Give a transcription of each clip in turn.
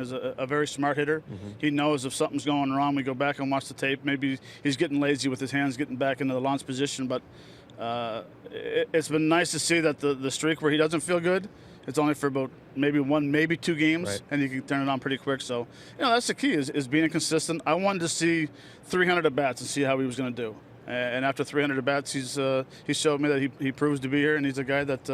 is a very smart hitter. He knows if something's going wrong, we go back and watch the tape. Maybe he's getting lazy with his hands, getting back into the launch position. But it's been nice to see that the streak where he doesn't feel good, it's only for about maybe 1, maybe 2 games, right, and he can turn it on pretty quick. So, that's the key is being consistent. I wanted to see 300 at-bats and see how he was going to do. And after 300 at-bats, he showed me that he proves to be here, and he's a guy that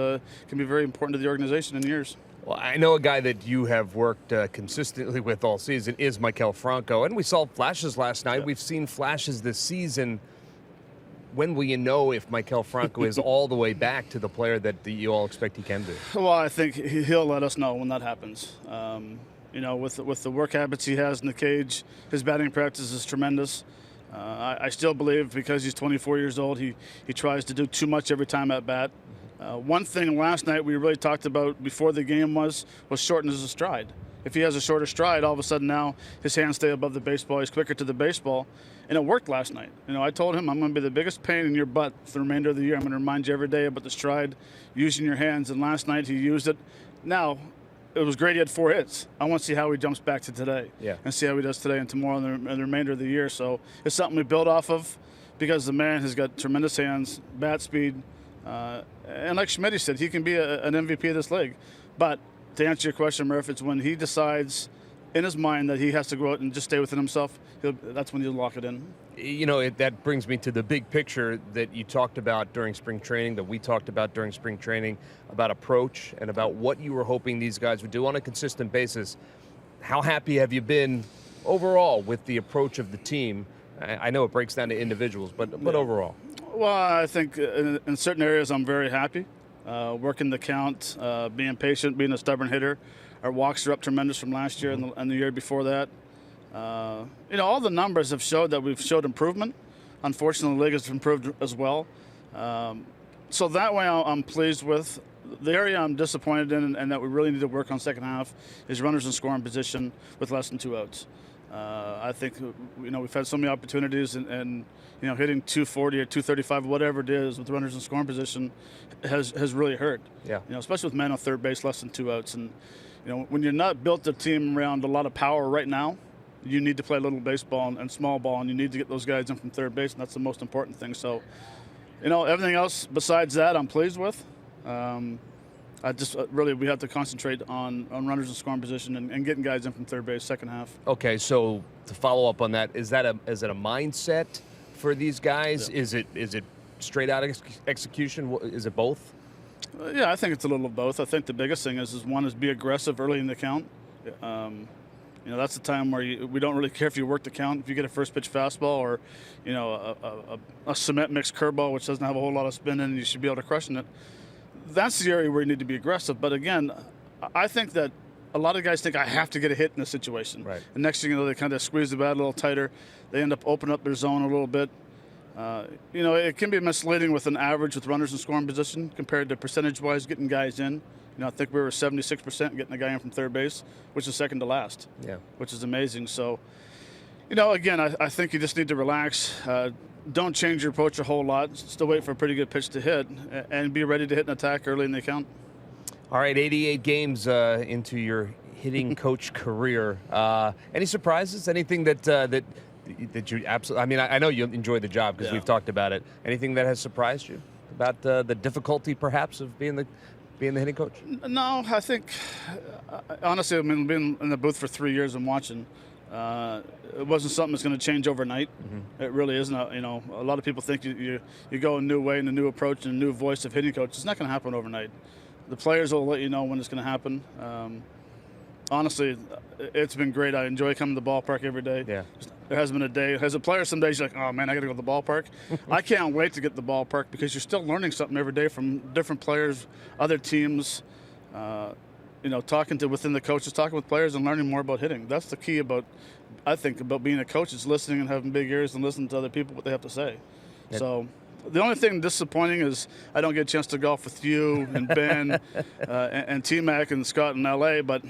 can be very important to the organization in years. Well, I know a guy that you have worked consistently with all season is Maikel Franco, and we saw flashes last night. Yeah. We've seen flashes this season. When will you know if Maikel Franco is all the way back to the player that you all expect he can be? Well, I think he'll let us know when that happens. With the work habits he has in the cage, his batting practice is tremendous. I still believe because he's 24 years old, he tries to do too much every time at bat. One thing last night we really talked about before the game was shorten his stride. If he has a shorter stride, all of a sudden now his hands stay above the baseball. He's quicker to the baseball, and it worked last night. I told him I'm going to be the biggest pain in your butt for the remainder of the year. I'm going to remind you every day about the stride, using your hands, and last night he used it. Now, it was great he had 4 hits. I want to see how he jumps back to today and see how he does today and tomorrow and the remainder of the year. So it's something we build off of because the man has got tremendous hands, bat speed, and like Schmidt said, he can be an MVP of this league. But to answer your question, Murph, it's when he decides in his mind that he has to go out and just stay within himself, that's when he'll lock it in. That brings me to the big picture that you talked about during spring training, that we talked about during spring training, about approach and about what you were hoping these guys would do on a consistent basis. How happy have you been overall with the approach of the team? I know it breaks down to individuals, but overall. Well, I think in certain areas I'm very happy. Working the count, being patient, being a stubborn hitter. Our walks are up tremendous from last year and the year before that. All the numbers have showed that we've showed improvement. Unfortunately, the league has improved as well. So that way I'm pleased with. The area I'm disappointed in and that we really need to work on second half is runners in scoring position with less than 2 outs. I think, we've had so many opportunities and hitting 240 or 235, whatever it is, with runners in scoring position has really hurt. Yeah. Especially with men on third base, less than 2 outs. And, when you're not built a team around a lot of power right now, you need to play a little baseball and small ball, and you need to get those guys in from third base, and that's the most important thing. So, everything else besides that I'm pleased with. I just we have to concentrate on runners in scoring position and getting guys in from third base second half. Okay, so to follow up on that, is it a mindset for these guys? Yeah. Is it straight out execution? Is it both? Yeah, I think it's a little of both. I think the biggest thing is one is be aggressive early in the count. That's the time where we don't really care if you work the count. If you get a first pitch fastball or, a cement mixed curveball, which doesn't have a whole lot of spin in it, you should be able to crush it. That's the area where you need to be aggressive. But again, I think that a lot of guys think I have to get a hit in this situation. Right. And next thing you know, they kind of squeeze the bat a little tighter. They end up opening up their zone a little bit. It can be misleading with an average with runners in scoring position compared to percentage-wise getting guys in. I think we were 76% getting a guy in from third base, which is second to last. Yeah. Which is amazing. So, again, I think you just need to relax. Don't change your approach a whole lot. Still wait for a pretty good pitch to hit and be ready to hit an attack early in the count. All right, 88 games into your hitting coach career. Any surprises? Anything that you absolutely? I mean, I know you enjoy the job because we've talked about it. Anything that has surprised you about the difficulty, perhaps, of being the hitting coach? No, I think honestly, being in the booth for 3 years and watching. It wasn't something that's going to change overnight. It really isn't. A lot of people think you go a new way and a new approach and a new voice of hitting coach. It's not going to happen overnight. The players will let you know when it's going to happen. Honestly, it's been great. I enjoy coming to the ballpark every day. Yeah. There hasn't been a day. As a player, some days you're like, oh man, I got to go to the ballpark. I can't wait to get to the ballpark because you're still learning something every day from different players, other teams. Talking to within the coaches, talking with players and learning more about hitting. That's the key about being a coach is listening and having big ears and listening to other people, what they have to say. Yep. So the only thing disappointing is I don't get a chance to golf with you and Ben and T-Mac and Scott in L.A., but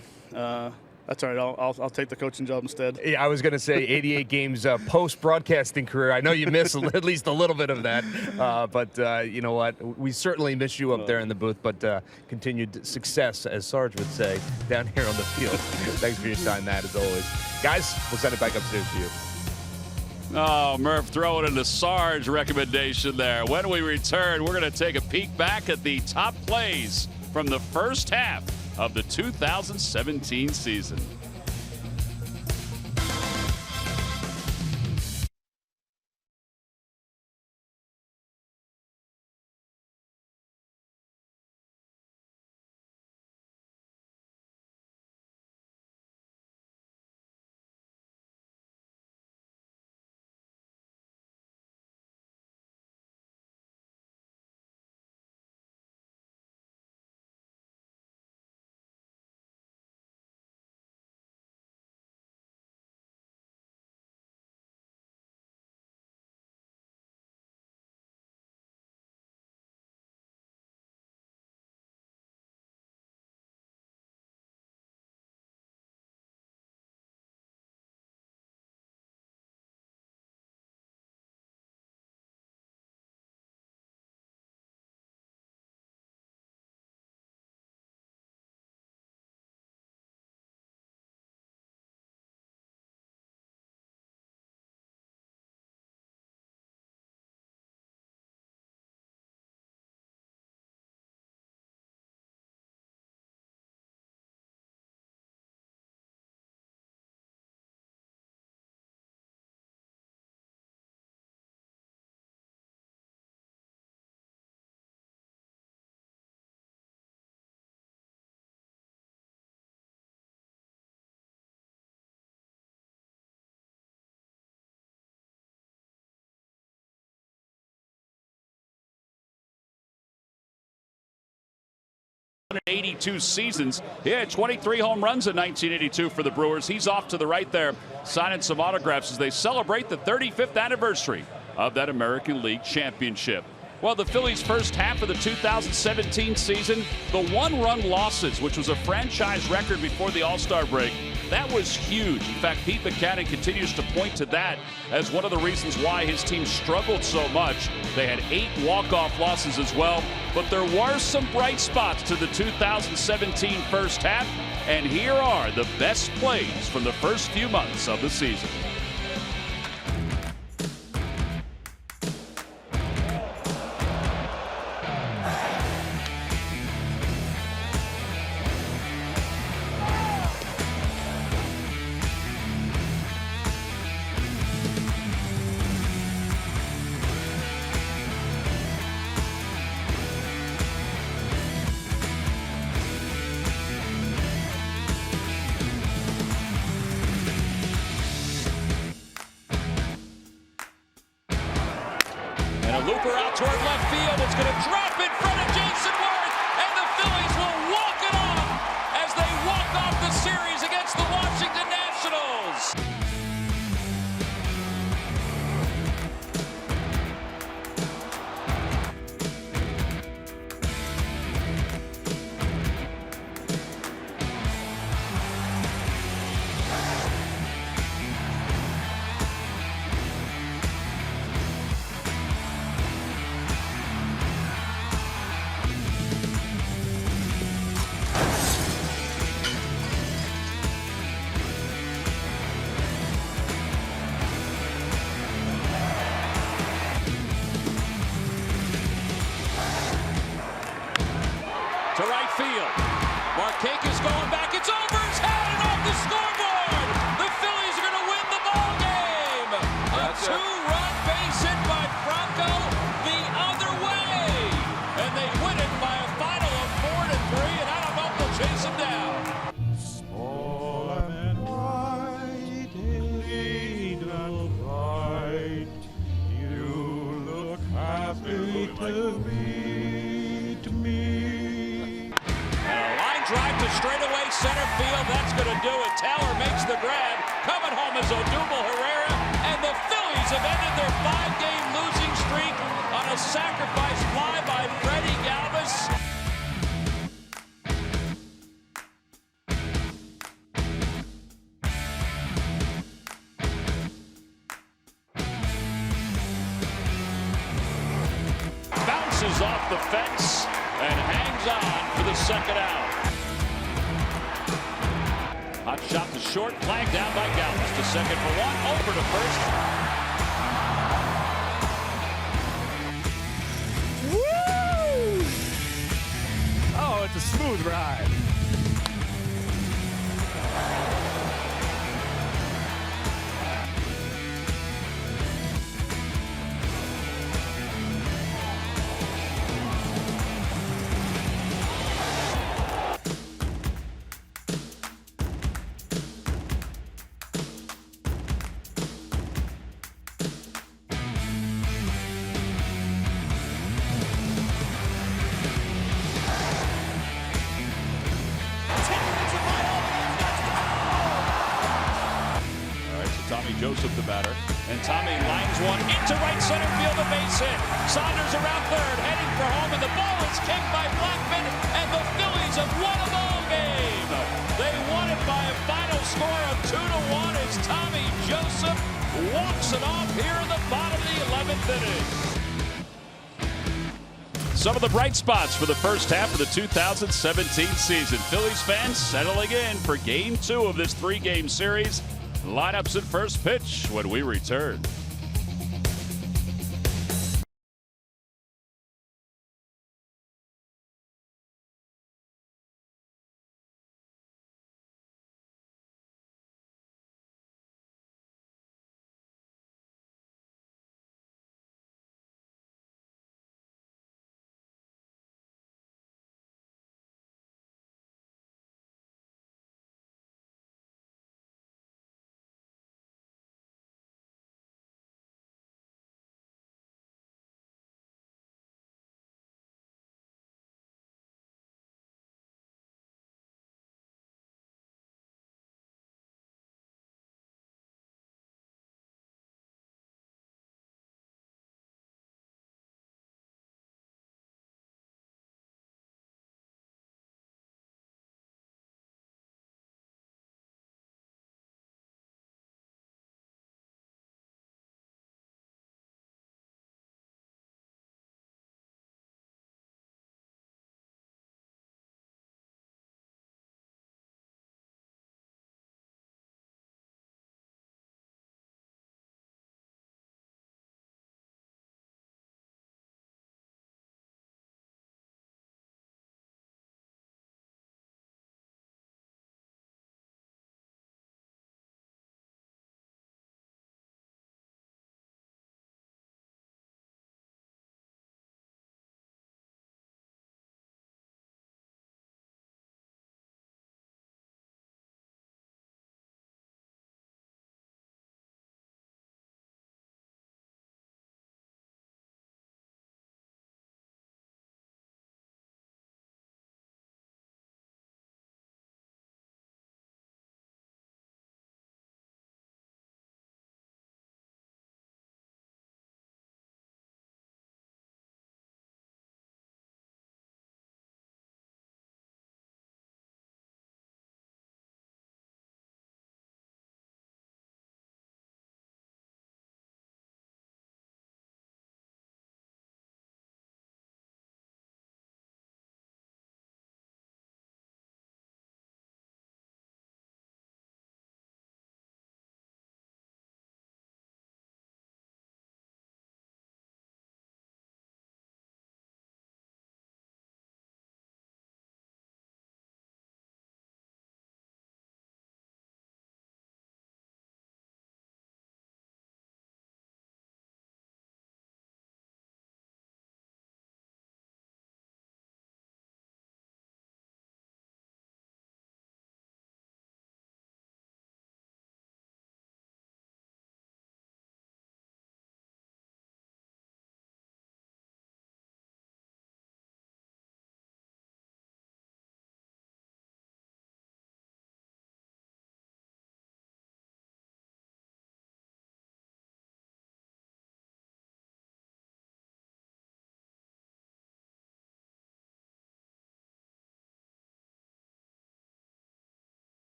That's all right. I'll take the coaching job instead. Yeah, I was going to say 88 games post-broadcasting career. I know you miss at least a little bit of that, but you know what? We certainly miss you up there in the booth, but continued success, as Sarge would say, down here on the field. Thanks for your time, Matt, as always. Guys, we'll send it back upstairs to you. Oh, Murph throwing in the Sarge recommendation there. When we return, we're going to take a peek back at the top plays from the first half of the 2017 season. In 82 seasons. He had 23 home runs in 1982 for the Brewers. He's off to the right there, signing some autographs as they celebrate the 35th anniversary of that American League championship. Well, the Phillies' first half of the 2017 season, the one-run losses, which was a franchise record before the All-Star break, that was huge. In fact, Pete Buchanan continues to point to that as one of the reasons why his team struggled so much. They had 8 walk-off losses as well, but there were some bright spots to the 2017 first half, and here are the best plays from the first few months of the season. Looper out toward left field. It's going to drop in front of Jason Worth, and the Phillies will walk it off as they walk off the series against the Washington Nationals. To right field. Marquez going back. It's over his head and off the scoreboard. The Phillies are going to win the ball game. A two-run base hit by Franco the other way. And they win it by a final of 4-3, and I don't know if they'll chase him down. Small and bright, little bright, you look happy to meet me. Drive to straightaway center field. That's going to do it. Taylor makes the grab. Coming home is Odubel Herrera. And the Phillies have ended their 5-game losing streak on a sacrifice fly by Freddie Galvis. the fence and hangs on for the second out. Hot shot to short, flag down by Galvis to second for one, over to first. Woo! Oh, it's a smooth ride. Joseph, the batter, and Tommy lines one into right center field, a base hit. Saunders around third, heading for home, and the ball is kicked by Blackman, and the Phillies have won a ball game. They won it by a final score of 2-1 as Tommy Joseph walks it off here in the bottom of the 11th inning. Some of the bright spots for the first half of the 2017 season. Phillies fans settling in for Game 2 of this 3-game series. Lineups at first pitch when we return.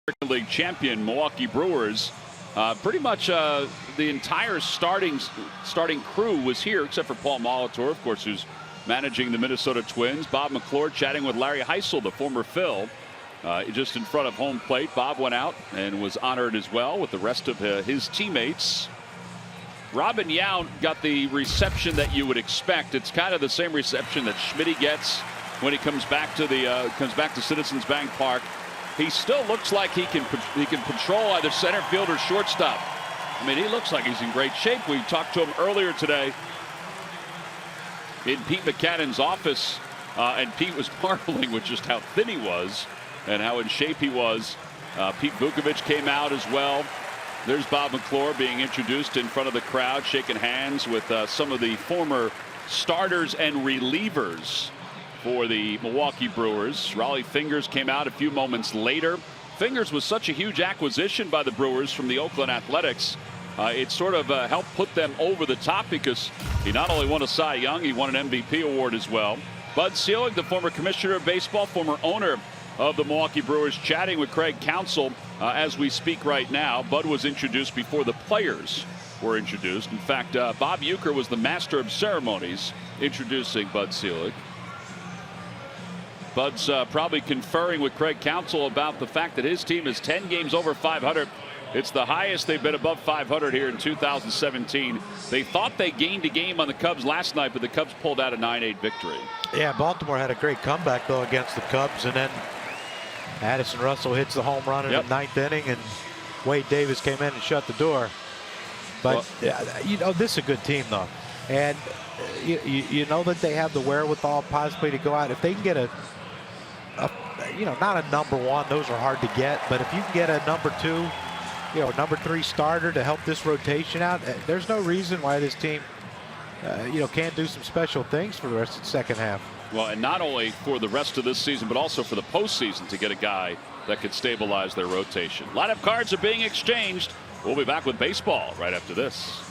American League champion Milwaukee Brewers. Pretty much the entire starting crew was here except for Paul Molitor, of course, who's managing the Minnesota Twins. Bob McClure chatting with Larry Heisel, the former Phil, just in front of home plate. Bob went out and was honored as well with the rest of his teammates. Robin Yount got the reception that you would expect. It's kind of the same reception that Schmitty gets when he comes back to Citizens Bank Park. He still looks like he can patrol either center field or shortstop. I mean, he looks like he's in great shape. We talked to him earlier today in Pete Buchanan's office, and Pete was marveling with just how thin he was and how in shape he was. Pete Vukovich came out as well. There's Bob McClure being introduced in front of the crowd, shaking hands with some of the former starters and relievers for the Milwaukee Brewers. Raleigh Fingers came out a few moments later. Fingers was such a huge acquisition by the Brewers from the Oakland Athletics. It sort of helped put them over the top because he not only won a Cy Young, he won an MVP award as well. Bud Selig, the former commissioner of baseball, former owner of the Milwaukee Brewers, chatting with Craig Counsell as we speak right now. Bud was introduced before the players were introduced. In fact, Bob Uecker was the master of ceremonies introducing Bud Selig. Bud's probably conferring with Craig Counsell about the fact that his team is 10 games over 500. It's the highest they've been above 500 here in 2017. They thought they gained a game on the Cubs last night, but the Cubs pulled out a 9-8 victory. Yeah, Baltimore had a great comeback, though, against the Cubs, and then Addison Russell hits the home run in the ninth inning, and Wade Davis came in and shut the door. But, you know, this is a good team, though. And you know that they have the wherewithal possibly to go out. If they can get you know, not a number one, those are hard to get. But if you can get a number two, you know, number three starter to help this rotation out, there's no reason why this team, you know, can't do some special things for the rest of the second half. Well, and not only for the rest of this season, but also for the postseason to get a guy that could stabilize their rotation. Lineup cards are being exchanged. We'll be back with baseball right after this.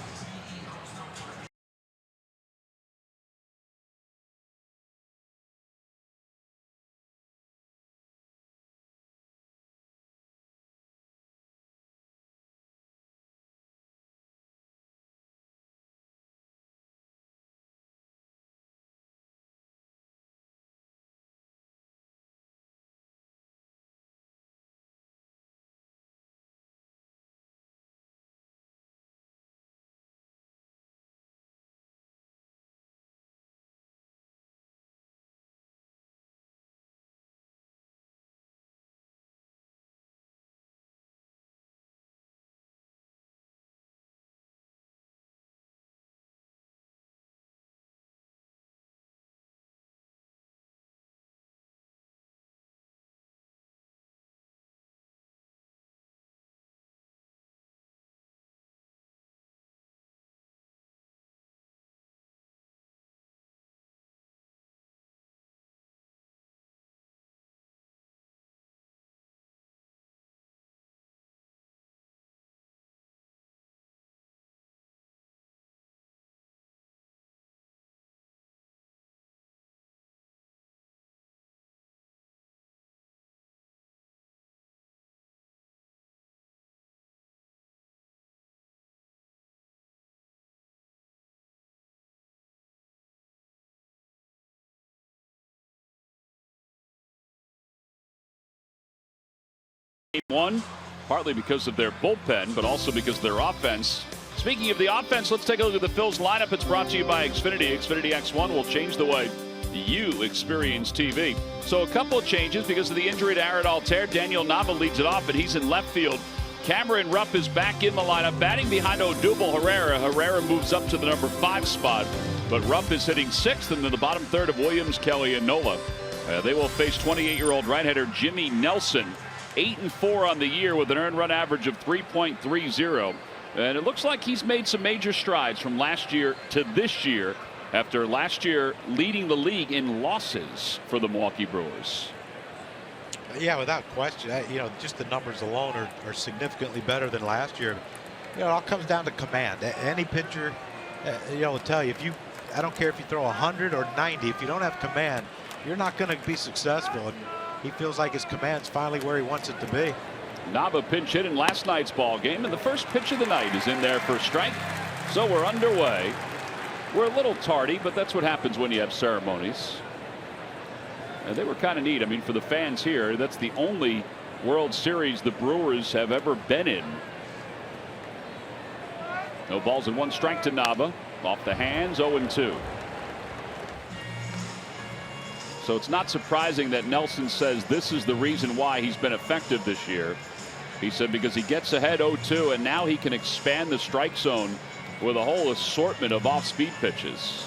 One, partly because of their bullpen, but also because of their offense. Speaking of the offense, let's take a look at the Phil's lineup. It's brought to you by Xfinity. Xfinity X1 will change the way you experience TV. So a couple of changes because of the injury to Aaron Altair. Daniel Nava leads it off, and he's in left field. Cameron Ruff is back in the lineup, batting behind Odubel Herrera. Herrera moves up to the number 5 spot, but Ruff is hitting 6th into the bottom third of Williams, Kelly, and Nola. They will face 28-year-old right-hander Jimmy Nelson. 8-4 on the year with an earned run average of 3.30. And it looks like he's made some major strides from last year to this year, after last year leading the league in losses for the Milwaukee Brewers. Yeah, without question. You know, just the numbers alone are significantly better than last year. You know, it all comes down to command. Any pitcher, you know, will tell you, I don't care if you throw 100 or 90, if you don't have command, you're not going to be successful. And he feels like his command's finally where he wants it to be. Nava pinch hit in last night's ball game, and the first pitch of the night is in there for a strike. So we're underway. We're a little tardy, but that's what happens when you have ceremonies. And they were kind of neat. I mean, for the fans here, that's the only World Series the Brewers have ever been in. No balls and 1 strike to Nava. Off the hands, 0-2. So it's not surprising that Nelson says this is the reason why he's been effective this year. He said because he gets ahead 0-2, and now he can expand the strike zone with a whole assortment of off-speed pitches.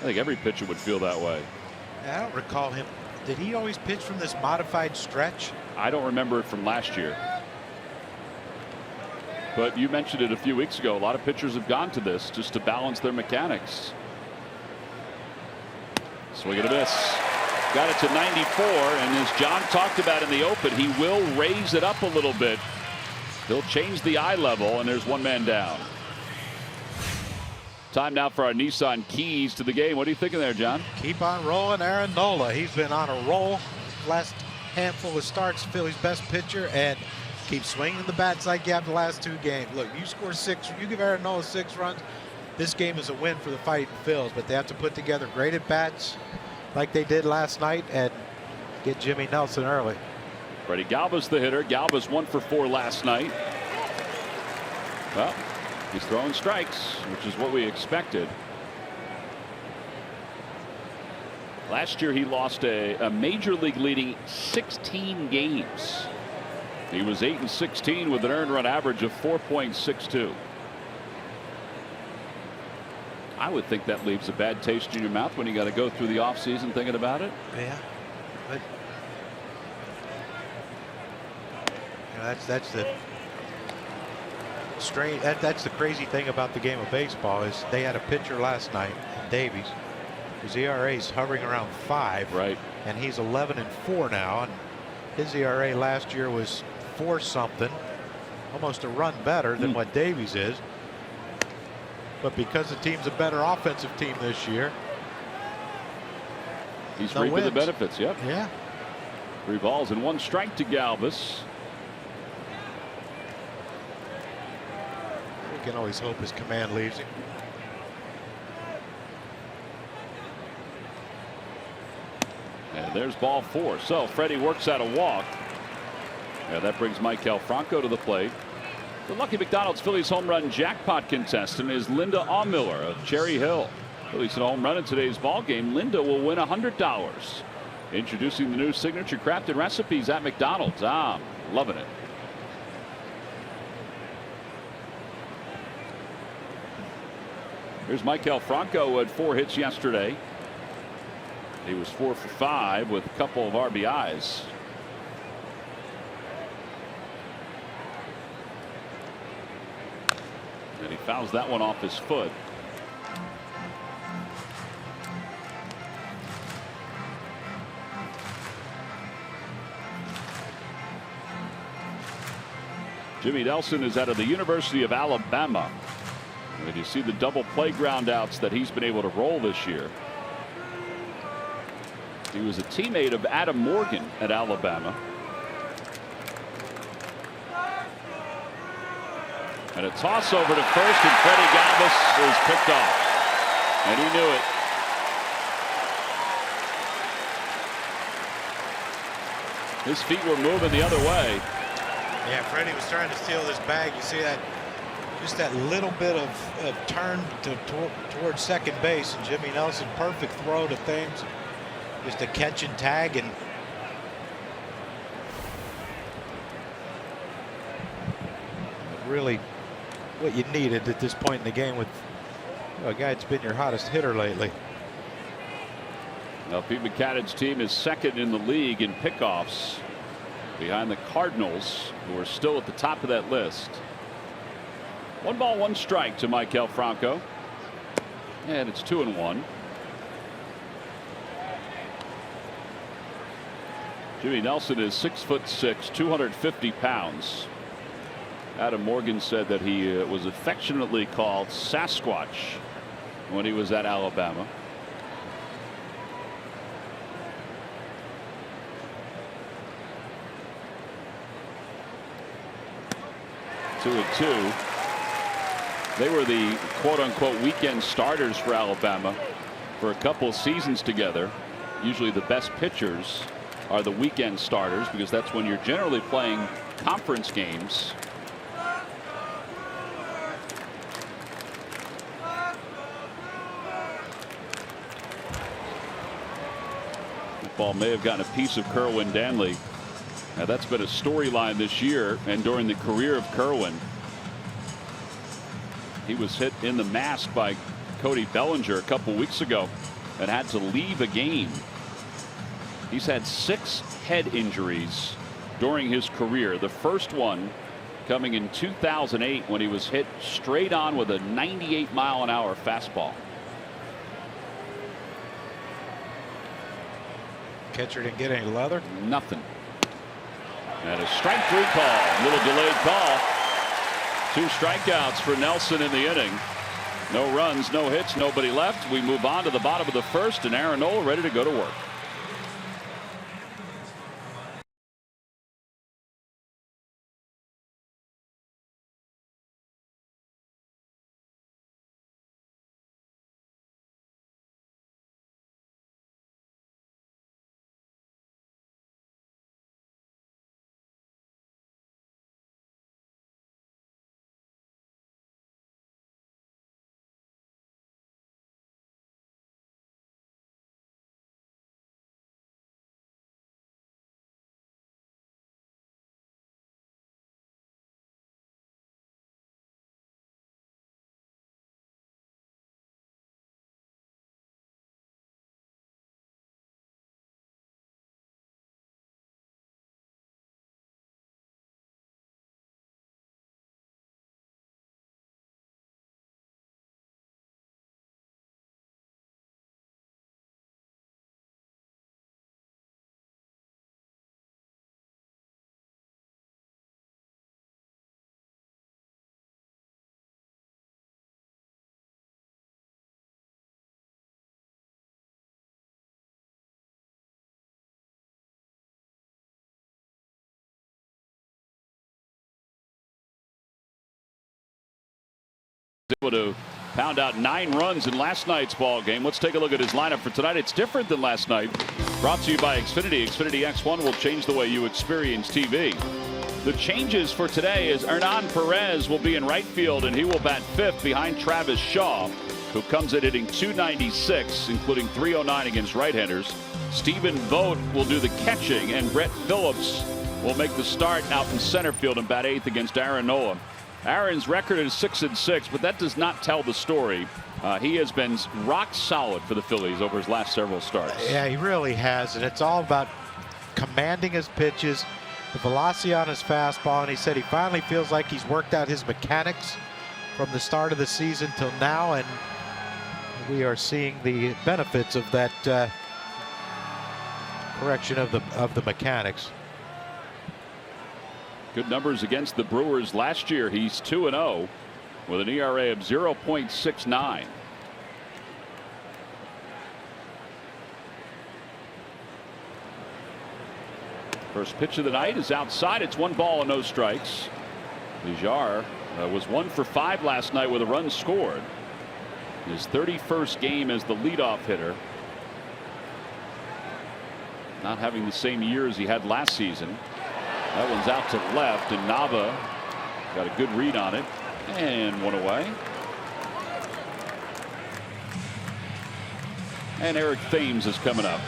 I think every pitcher would feel that way. I don't recall him. Did he always pitch from this modified stretch? I don't remember it from last year. But you mentioned it a few weeks ago. A lot of pitchers have gone to this just to balance their mechanics. Swing and a miss. Got it to 94, and as John talked about in the open, he will raise it up a little bit. He'll change the eye level, and there's 1 man down. Time now for our Nissan keys to the game. What are you thinking there, John? Keep on rolling, Aaron Nola. He's been on a roll. Last handful of starts, Phillies' best pitcher, and keep swinging the bats like you have the last 2 games. Look, you score 6, you give Aaron Nola 6 runs, this game is a win for the Fighting Phils, but they have to put together great at-bats like they did last night and get Jimmy Nelson early. Freddie Galvis the hitter. Galvis 1 for 4 last night. Well, he's throwing strikes, which is what we expected. Last year he lost a major league leading 16 games. He was 8-16 with an earned run average of 4.62. I would think that leaves a bad taste in your mouth when you got to go through the offseason thinking about it. Yeah, but you know, that's the strange. That's the crazy thing about the game of baseball is they had a pitcher last night, Davies, whose ERA is hovering around 5. Right. And he's 11-4 now, and his ERA last year was 4-something, almost a run better than what Davies is. But because the team's a better offensive team this year, he's reaping the benefits. Yep. Yeah. 3 balls and 1 strike to Galvis. We can always hope his command leaves him. And there's ball 4. So Freddie works out a walk. Yeah, that brings Maikel Franco to the plate. The Lucky McDonald's Phillies home run jackpot contestant is Linda Aumiller of Cherry Hill. Phillies hit a home run in today's ball game. Linda will win $100. Introducing the new signature crafted recipes at McDonald's. I'm loving it. Here's Maikel Franco, who had 4 hits yesterday. He was 4 for 5 with a couple of RBIs. And he fouls that one off his foot. Jimmy Nelson is out of the University of Alabama. And you see the double playground outs that he's been able to roll this year. He was a teammate of Adam Morgan at Alabama. And a toss over to first, and Freddie Galvis is picked off. And he knew it. His feet were moving the other way. Yeah, Freddie was trying to steal this bag. You see that, just that little bit of turn towards second base, and Jimmy Nelson, perfect throw to Thames. Just a catch and tag, and really what you needed at this point in the game with a guy that's been your hottest hitter lately. Now Pete Maccannon's team is second in the league in pickoffs, behind the Cardinals, who are still at the top of that list. 1 ball, 1 strike to Maikel Franco, and it's 2-1. Jimmy Nelson is 6'6", 250 pounds. Adam Morgan said that he was affectionately called Sasquatch when he was at Alabama. 2-2. They were the quote-unquote weekend starters for Alabama for a couple seasons together. Usually the best pitchers are the weekend starters because that's when you're generally playing conference games. The ball may have gotten a piece of Kerwin Danley. Now that's been a storyline this year and during the career of Kerwin. He was hit in the mask by Cody Bellinger a couple weeks ago and had to leave a game. He's had 6 head injuries during his career. The first one coming in 2008 when he was hit straight on with a 98-mile-an-hour fastball. Catcher didn't get any leather. Nothing. And a strike 3 call. Little delayed call. 2 strikeouts for Nelson in the inning. No runs, no hits, nobody left. We move on to the bottom of the first, and Aaron Nola ready to go to work. Able to pound out 9 runs in last night's ball game. Let's take a look at his lineup for tonight. It's different than last night. Brought to you by Xfinity. Xfinity X1 will change the way you experience TV. The changes for today is Hernan Perez will be in right field and he will bat 5th behind Travis Shaw, who comes in hitting .296, including .309 against right-handers. Stephen Vogt will do the catching, and Brett Phillips will make the start out in center field and bat 8th against Aaron Nola. Aaron's record is 6-6, but that does not tell the story. He has been rock solid for the Phillies over his last several starts. Yeah, he really has, and it's all about commanding his pitches, the velocity on his fastball, and he said he finally feels like he's worked out his mechanics from the start of the season till now, and we are seeing the benefits of that correction of the mechanics. Good numbers against the Brewers last year. He's 2-0 with an ERA of 0.69. First pitch of the night is outside. It's 1 ball and no strikes. Bijar was 1 for 5 last night with a run scored. His 31st game as the leadoff hitter. Not having the same year as he had last season. That one's out to left, and Nava got a good read on it, and 1 away. And Eric Thames is coming up.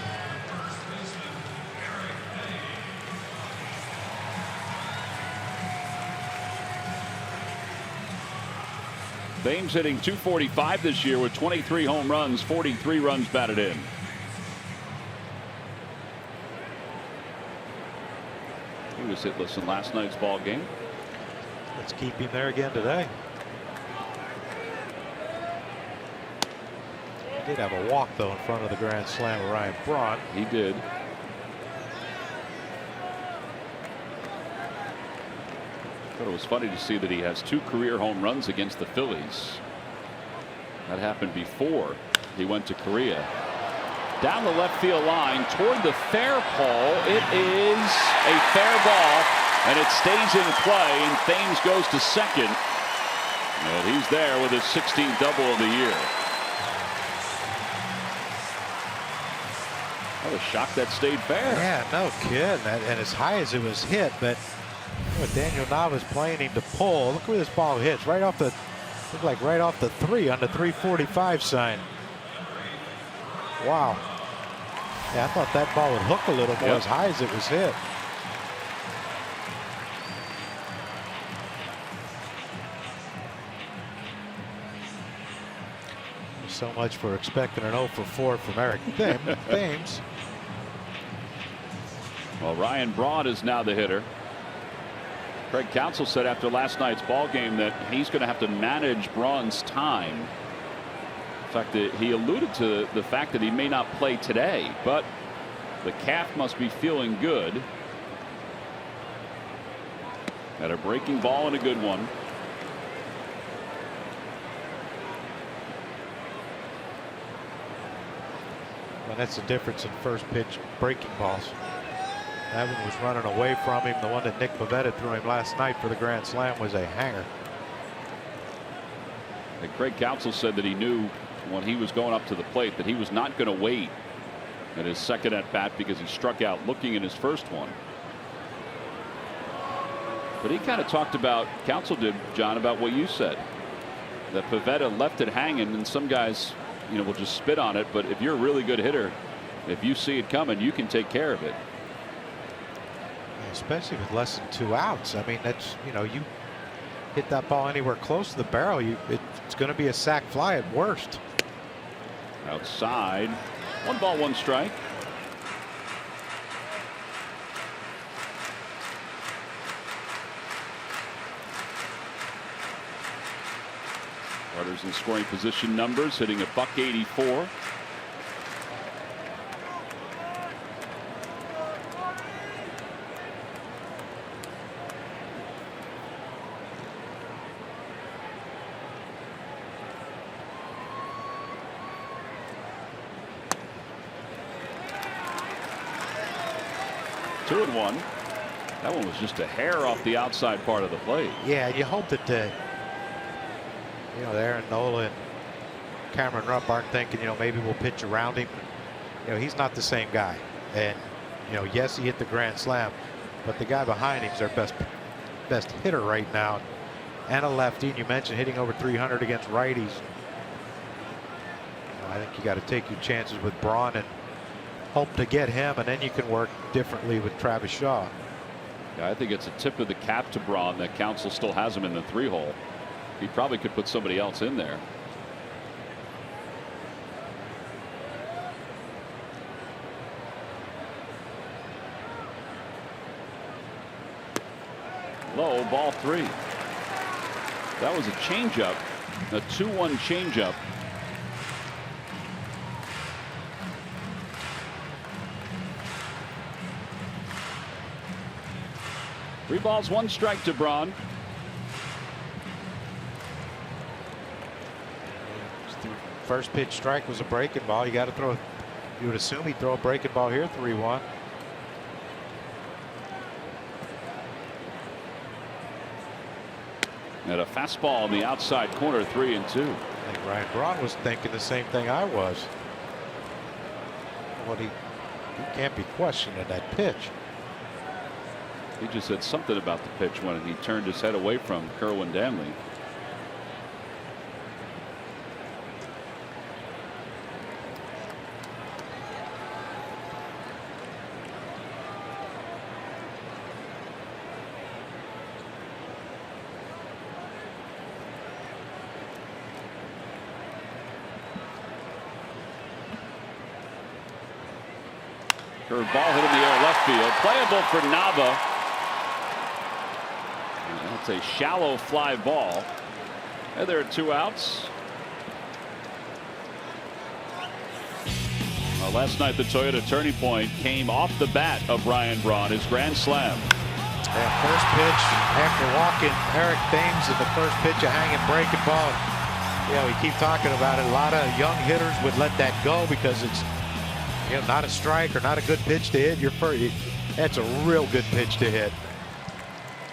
Thames hitting .245 this year with 23 home runs, 43 runs batted in. He was hitless in last night's ball game. Let's keep him there again today. He did have a walk, though, in front of the grand slam of Ryan Braun. He did. Thought it was funny to see that he has 2 career home runs against the Phillies. That happened before he went to Korea. Down the left field line toward the fair pole. It is a fair ball, and it stays in play, and Thames goes to second. And he's there with his 16th double of the year. I was shocked that stayed fair. Yeah, no kidding. And as high as it was hit, but with Daniel Nava's playing him to pull. Look where this ball hits. Right off the, looked like right off the 3 on the 345 sign. Wow. Yeah, I thought that ball would hook a little more as high as it was hit. So much for expecting an 0 for 4 from Eric Thames. Well, Ryan Braun is now the hitter. Craig Counsell said after last night's ball game that he's going to have to manage Braun's time. In fact, he alluded to the fact that he may not play today, but the calf must be feeling good. At a breaking ball and a good one. Well, that's the difference in first pitch breaking balls. That one was running away from him. The one that Nick Pivetta threw him last night for the grand slam was a hanger. And Craig Counsell said that he knew when he was going up to the plate that he was not going to wait at his second at bat because he struck out looking in his first one. But he kind of talked about, Counsell did, John, about what you said, that Pivetta left it hanging, and some guys, you know, will just spit on it. But if you're a really good hitter, if you see it coming, you can take care of it. Especially with less than 2 outs. I mean, that's, you know, you hit that ball anywhere close to the barrel, it's going to be a sac fly at worst. Outside, 1 ball, 1 strike. Runners in scoring position numbers, hitting a .184. Two and one. That one was just a hair off the outside part of the plate. Yeah, you hope that you know, Aaron Nola and Cameron Rupp aren't thinking, you know, maybe we'll pitch around him. You know, he's not the same guy. And, you know, yes, he hit the grand slam, but the guy behind him is their best hitter right now. And a lefty. And you mentioned hitting over 300 against righties. You know, I think you got to take your chances with Braun and hope to get him, and then you can work differently with Travis Shaw. Yeah, I think it's a tip of the cap to Braun that Counsell still has him in the 3-hole. He probably could put somebody else in there. Low, ball 3. That was a changeup, a 2-1 changeup. Three balls, 1 strike to Braun. First pitch strike was a breaking ball. You got to throw. You would assume he'd throw a breaking ball here. 3-1. And a fastball in the outside corner, 3-2. I think Ryan Braun was thinking the same thing I was. Well, he can't be questioning that pitch. He just said something about the pitch when he turned his head away from Kerwin Danley. Curved ball hit in the air left field. Playable for Nava. That's a shallow fly ball. And there are 2 outs. Well, last night the Toyota turning point came off the bat of Ryan Braun, his grand slam. Yeah, first pitch after walking Eric Thames in the first pitch, a hanging breaking ball. Yeah, we keep talking about it. A lot of young hitters would let that go because it's, you know, not a strike or not a good pitch to hit. That's a real good pitch to hit.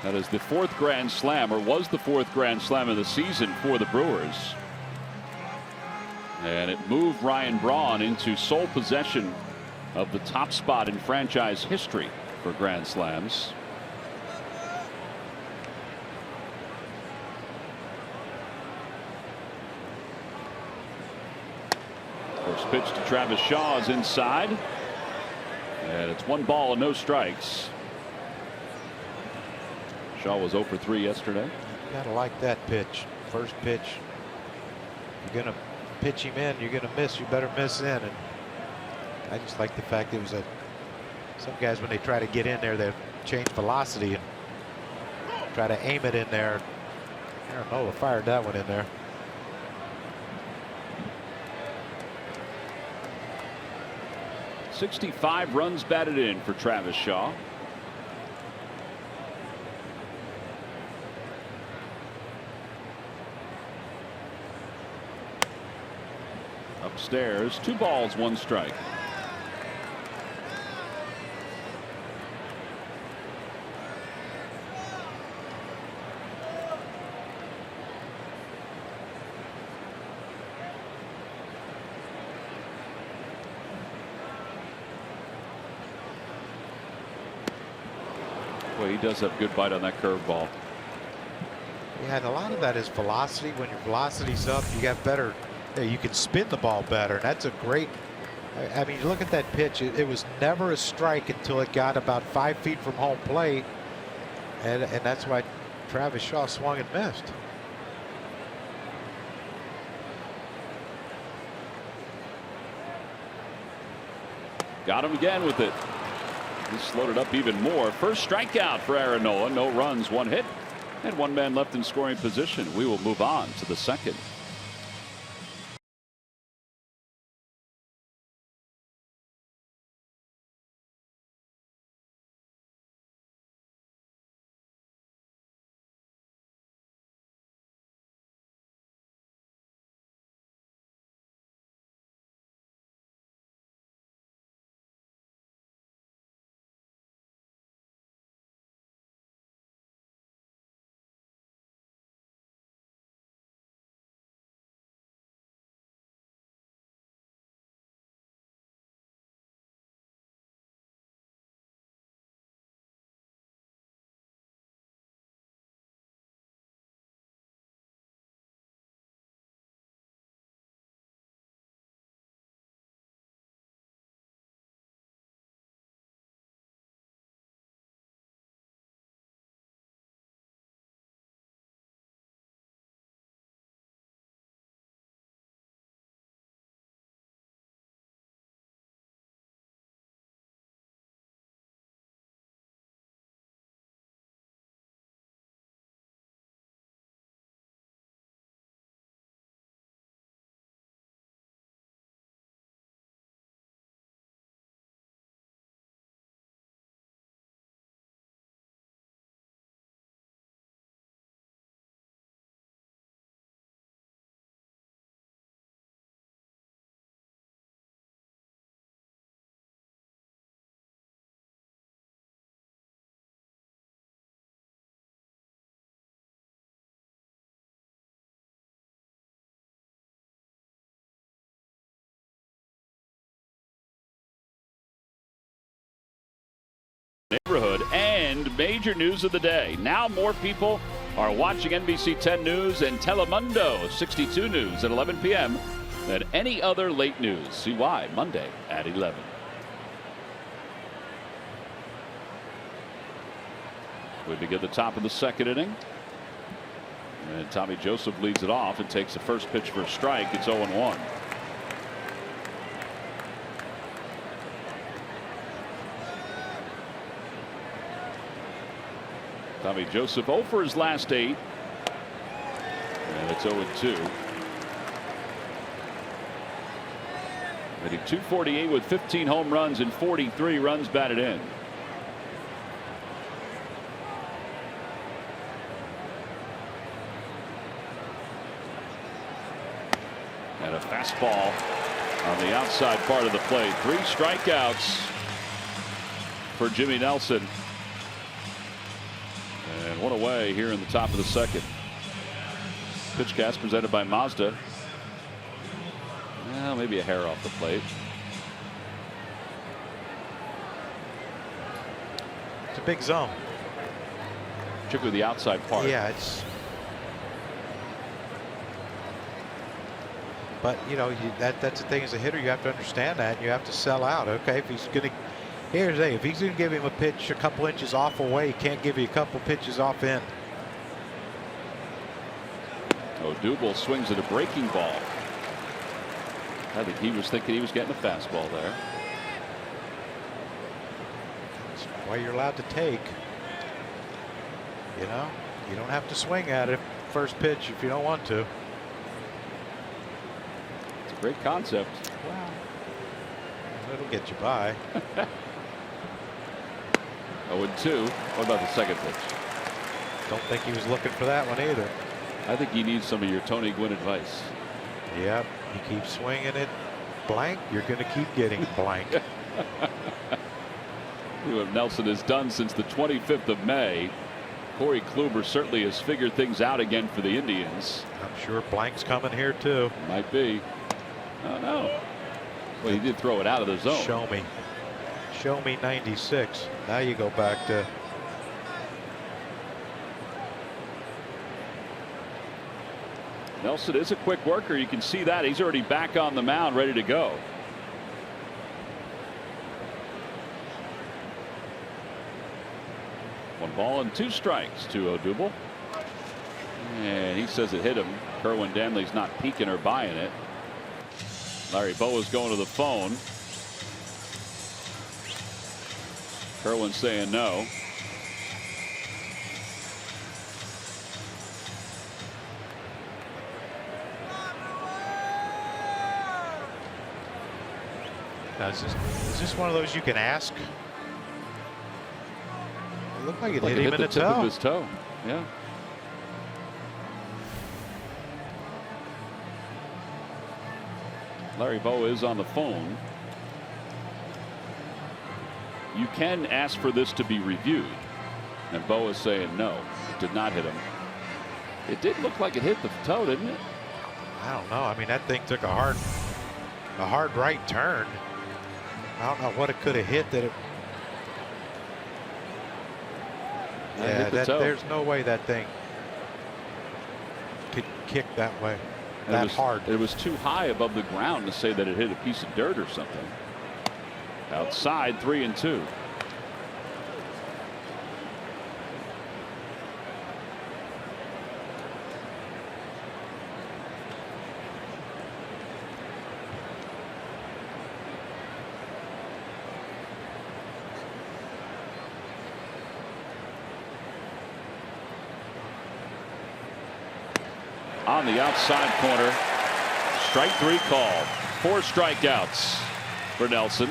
That is the 4th grand slam, or was the 4th grand slam of the season for the Brewers. And it moved Ryan Braun into sole possession of the top spot in franchise history for grand slams. First pitch to Travis Shaw is inside. And it's 1 ball and no strikes. Shaw was 0 for 3 yesterday. You gotta like that pitch. First pitch. You're gonna pitch him in, you're gonna miss, you better miss in. And I just like the fact it was some guys, when they try to get in there, they change velocity and try to aim it in there. Aaron Nola fired that one in there. '65 runs batted in for Travis Shaw. Upstairs, 2 balls, 1 strike. Well, he does have good bite on that curveball. Yeah, and a lot of that is velocity. When your velocity's up, you got better. You can spin the ball better. That's a great. I mean, look at that pitch. It was never a strike until it got about 5 feet from home plate, and that's why Travis Shaw swung and missed. Got him again with it. He slowed it up even more. First strikeout for Aaron Nola. No runs, 1 hit, and 1 man left in scoring position. We will move on to the 2nd. Neighborhood and major news of the day. Now more people are watching NBC 10 News and Telemundo 62 News at 11 p.m. than any other late news. See why Monday at 11. We begin the top of the 2nd inning. And Tommy Joseph leads it off and takes the first pitch for a strike. It's 0-1. Tommy Joseph 0 for his last 8. And it's 0-2. Hitting .248 with 15 home runs and 43 runs batted in. And a fastball on the outside part of the plate. 3 strikeouts for Jimmy Nelson. And away here in the top of the second. Pitch cast presented by Mazda. Well, maybe a hair off the plate. It's a big zone. Particularly the outside part. Yeah, it's. But you know, that's the thing as a hitter, you have to understand that. You have to sell out. Okay, if he's going to, here's a, if he's going to give him a pitch a couple inches off away, he can't give you a couple pitches off in. Odubel swings at a breaking ball. I think he was thinking he was getting a fastball there. That's why you're allowed to take. You know, you don't have to swing at it first pitch if you don't want to. It's a great concept. Wow. It'll get you by. 0-2. What about the second pitch? Don't think he was looking for that one either. I think he needs some of your Tony Gwynn advice. Yep, you keep swinging it blank, you're going to keep getting blank. What Nelson has done since the 25th of May. Corey Kluber certainly has figured things out again for the Indians. I'm sure blank's coming here too. Might be. Oh no. Well, he did throw it out of the zone. Show me. Show me 96. Now you go back to. Nelson is a quick worker. You can see that. He's already back on the mound, ready to go. One ball and 2 strikes to Odubel. And he says it hit him. Kerwin Danley's not peeking or buying it. Larry Bowa's going to the phone. Kerwin saying no. Now, is this one of those you can ask? It looked like it hit him in the tip toe. of his toe. Yeah. Larry Bowa is on the phone. You can ask for this to be reviewed. And Bowa's saying no, it did not hit him. It did look like it hit the toe, didn't it? I don't know. I mean, that thing took a hard right turn. I don't know what it could have hit that it. Yeah, there's no way that thing could kick that way, that hard. It was too high above the ground to say that it hit a piece of dirt or something. Outside, 3-2. On the outside corner, strike 3 called. 4 strikeouts for Nelson.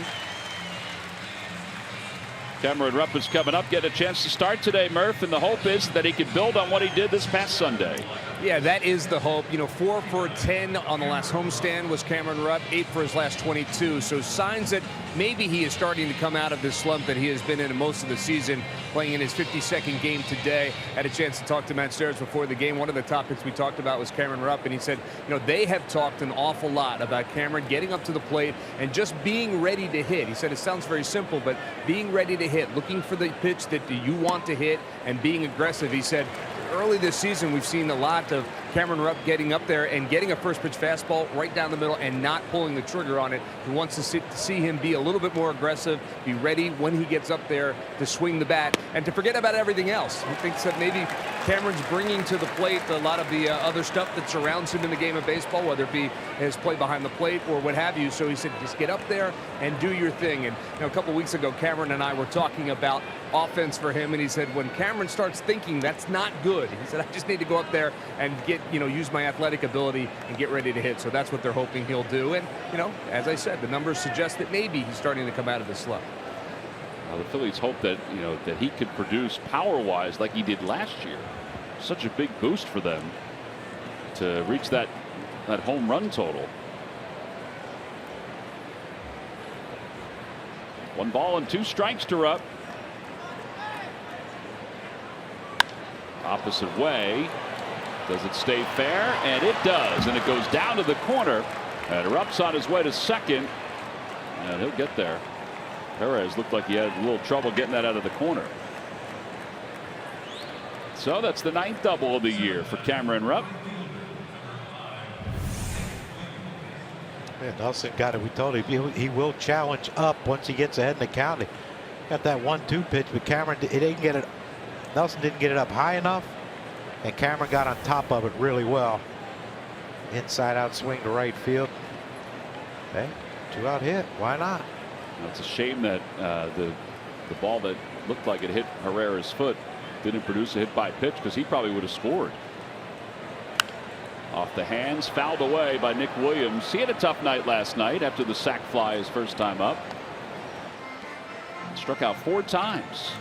Cameron Rupp is coming up, getting a chance to start today, Murph, and the hope is that he can build on what he did this past Sunday. Yeah, that is the hope. You know, 4 for 10 on the last homestand was Cameron Rupp, 8 for his last 22. So signs that maybe he is starting to come out of this slump that he has been in most of the season, playing in his 52nd game today. Had a chance to talk to Matt Stairs before the game. One of the topics we talked about was Cameron Rupp, and he said, you know, they have talked an awful lot about Cameron getting up to the plate and just being ready to hit. He said it sounds very simple, but being ready to hit, looking for the pitch that you want to hit and being aggressive. He said early this season we've seen a lot of Cameron Rupp getting up there and getting a first pitch fastball right down the middle and not pulling the trigger on it. He wants to see him be a little bit more aggressive, be ready when he gets up there to swing the bat and to forget about everything else. He thinks that maybe Cameron's bringing to the plate a lot of the other stuff that surrounds him in the game of baseball, whether it be his play behind the plate or what have you. So he said, just get up there and do your thing. And you know, a couple weeks ago, Cameron and I were talking about offense for him, and he said when Cameron starts thinking that's not good, he said I just need to go up there and get, you know, use my athletic ability and get ready to hit. So that's what they're hoping he'll do. And you know, as I said, the numbers suggest that maybe he's starting to come out of the slump. The Phillies hope that, you know, that he could produce power-wise like he did last year. Such a big boost for them to reach that home run total. 1 ball and 2 strikes to Rupp. Opposite way. Does it stay fair? And it does. And it goes down to the corner. And Ruff's on his way to second. And he'll get there. Perez looked like he had a little trouble getting that out of the corner. So that's the 9th double of the year for Cameron Ruff. Yeah, Nelson got it. We told him he will challenge up once he gets ahead in the count. He got that 1-2 pitch, but Cameron, it didn't get it. Nelson didn't get it up high enough, and Cameron got on top of it really well. Inside out swing to right field. Hey, 2-out hit. Why not? It's a shame that the ball that looked like it hit Herrera's foot didn't produce a hit by pitch, because he probably would have scored. Off the hands, fouled away by Nick Williams. He had a tough night last night after the sac fly his first time up. Struck out 4 times.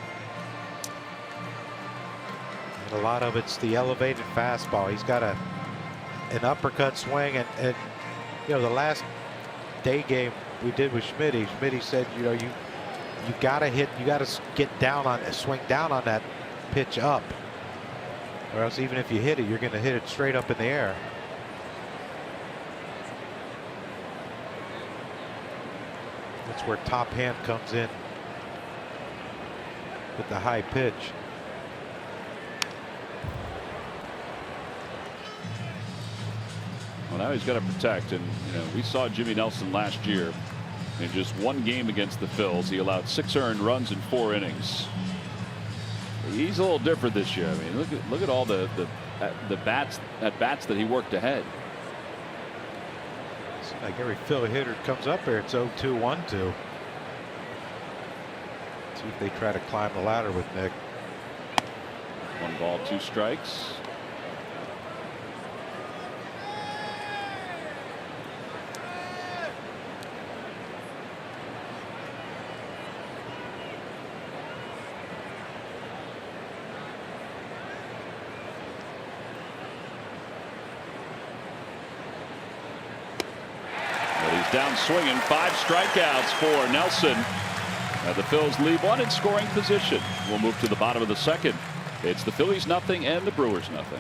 And a lot of it's the elevated fastball. He's got an uppercut swing, and you know, the last day game we did with Schmitty said, you know, you gotta get down on, swing down on that pitch up, or else even if you hit it, you're going to hit it straight up in the air. That's where top hand comes in with the high pitch. Well, now he's got to protect, and you know, we saw Jimmy Nelson last year in just 1 game against the Phils. He allowed 6 earned runs in 4 innings. He's a little different this year. I mean, look at all the bats that he worked ahead. Seems like every Philly hitter comes up here, it's 0-2, 1-2. See if they try to climb the ladder with Nick. 1 ball, 2 strikes. Down swinging, 5 strikeouts for Nelson. The Phils leave 1 in scoring position. We'll move to the bottom of the 2nd. It's the Phillies nothing and the Brewers nothing.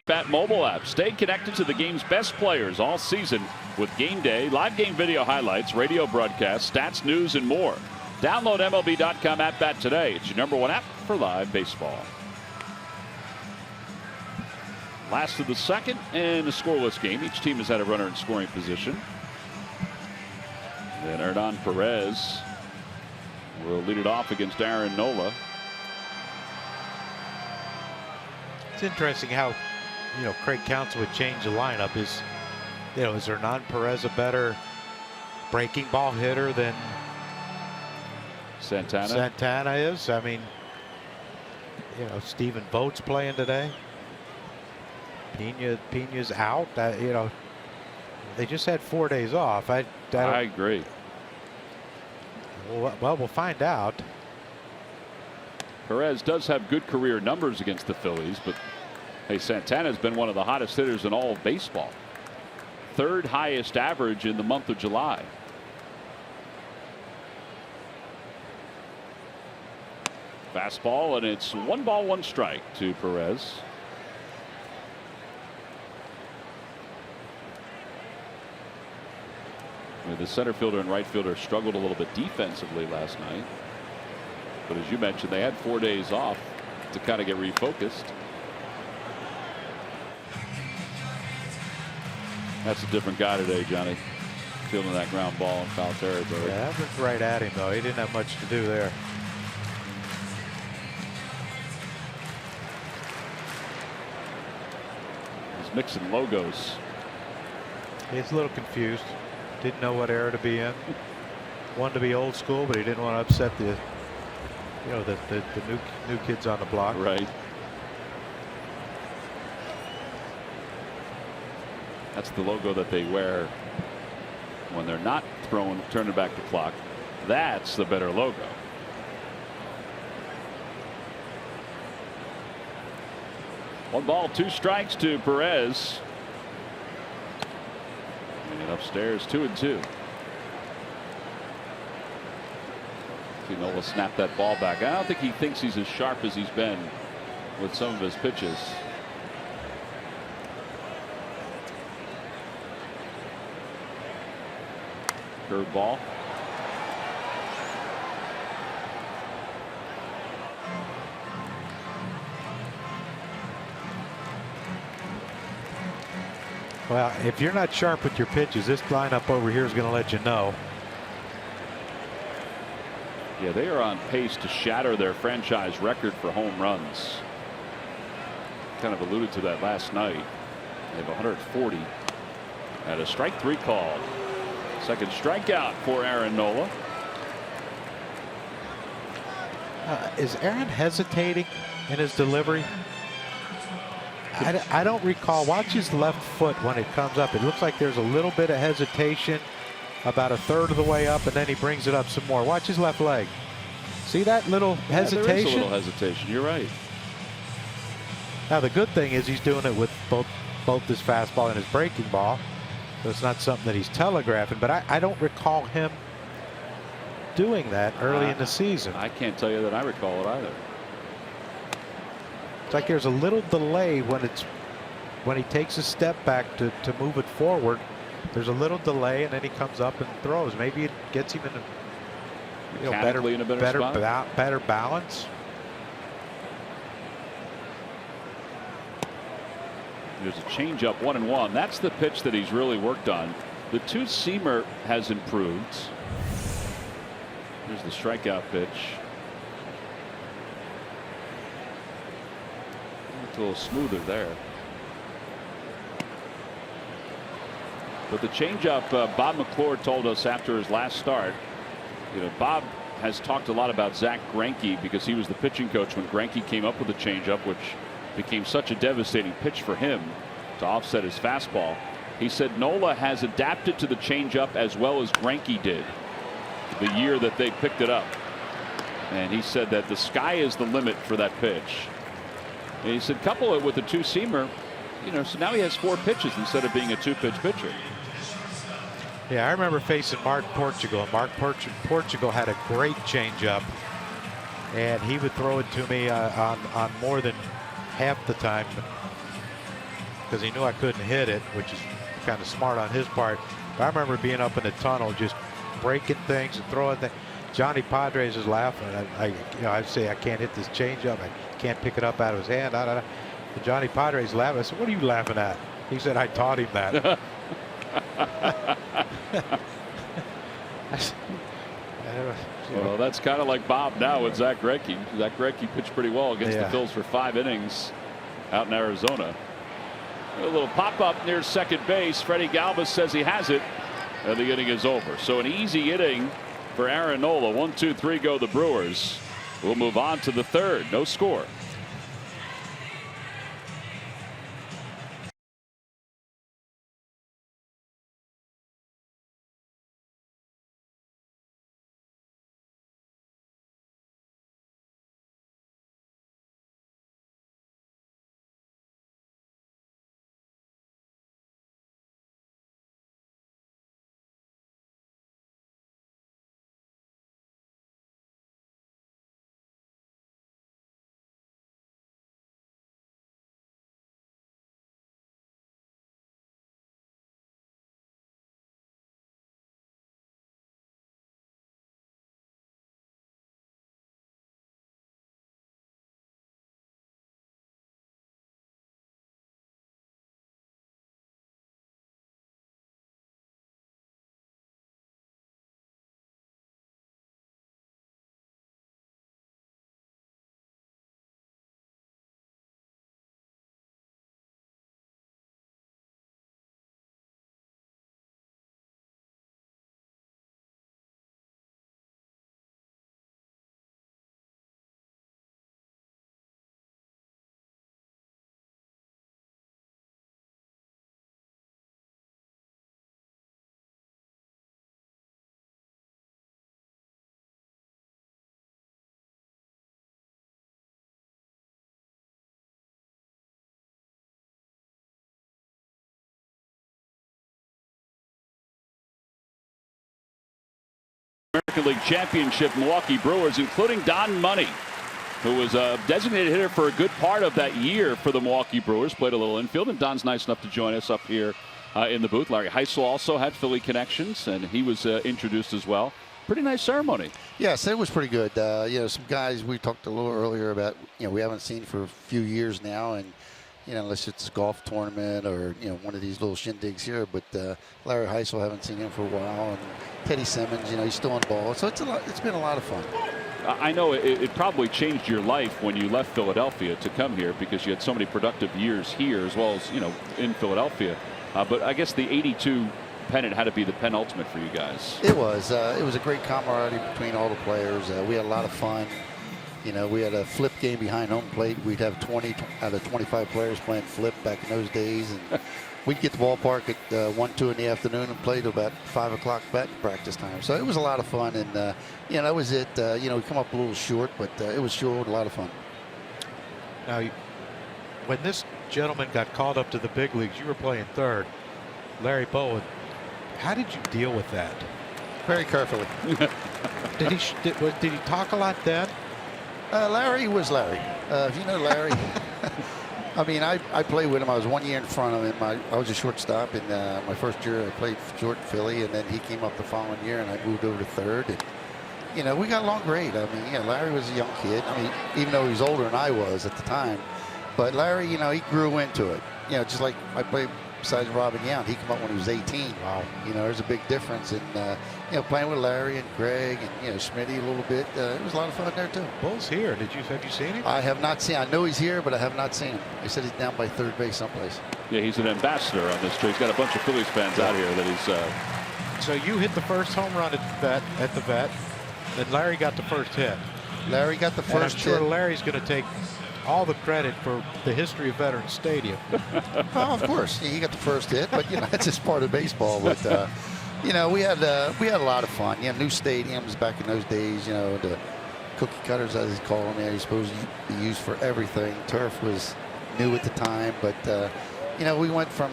At mobile app. Stay connected to the game's best players all season with game day, live game video highlights, radio broadcasts, stats, news, and more. Download MLB.com At today. It's your #1 app for live baseball. Last of the 2nd and a scoreless game. Each team has had a runner in scoring position. And Hernan Perez will lead it off against Aaron Nola. It's interesting how, you know, Craig Counsell would change the lineup. Is Hernan Perez a better breaking ball hitter than Santana is? I mean, you know, Stephen Vogt's playing today. Pena's out. You know, they just had 4 days off. I agree. Well, we'll find out. Perez does have good career numbers against the Phillies, but hey, Santana's been one of the hottest hitters in all of baseball. Third highest average in the month of July. Fastball, and it's 1 ball, 1 strike to Perez. The center fielder and right fielder struggled a little bit defensively last night. But as you mentioned, they had 4 days off to kind of get refocused. That's a different guy today, Johnny. Fielding that ground ball in foul territory. Yeah, that went right at him, though. He didn't have much to do there. He's mixing logos. He's a little confused. Didn't know what era to be in. Wanted to be old school, but he didn't want to upset the, the new kids on the block. Right. That's the logo that they wear when they're not turning back the clock. That's the better logo. One ball, 2 strikes to Perez. And upstairs, 2-2. See Nola snap that ball back. I don't think he thinks he's as sharp as he's been with some of his pitches. Curveball. Well, if you're not sharp with your pitches, this lineup over here is going to let you know. Yeah, they are on pace to shatter their franchise record for home runs. Kind of alluded to that last night. They have 140. And a strike 3 called. Second strikeout for Aaron Nola. Is Aaron hesitating in his delivery? I don't recall. Watch his left foot when it comes up. It looks like there's a little bit of hesitation about a third of the way up, and then he brings it up some more. Watch his left leg. See that little hesitation? There is a little hesitation. You're right. Now the good thing is he's doing it with both his fastball and his breaking ball. So it's not something that he's telegraphing, but I don't recall him doing that early in the season. I can't tell you that I recall it either. It's like there's a little delay when he takes a step back to move it forward. There's a little delay, and then he comes up and throws. Maybe it gets him in a better balance. There's a changeup, 1-1. That's the pitch that he's really worked on. The 2-seamer has improved. Here's the strikeout pitch. It's a little smoother there. But the changeup, Bob McClure told us after his last start, Bob has talked a lot about Zach Greinke because he was the pitching coach when Greinke came up with the changeup, which became such a devastating pitch for him to offset his fastball. He said Nola has adapted to the changeup as well as Greinke did the year that they picked it up. And he said that the sky is the limit for that pitch. And he said couple it with the 2-seamer, so now he has 4 pitches instead of being a 2-pitch pitcher. Yeah, I remember facing Mark Portugal. Mark Portugal had a great changeup, and he would throw it to me on more than half the time because he knew I couldn't hit it, which is kind of smart on his part. But I remember being up in the tunnel just breaking things and throwing things. Johnny Padres is laughing. I'd say I can't hit this changeup. I can't pick it up out of his hand. And Johnny Padres laughing. I said, "What are you laughing at?" He said, "I taught him that." Well, that's kind of like Bob now with Zach Greinke. Zach Greinke pitched pretty well against the Phillies for 5 innings out in Arizona. A little pop-up near second base. Freddie Galvis says he has it, and the inning is over. So an easy inning for Aaron Nola. 1-2-3 go the Brewers. We'll move on to the third. No score. League championship Milwaukee Brewers, including Don Money, who was a designated hitter for a good part of that year for the Milwaukee Brewers, played a little infield, and Don's nice enough to join us up here in the booth. Larry Heisel also had Philly connections, and he was introduced as well. Pretty nice ceremony. Yes, it was pretty good. You know, some guys we talked a little earlier about, you know, we haven't seen for a few years now, and you know, unless it's a golf tournament or, you know, one of these little shindigs here. But Larry Heisel, haven't seen him for a while, and Teddy Simmons, you know, he's still on ball. So it's been a lot of fun. I know it probably changed your life when you left Philadelphia to come here, because you had so many productive years here as well as, you know, in Philadelphia. But I guess the 82 pennant had to be the penultimate for you guys. It was a great camaraderie between all the players. We had a lot of fun. You know, we had a flip game behind home plate. We'd have 20 out of 25 players playing flip back in those days. And we'd get the ballpark at 1, 2 in the afternoon and play till about 5 o'clock batting practice time. So it was a lot of fun. And, you know, that was it. You know, we come up a little short, but it was sure a lot of fun. Now, when this gentleman got called up to the big leagues, you were playing third. Larry Bowen, how did you deal with that? Very carefully. Did he talk a lot then? Larry was Larry. If you know Larry, I mean, I played with him. I was 1 year in front of him. I was a shortstop in my first year. I played short in Philly, and then he came up the following year, and I moved over to third. And, you know, we got along great. I mean, yeah, Larry was a young kid. I mean, even though he was older than I was at the time. But Larry, you know, he grew into it. You know, just like I played besides Robin Yount. He came up when he was 18. Wow. You know, there's a big difference. And, you know, playing with Larry and Greg and, you know, Smitty a little bit, it was a lot of fun there, too. Bull's here. Have you seen him? I have not seen. I know he's here, but I have not seen him. They said he's down by third base someplace. Yeah, he's an ambassador on this trip. He's got a bunch of Phillies fans out here that he's. So you hit the first home run at the vet, and Larry got the first hit. Larry got the first hit. I'm sure Larry's going to take all the credit for the history of Veterans Stadium. Well, of course, he got the first hit, but you know that's just part of baseball. But you know, we had a lot of fun. You know, new stadiums back in those days. You know, the cookie cutters, as they call them, they're supposed to be used for everything. Turf was new at the time, but you know, we went from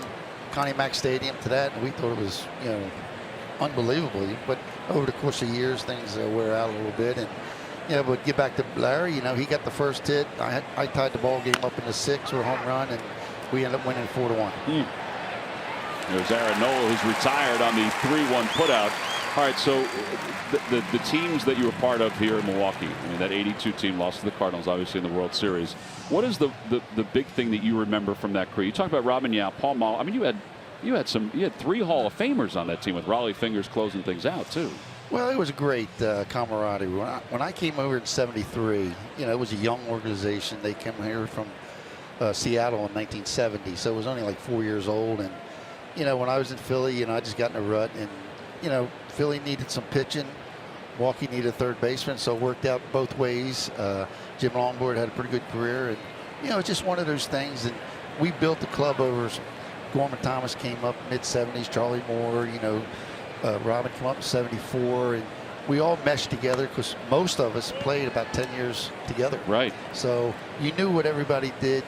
Connie Mack Stadium to that, and we thought it was, you know, unbelievable. But over the course of years, things wear out a little bit, and. Yeah, but get back to Larry, you know, he got the first hit. I tied the ball game up in the 6th with a home run, and we ended up winning 4-1. There's Aaron Noel, who's retired on the 3-1 putout. All right, so the teams that you were part of here in Milwaukee, I mean, that 82 team lost to the Cardinals, obviously, in the World Series. What is the big thing that you remember from that crew? You talk about Robin Yount, Paul Mall. I mean, you had 3 Hall of Famers on that team with Raleigh Fingers closing things out, too. Well, it was a great camaraderie. When I came over in '73, you know, it was a young organization. They came here from Seattle in 1970, so it was only like 4 years old. And, you know, when I was in Philly, you know, I just got in a rut. And, you know, Philly needed some pitching. Milwaukee needed a third baseman, so it worked out both ways. Jim Longboard had a pretty good career. And, you know, it's just one of those things. And we built the club over. Gorman Thomas came up mid-'70s, Charlie Moore, you know. Robin came up in '74, and we all meshed together because most of us played about 10 years together. Right. So you knew what everybody did.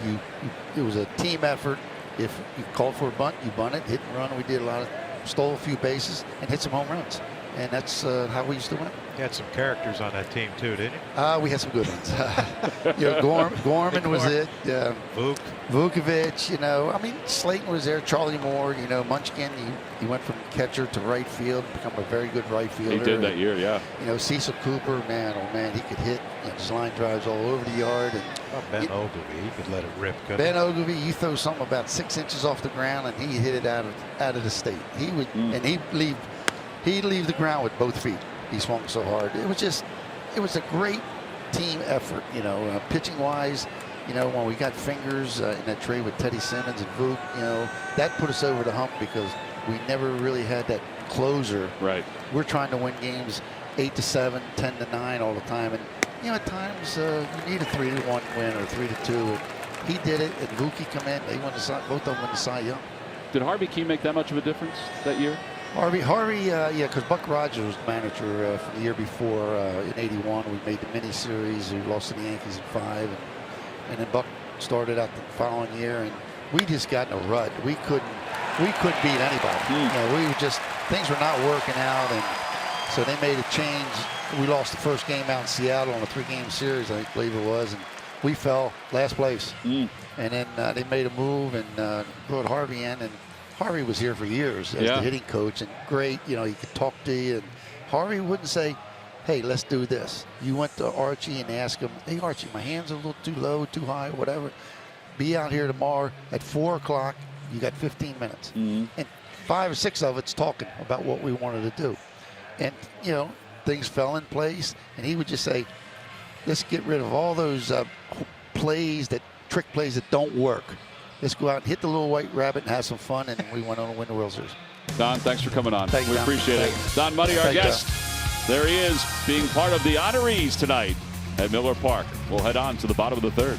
It was a team effort. If you called for a bunt, you bunted, hit and run. We did a lot of, stole a few bases and hit some home runs. And that's how we used to win. You had some characters on that team too, didn't you? We had some good ones. You know, Gorman was it. Vukovic, you know. I mean, Slayton was there. Charlie Moore, you know. Munchkin, he went from catcher to right field, become a very good right fielder. He did that year, yeah. You know, Cecil Cooper, man, oh man, he could hit, you know, his line drives all over the yard. And Ben Ogilvie, he could let it rip, couldn't Ben Ogilvie, you throw something about 6 inches off the ground, and he hit it out of the state. He would, and he'd leave the ground with both feet. He swung so hard. It was a great team effort, you know, pitching wise. You know, when we got Fingers in that trade with Teddy Simmons and Vuk, you know, that put us over the hump because we never really had that closer. Right. We're trying to win games 8-7, 10-9 all the time, and you know, at times you need a 3-1 win or 3-2. And he did it, and Vuki come in. They won both of them won the Cy Young. Did Harvey Key make that much of a difference that year? Harvey, yeah, because Buck Rogers was the manager from the year before. In '81, we made the mini-series. We lost to the Yankees in 5, and then Buck started out the following year, and we just got in a rut. We couldn't beat anybody. You know, we were just, things were not working out, and So they made a change. We lost the first game out in Seattle on a 3-game series, I believe it was, and we fell last place. And then they made a move and brought Harvey in, and Harvey was here for years as the hitting coach, and great, you know, he could talk to you, and Harvey wouldn't say, hey, let's do this. You went to Archie and asked him, hey, Archie, my hand's a little too low, too high, whatever. Be out here tomorrow at 4 o'clock. You got 15 minutes. And 5 or 6 of it's talking about what we wanted to do. And, you know, things fell in place, and he would just say, let's get rid of all those plays, trick plays that don't work. Let's go out and hit the little white rabbit and have some fun, and we went on to win the World Series. Don, thanks for coming on. Thank you, we Don. appreciate it. Don Money, our guest. There he is, being part of the honorees tonight at Miller Park. We'll head on to the bottom of the 3rd.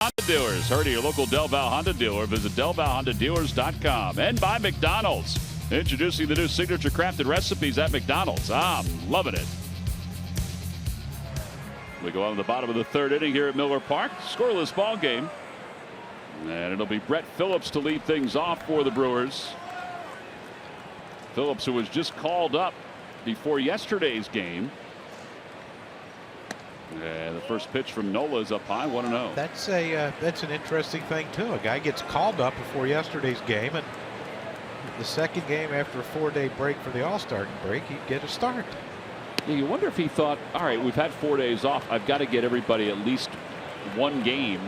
Honda dealers. Heard of your local Del Val Honda dealer. Visit DelValHondaDealers.com. And by McDonald's. Introducing the new signature crafted recipes at McDonald's. I'm loving it. We go on to the bottom of the 3rd inning here at Miller Park. Scoreless ball game. And it'll be Brett Phillips to lead things off for the Brewers. Phillips, who was just called up before yesterday's game. And the first pitch from Nola is up high, 1-0. That's an interesting thing too. A guy gets called up before yesterday's game, and the second game after a 4-day break for the All-Star break, he'd get a start. Yeah, you wonder if he thought, all right, we've had 4 days off. I've got to get everybody at least one game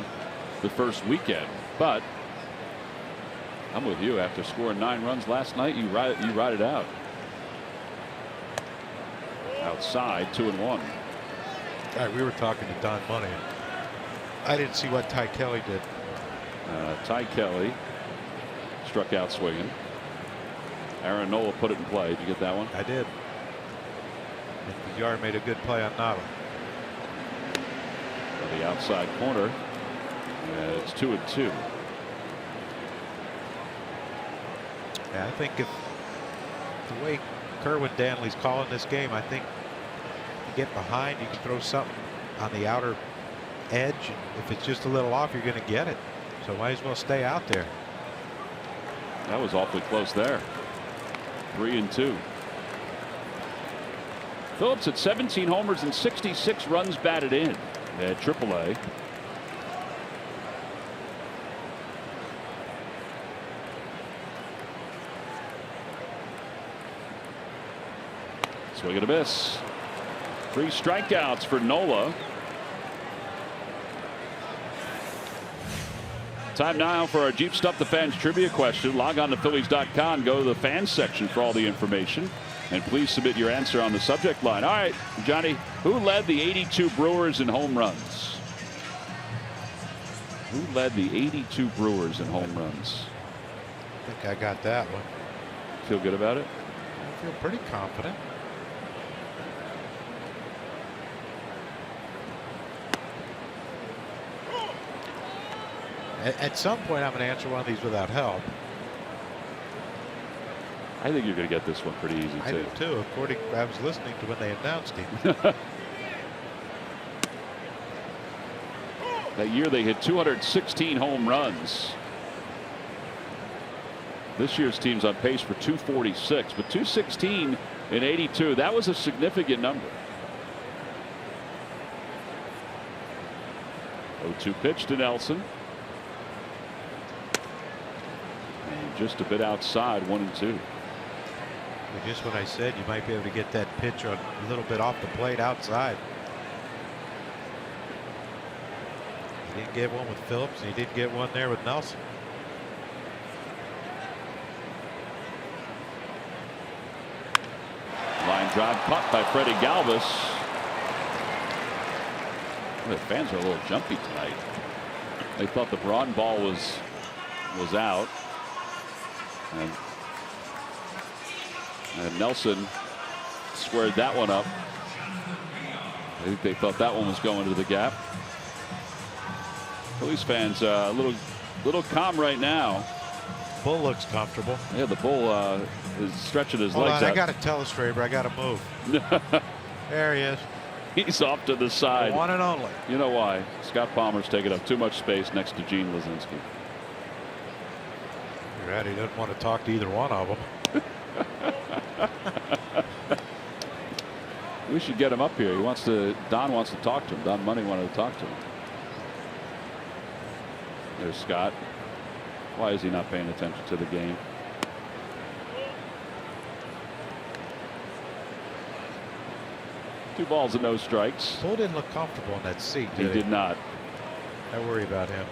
the first weekend. But I'm with you. After scoring 9 runs last night, you ride it out. Outside, 2-1. All right, we were talking to Don Money. I didn't see what Ty Kelly did. Ty Kelly struck out swinging. Aaron Nola put it in play. Did you get that one? I did. And Yard made a good play on Nola. On the outside corner. It's 2-2. Yeah, I think if the way Kerwin Danley's calling this game, I think you get behind, you can throw something on the outer edge. If it's just a little off, you're going to get it. So might as well stay out there. That was awfully close there. 3-2. Phillips at 17 homers and 66 runs batted in at AAA. Swing and a miss. 3 strikeouts for Nola. Time now for our Jeep Stuff the Fans trivia question. Log on to Phillies.com. Go to the fans section for all the information. And please submit your answer on the subject line. All right, Johnny, who led the 82 Brewers in home runs? Who led the 82 Brewers in home runs? I think I got that one. Feel good about it? I feel pretty confident. At some point, I'm going to answer one of these without help. I think you're going to get this one pretty easy, too. I do, too. I was listening to when they announced him. That year they hit 216 home runs. This year's team's on pace for 246, but 216 in 82, that was a significant number. 0-2 pitch to Nelson. And just a bit outside, 1-2. Just when I said you might be able to get that pitch a little bit off the plate outside. He didn't get one with Phillips, and he did get one there with Nelson. Line drive caught by Freddie Galvis. The fans are a little jumpy tonight. They thought the Braun ball was out. And Nelson squared that one up. I think they thought that one was going to the gap. Phillies fans a little calm right now. Bull looks comfortable. Yeah, the bull is stretching his Hold legs on, out. I got to tell us, Straber, I got to move. There he is. He's off to the side. The one and only. You know why? Scott Palmer's taking up too much space next to Gene Lozinski. You're right. He doesn't want to talk to either one of them. We should get him up here. Don wants to talk to him. Don Money wanted to talk to him. There's Scott. Why is he not paying attention to the game? Two balls and no strikes. Bull didn't look comfortable in that seat, He did not. I worry about him.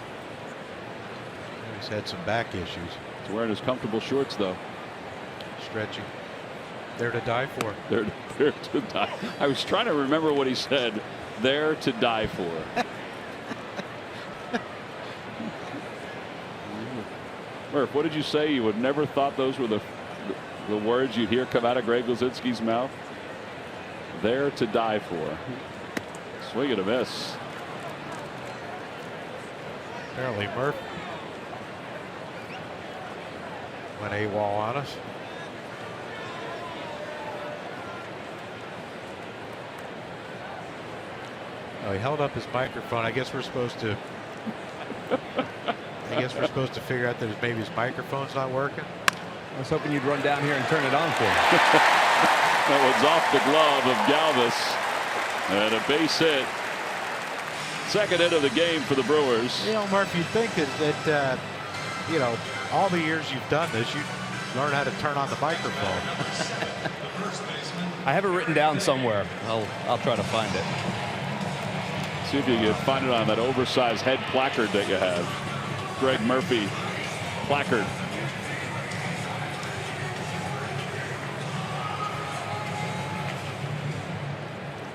He's had some back issues. He's wearing his comfortable shorts, though. Stretching. They're to die for. They're to die. I was trying to remember what he said. They're to die for. Murph, what did you say? You would never thought those were the words you'd hear come out of Greg Lozinski's mouth? There to die for. Swing and a miss. Apparently Murph went AWOL on us. Oh, he held up his microphone. I guess we're supposed to figure out that maybe his microphone's not working. I was hoping you'd run down here and turn it on for him. That one's off the glove of Galvis. And a base hit. Second hit of the game for the Brewers. You know, Murph, you'd think that you know, all the years you've done this, you learn how to turn on the microphone. I have it written down somewhere. I'll try to find it. See if you can find it on that oversized head placard that you have. Greg Murphy placard.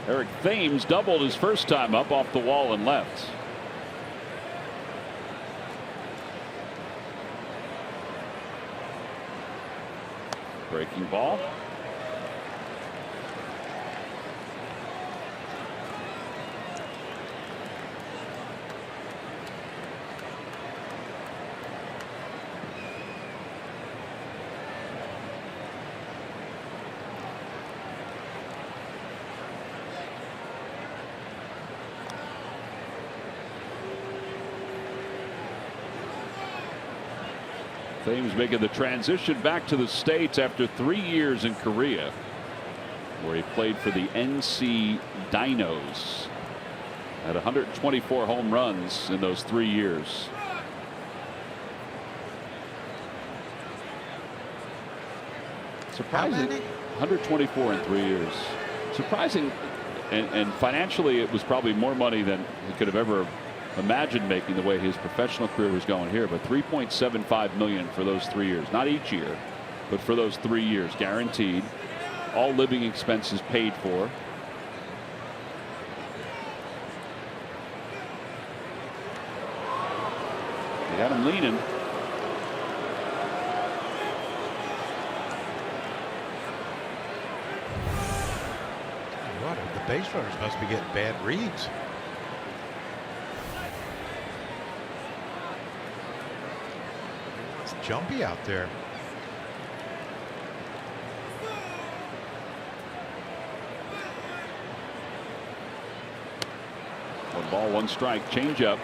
Eric Thames doubled his first time up off the wall and left. Breaking ball. Thames making the transition back to the States after 3 years in Korea, where he played for the NC Dinos. Had 124 home runs in those 3 years. Surprising. 124 in 3 years. Surprising, and financially it was probably more money than he could have ever imagined making the way his professional career was going here. But $3.75 million for those 3 years, not each year, but for those 3 years, guaranteed. All living expenses paid for. They got him leaning. What? The base runners must be getting bad reads. It's jumpy out there. 1 ball, 1 strike, changeup.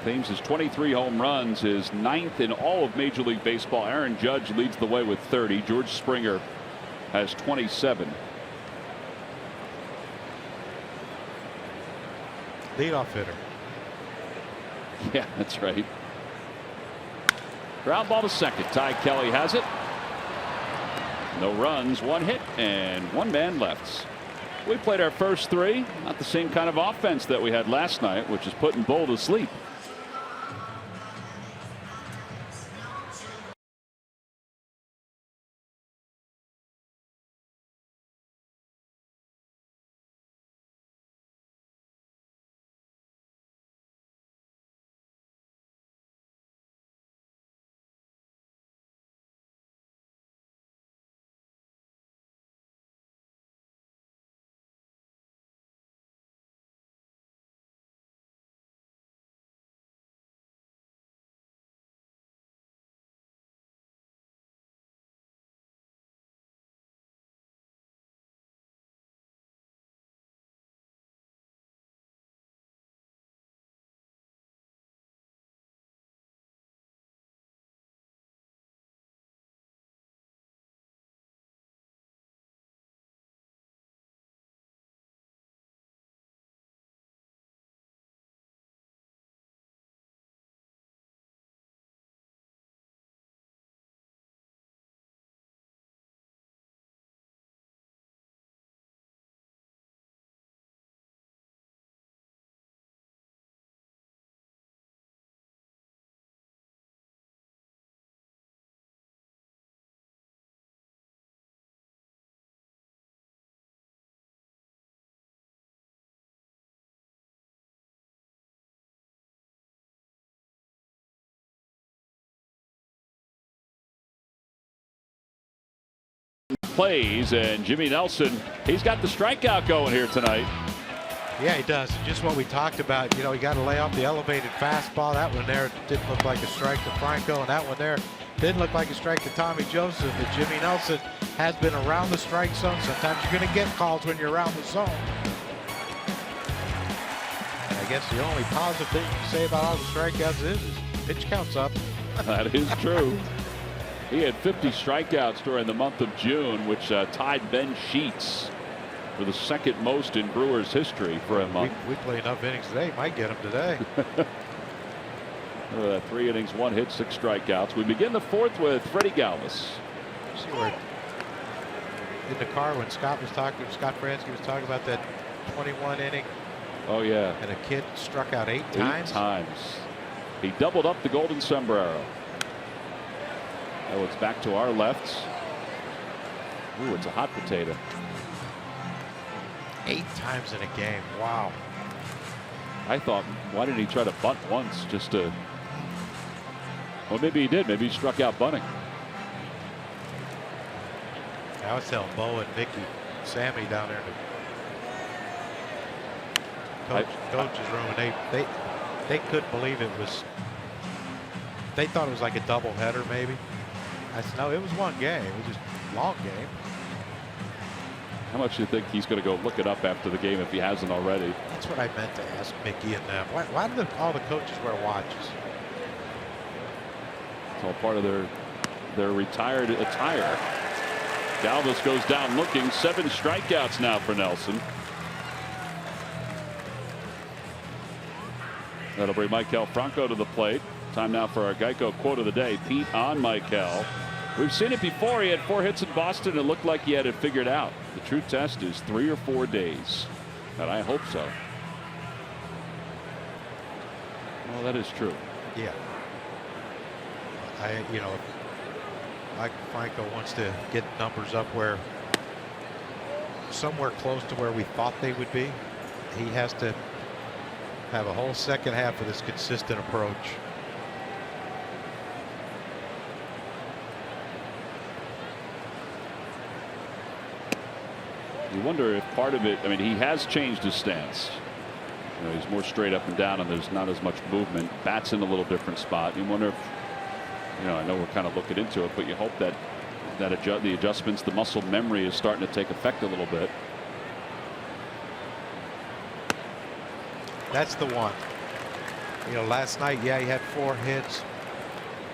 Thames has 23 home runs, his 9th in all of Major League Baseball. Aaron Judge leads the way with 30. George Springer has 27. Leadoff hitter. Yeah, that's right. Ground ball to second. Ty Kelly has it. No runs, 1 hit, and 1 man left. We played our first 3. Not the same kind of offense that we had last night, which is putting Bull to sleep. Plays, and Jimmy Nelson, he's got the strikeout going here tonight. Yeah, he does. Just what we talked about. You know, he got to lay off the elevated fastball. That one there didn't look like a strike to Franco, and that one there didn't look like a strike to Tommy Joseph. But Jimmy Nelson has been around the strike zone. Sometimes you're going to get calls when you're around the zone. And I guess the only positive thing you can say about all the strikeouts is pitch counts up. That is true. He had 50 strikeouts during the month of June, which tied Ben Sheets for the 2nd most in Brewers history for a month. We play enough innings today. Might get him today. 3 innings, 1 hit, 6 strikeouts. We begin the 4th with Freddie Galvis. See where in the car when Scott Fransky was talking about that 21 inning. Oh yeah. And a kid struck out 8 times. 8 times. He doubled up the Golden Sombrero. Oh, it's back to our left. Ooh, it's a hot potato. 8 times in a game. Wow. I thought, why didn't he try to bunt once just to. Well, maybe he did. Maybe he struck out bunting. I was telling Bo and Mickey, Sammy down there in the coach's room, and they couldn't believe it was. They thought it was like a doubleheader, maybe. I said, no, it was 1 game. It was just a long game. How much do you think he's going to go look it up after the game if he hasn't already? That's what I meant to ask Mickey and them. Why do all the coaches wear watches? It's all part of their retired attire. Galvis goes down looking. 7 strikeouts now for Nelson. That'll bring Maikel Franco to the plate. Time now for our Geico quote of the day. Pete on Maikel. We've seen it before. He had 4 hits in Boston. It looked like he had it figured out. The true test is 3 or 4 days. And I hope so. Well, that is true. Yeah. Mike Franco wants to get numbers up where somewhere close to where we thought they would be. He has to have a whole second half of this consistent approach. You wonder if part of it, I mean, he has changed his stance. You know, he's more straight up and down, and there's not as much movement. Bat's in a little different spot. You wonder if, you know, I know we're kind of looking into it, but you hope that the adjustments, the muscle memory is starting to take effect a little bit. That's the one. You know, last night, yeah, he had 4 hits.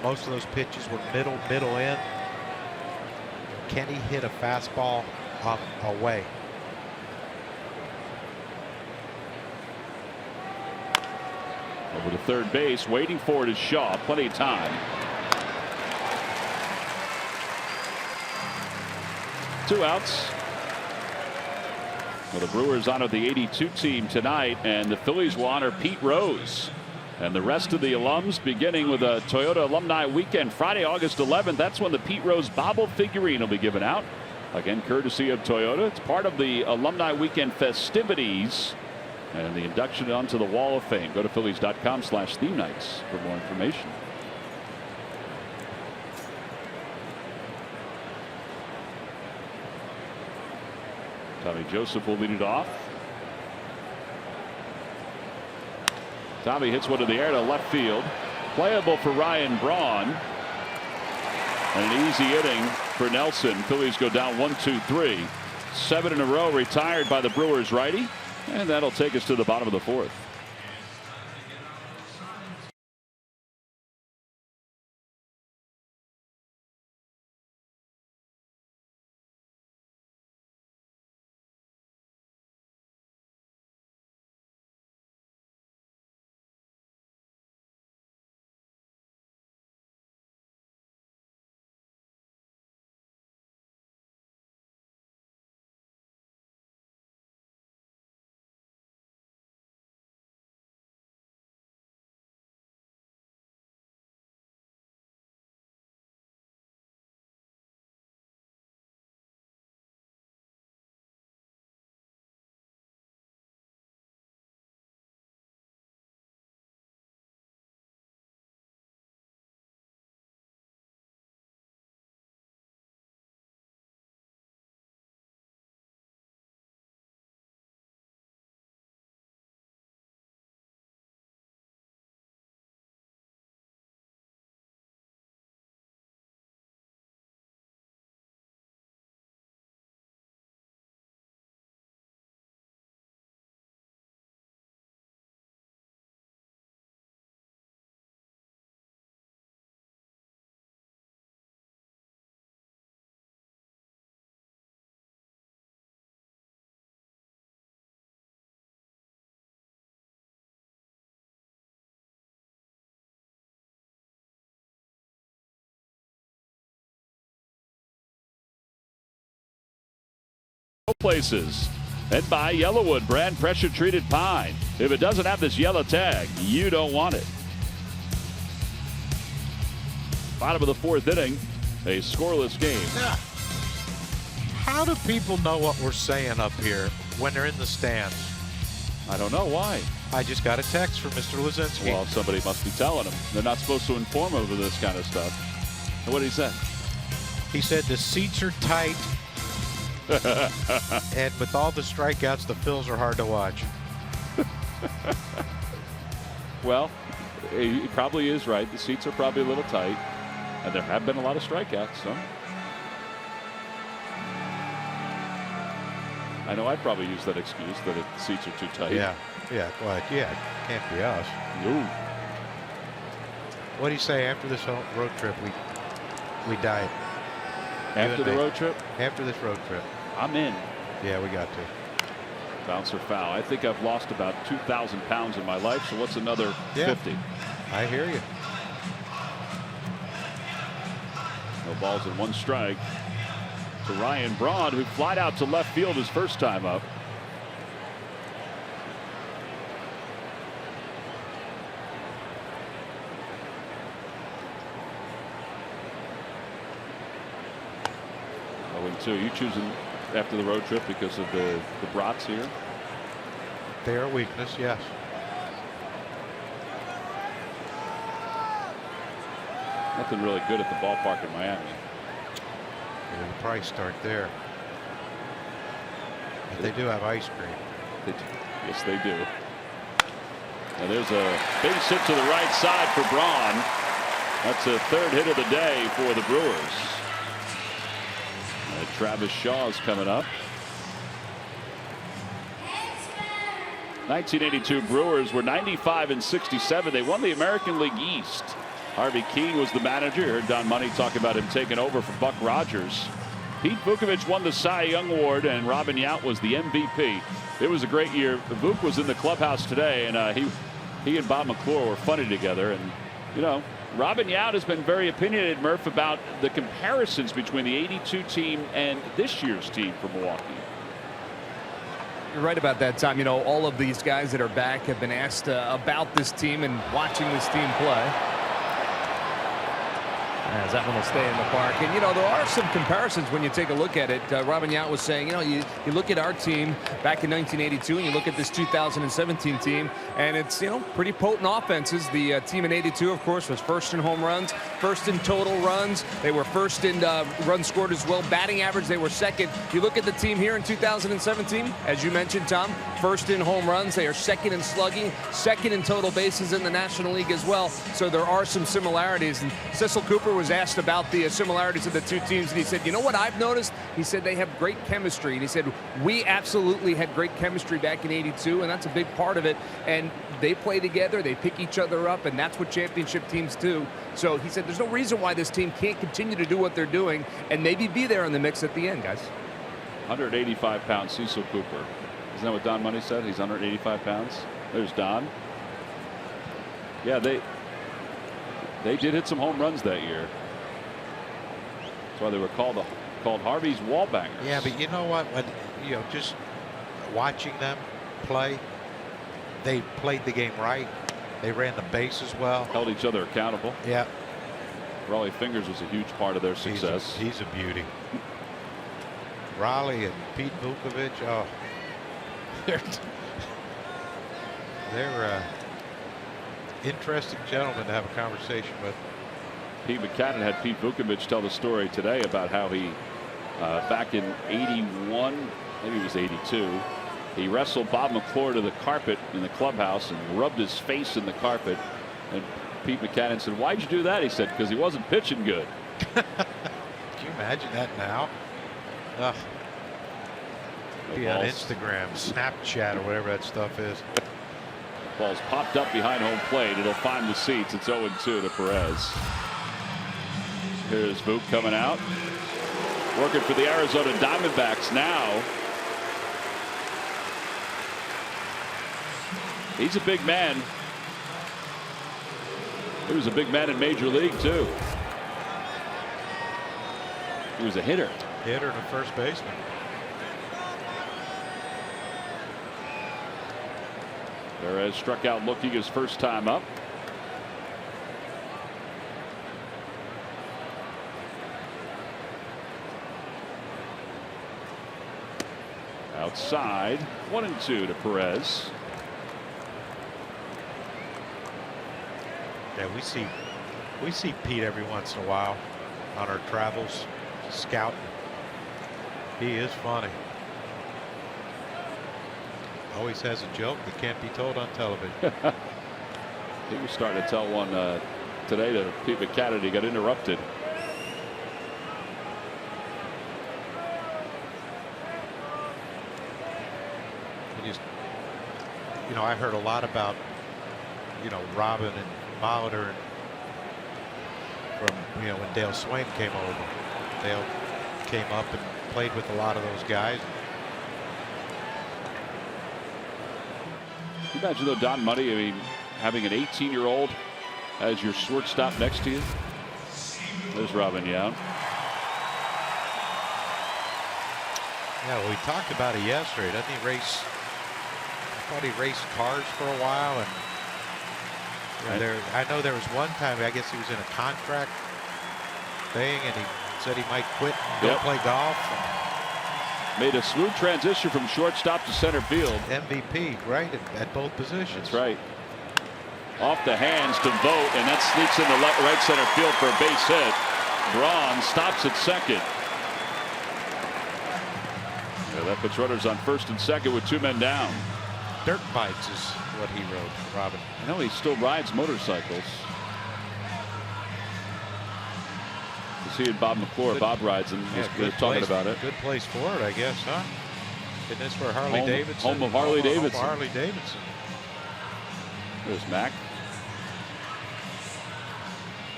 Most of those pitches were middle in. Can he hit a fastball away? Over to third base, waiting for it is Shaw. Plenty of time. 2 outs. Well, the Brewers honor the 82 team tonight, and the Phillies will honor Pete Rose. And the rest of the alums, beginning with a Toyota Alumni Weekend, Friday, August 11th. That's when the Pete Rose Bobble figurine will be given out. Again, courtesy of Toyota. It's part of the Alumni Weekend festivities and the induction onto the Wall of Fame. Go to Phillies.com/theme nights for more information. Tommy Joseph will lead it off. Tommy hits one to the air to left field. Playable for Ryan Braun. And an easy inning for Nelson. Phillies go down 1-2-3. 7 in a row retired by the Brewers righty. And that'll take us to the bottom of the 4th. Places and by Yellowwood brand pressure treated pine. If it doesn't have this yellow tag, you don't want it. Bottom of the 4th inning, a scoreless game. How do people know what we're saying up here when they're in the stands? I don't know why. I just got a text from Mr. Lazinski. Well, somebody must be telling them. They're not supposed to inform them of this kind of stuff. And what did he say? He said the seats are tight. And with all the strikeouts, the Phils are hard to watch. Well, he probably is right. The seats are probably a little tight. And there have been a lot of strikeouts. So I know I'd probably use that excuse that the seats are too tight. Yeah. Well, yeah, can't be us. No. What do you say after this road trip? We died. After the road trip? After this road trip. I'm in. Yeah, we got to. Bouncer foul. I think I've lost about 2,000 pounds in my life, so what's another 50? I hear you. No balls and 1 strike to Ryan Braun, who flied out to left field his first time up. So you choosing after the road trip because of the brats here? They are a weakness, yes. Nothing really good at the ballpark in Miami. Yeah, we'll probably start there. But they do have ice cream. Yes, they do. And there's a base hit to the right side for Braun. That's the third hit of the day for the Brewers. And Travis Shaw's coming up. 1982 Brewers were 95-67. They won the American League East. Harvey Keene was the manager. You heard Don Money talk about him taking over for Buck Rogers. Pete Vukovich won the Cy Young Award, and Robin Yount was the MVP. It was a great year. Vuk was in the clubhouse today, and he and Bob McClure were funny together. And you know, Robin Yount has been very opinionated, Murph, about the comparisons between the '82 team and this year's team for Milwaukee. You're right about that, Tom. You know, all of these guys that are back have been asked about this team and watching this team play. As that one will stay in the park. And, you know, there are some comparisons when you take a look at it. Robin Yount was saying, you know, you look at our team back in 1982 and you look at this 2017 team, and it's, you know, pretty potent offenses. The team in '82, of course, was first in home runs, first in total runs. They were first in runs scored as well. Batting average, they were second. You look at the team here in 2017, as you mentioned, Tom, first in home runs. They are second in slugging, second in total bases in the National League as well. So there are some similarities. And Cecil Cooper was asked about the similarities of the two teams, and he said, you know what I've noticed? He said they have great chemistry, and he said we absolutely had great chemistry back in '82, and that's a big part of it. And they play together, they pick each other up, and that's what championship teams do. So he said there's no reason why this team can't continue to do what they're doing and maybe be there in the mix at the end, guys. 185-pound Cecil Cooper. Isn't that what Don Money said? He's 185 pounds. There's Don. Yeah, they did hit some home runs that year. That's why they were called Harvey's wall bangers. Yeah, but you know what? When, you know, just watching them play, they played the game right. They ran the bases well. Held each other accountable. Yeah. Raleigh Fingers was a huge part of their success. He's a beauty. Raleigh and Pete Vukovich, oh, they're interesting gentlemen to have a conversation with. Pete McCadden had Pete Vukovich tell the story today about how he, back in '81, maybe it was '82, he wrestled Bob McClure to the carpet in the clubhouse and rubbed his face in the carpet. And Pete McCadden said, "Why'd you do that?" He said, "Because he wasn't pitching good." Can you imagine that now? Ugh. Be on Instagram, Snapchat, or whatever that stuff is. Ball's popped up behind home plate. It'll find the seats. It's 0-2 to Perez. Here's Vuk coming out. Working for the Arizona Diamondbacks now. He's a big man. He was a big man in Major League, too. He was a hitter. Hitter and a first baseman. Perez struck out looking his first time up. Outside, 1-2 to Perez. Yeah, we see Pete every once in a while on our travels, scouting. He is funny. Always has a joke that can't be told on television. He was starting to tell one today to Pete McCadden. He got interrupted. You know, I heard a lot about, you know, Robin and Molitor from, you know, when Dale Swain came over. Dale came up and played with a lot of those guys. Can you imagine, though, Don Money, I mean, having an 18-year-old as your shortstop next to you? There's Robin Yount. Yeah, well, we talked about it yesterday. Doesn't he race? I thought he raced cars for a while, and you know, I know there was one time, I guess he was in a contract thing, and he said he might quit and go play golf. Made a smooth transition from shortstop to center field. MVP, right, at both positions. That's right. Off the hands to Vogt, and that sneaks into right center field for a base hit. Braun stops at second. Yeah, that puts runners on first and second with 2 men down. Dirt bikes is what he rode, Robin. I know he still rides motorcycles. You see Bob McClure. Bob rides and he's talking about it. Good place for it, I guess, huh? Isn't this where Harley Davidson? Home of Harley Davidson. Home of Harley Davidson. There's Mac.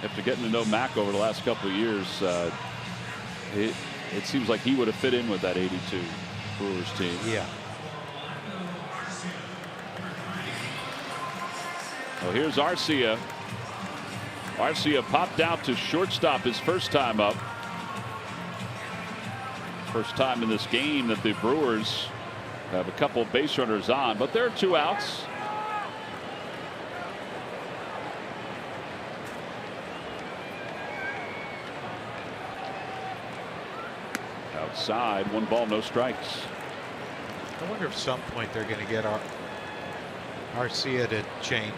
After getting to know Mac over the last couple of years, it seems like he would have fit in with that 82 Brewers team. Yeah. Well, here's Arcia. Arcia popped out to shortstop his first time up. First time in this game that the Brewers have a couple of base runners on, but there are 2 outs. Outside, 1 ball, no strikes. I wonder if at some point they're going to get Arcia to change.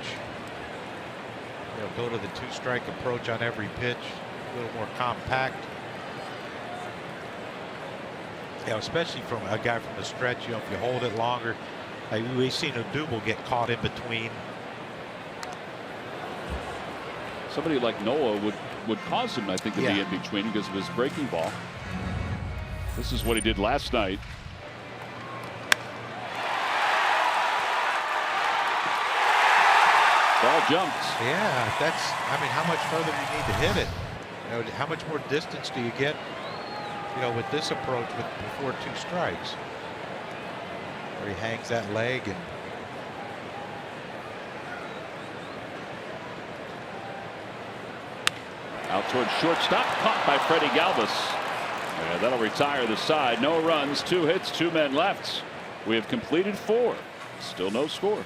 Go to the 2-strike approach on every pitch, a little more compact. Especially from a guy from the stretch. If you hold it longer, we've seen Odubel get caught in between. Somebody like Noah would cause him, I think, to be in between because of his breaking ball. This is what he did last night. Ball jumped. Yeah, I mean, how much further do you need to hit it? How much more distance do you get, with this approach before 2 strikes? Where he hangs that leg and. Out towards shortstop, caught by Freddie Galvis. And that'll retire the side. No runs, 2 hits, 2 men left. We have completed 4. Still no score.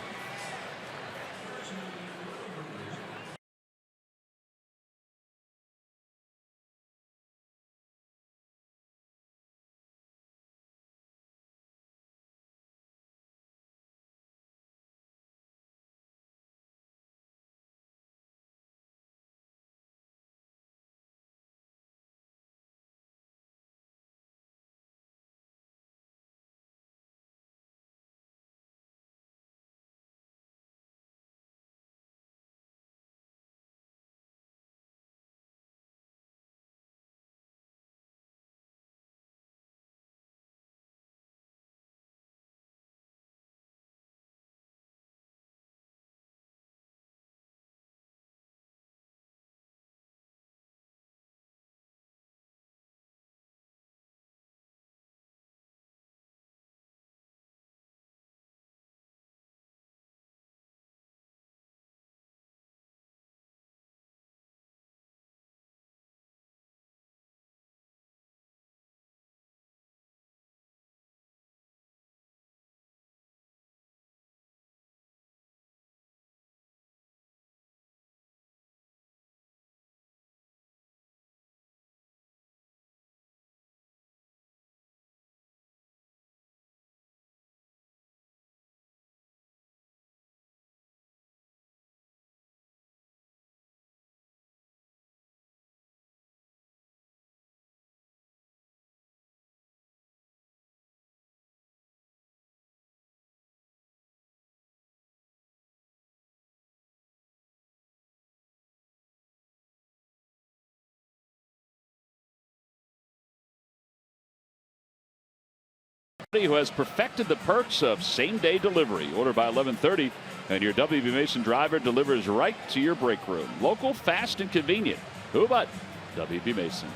Who has perfected the perks of same-day delivery. Order by 11:30 and your WB Mason driver delivers right to your break room. Local, fast, and convenient. Who but WB Mason?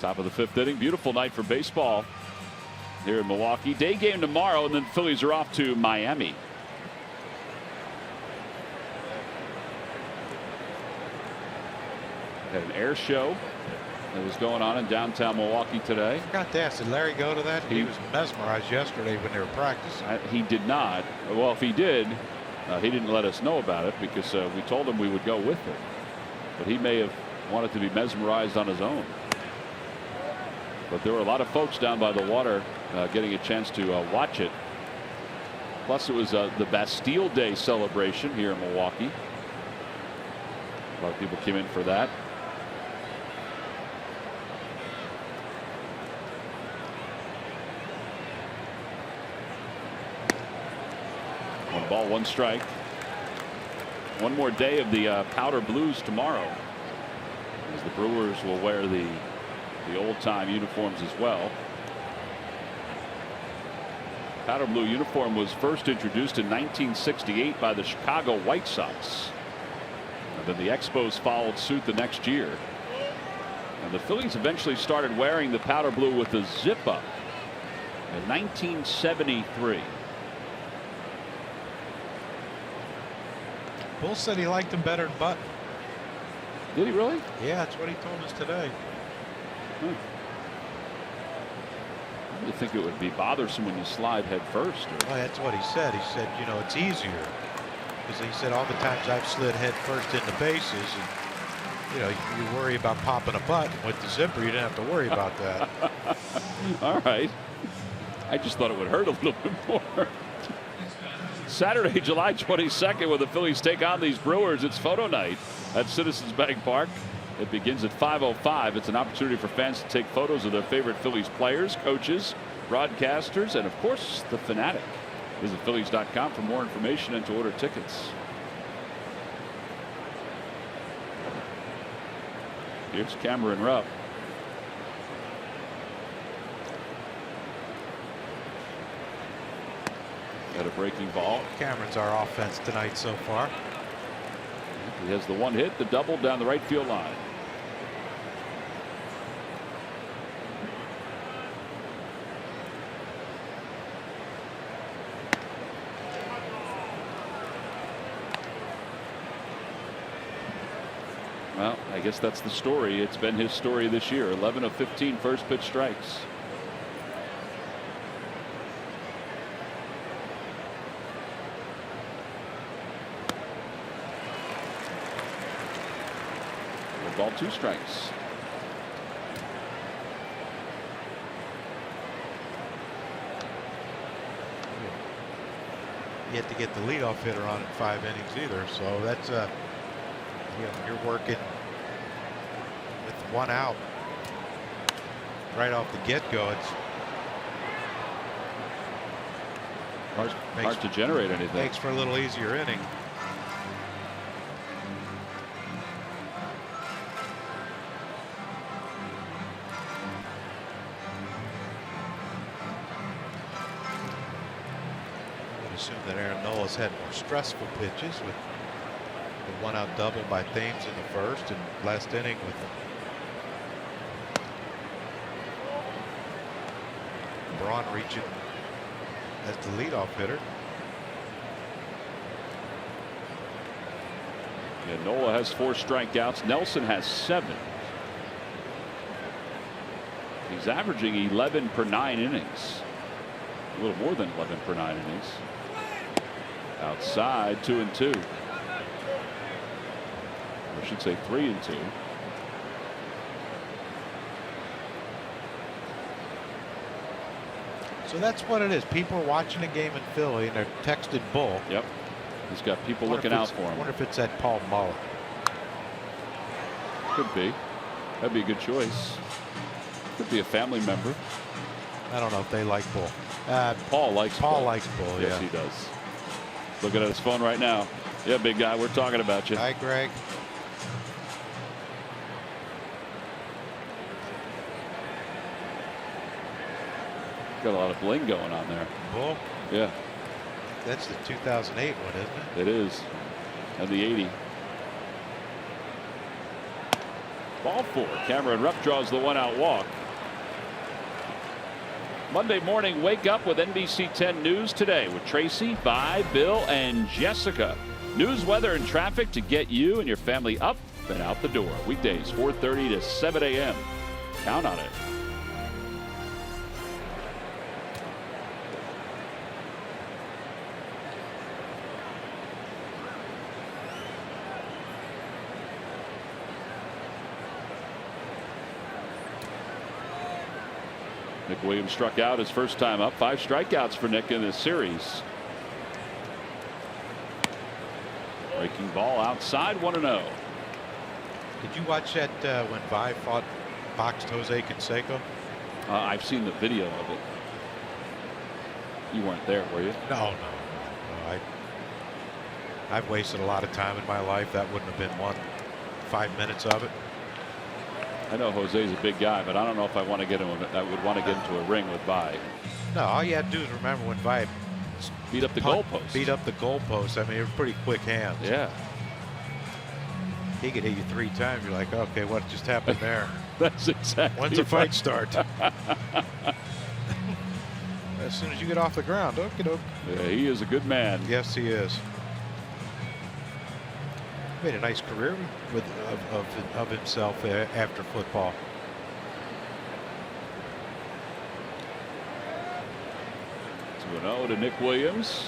Top of the 5th inning. Beautiful night for baseball here in Milwaukee. Day game tomorrow, and then the Phillies are off to Miami. Had an air show that was going on in downtown Milwaukee today. I forgot to ask, did Larry go to that? He was mesmerized yesterday when they were practicing. He did not. Well, if he did, he didn't let us know about it because we told him we would go with him. But he may have wanted to be mesmerized on his own. But there were a lot of folks down by the water getting a chance to watch it. Plus, it was the Bastille Day celebration here in Milwaukee. A lot of people came in for that. ball, 1 strike. One more day of the powder blues tomorrow, as the Brewers will wear the old-time uniforms as well. Powder blue uniform was first introduced in 1968 by the Chicago White Sox. And then the Expos followed suit the next year. And the Phillies eventually started wearing the powder blue with a zip up in 1973. Bull said he liked him better than Button. Did he really? Yeah, that's what he told us today. I would think it would be bothersome when you slide head first. Well, that's what he said. He said, you know, it's easier. Because he said all the times I've slid head first into bases, and, you know, you worry about popping a butt. With the zipper, you didn't have to worry about that. All right. I just thought it would hurt a little bit more. Saturday, July 22nd, when the Phillies take on these Brewers, it's photo night at Citizens Bank Park. It begins at 5:05. It's an opportunity for fans to take photos of their favorite Phillies players, coaches, broadcasters, and of course the fanatic. Visit Phillies.com for more information and to order tickets. Here's Cameron Rupp. Got a breaking ball. Cameron's our offense tonight so far. He has the 1 hit, the double down the right field line. Well, I guess that's the story. It's been his story this year. 11 of 15 first pitch strikes. Ball, 2 strikes. Yet to get the leadoff hitter on in 5 innings either. So that's you know, you're working with 1 out right off the get-go. It's hard to generate anything. Makes for a little easier inning. That Aaron Nola had more stressful pitches with the 1 out double by Thames in the first and last inning with Braun reaching as the leadoff hitter. Yeah, Nola has 4 strikeouts. Nelson has 7. He's averaging 11 per 9 innings. A little more than 11 per 9 innings. Outside, 2-2. I should say 3-2. So that's what it is. People are watching a game in Philly and they're texting Bull. Yep. He's got people looking out for him. I wonder if it's that Paul Muller. Could be. That'd be a good choice. Could be a family member. I don't know if they like Bull. Paul likes Bull. Paul likes Bull, yes, yeah. he does. Looking at his phone right now. Yeah, big guy, we're talking about you. Hi, Greg. Got a lot of bling going on there. Bull? Yeah. That's the 2008 one, isn't it? It is. And the 80. Ball 4. Cameron Rupp draws the 1-out walk. Monday morning, wake up with NBC 10 News today with Tracy, Vi, Bill, and Jessica. News, weather, and traffic to get you and your family up and out the door. Weekdays, 4:30 to 7 a.m. Count on it. Nick Williams struck out his first time up. 5 strikeouts for Nick in this series. Breaking ball outside, 1-0. Did you watch that when Vi boxed Jose Canseco? I've seen the video of it. You weren't there, were you? No. I've wasted a lot of time in my life. That wouldn't have been 5 minutes of it. I know Jose's a big guy, but I don't know if I want to get him. I would want to get into a ring with Vi. No, all you had to do is remember when Vi Beat up the goalpost. Beat up the goalpost. I mean, it was pretty quick hands. Yeah. He could hit you 3 times. You're like, okay, what just happened there? That's exactly. When's the fight start? As soon as you get off the ground. Okie doke. Yeah, he is a good man. Yes, he is. Made a nice career of himself after football. To 2-0 to Nick Williams.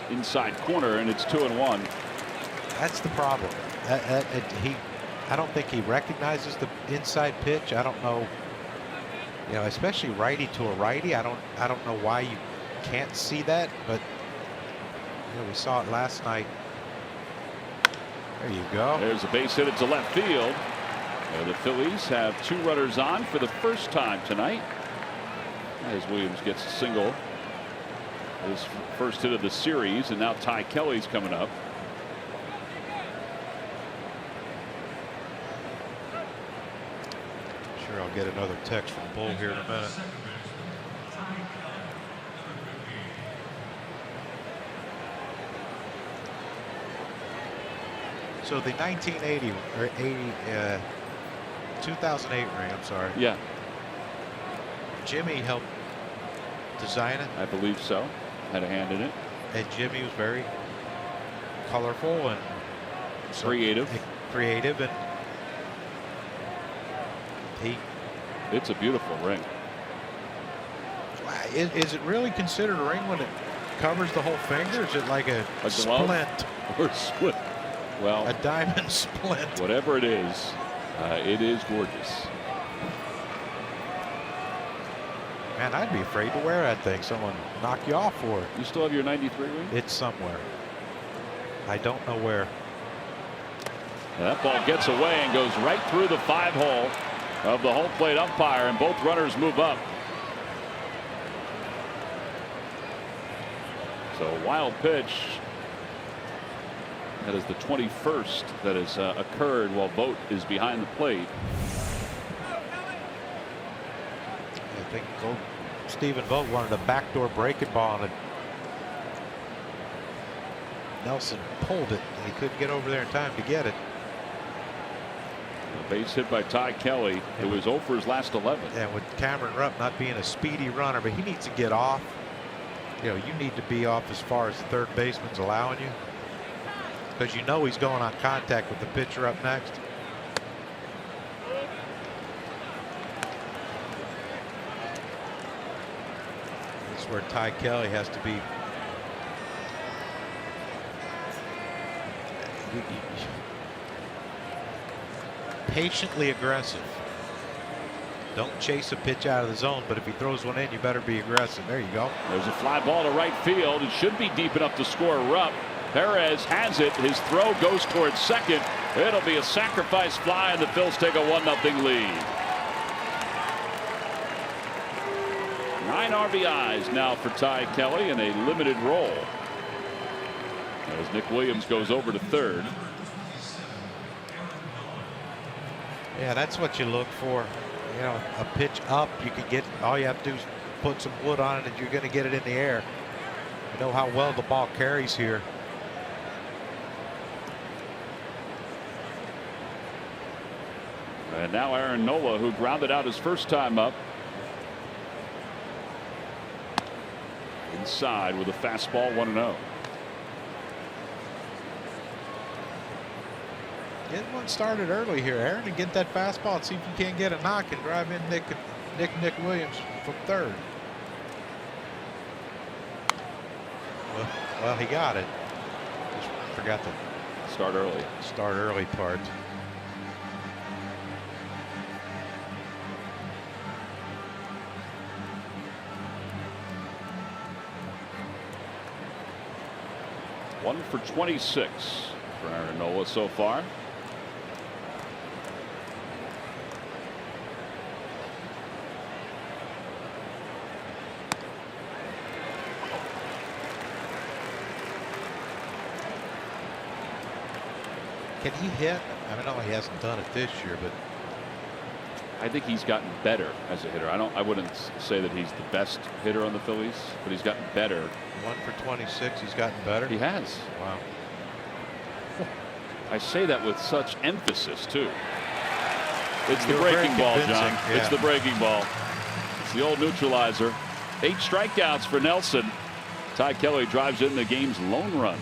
Inside corner, and it's 2-1. That's the problem. I don't think he recognizes the inside pitch. I don't know. You know, especially righty to a righty. I don't know why you can't see that, but you know, we saw it last night. There you go. There's a base hit to left field. The Phillies have 2 runners on for the first time tonight, as Williams gets a single. His first hit of the series, and now Ty Kelly's coming up. Sure, I'll get another text from Bull here in a minute. So the 1980 or 2008 ring, I'm sorry. Yeah. Jimmy helped design it. I believe so. Had a hand in it. And Jimmy was very colorful and creative. And it's a beautiful ring. Is it really considered a ring when it covers the whole finger? Is it like a splint or split? Well, a diamond splint. Whatever it is gorgeous. Man, I'd be afraid to wear that thing. Someone knock you off for it. You still have your 93 ring? It's somewhere. I don't know where. That ball gets away and goes right through the 5-hole of the home plate umpire, and both runners move up. So a wild pitch. That is the 21st that has occurred while Vogt is behind the plate. I think Stephen Vogt wanted a backdoor breaking ball, and Nelson pulled it, and he couldn't get over there in time to get it. A base hit by Ty Kelly, who was 0 for his last 11. And with Cameron Rupp not being a speedy runner, but he needs to get off. You know, you need to be off as far as the third baseman's allowing you, because you know he's going on contact with the pitcher up next. This is where Ty Kelly has to be. Patiently aggressive. Don't chase a pitch out of the zone, but if he throws one in, you better be aggressive. There you go. There's a fly ball to right field. It should be deep enough to score Rupp. Perez has it. His throw goes towards second. It'll be a sacrifice fly, and the Phils take a 1-0 lead. 9 RBIs now for Ty Kelly in a limited role, as Nick Williams goes over to third. Yeah, that's what you look for. You know, a pitch up, you can get, all you have to do is put some wood on it, and you're going to get it in the air. You know how well the ball carries here. And now Aaron Nola, who grounded out his first time up. Inside with a fastball, 1-0. Get one started early here, Aaron, and get that fastball and see if you can't get a knock and drive in Nick Williams from third. Well, he got it. Just forgot to start early part. One for 26 for Aaron Nola so far. Can he hit? I mean, I know he hasn't done it this year, but I think he's gotten better as a hitter. I wouldn't say that he's the best hitter on the Phillies, but he's gotten better. 1 for 26. He's gotten better. He has. Wow. I say that with such emphasis too. It's the You're breaking very ball, John. convincing, It's yeah. the breaking ball. It's the old neutralizer. 8 strikeouts for Nelson. Ty Kelly drives in the game's lone run.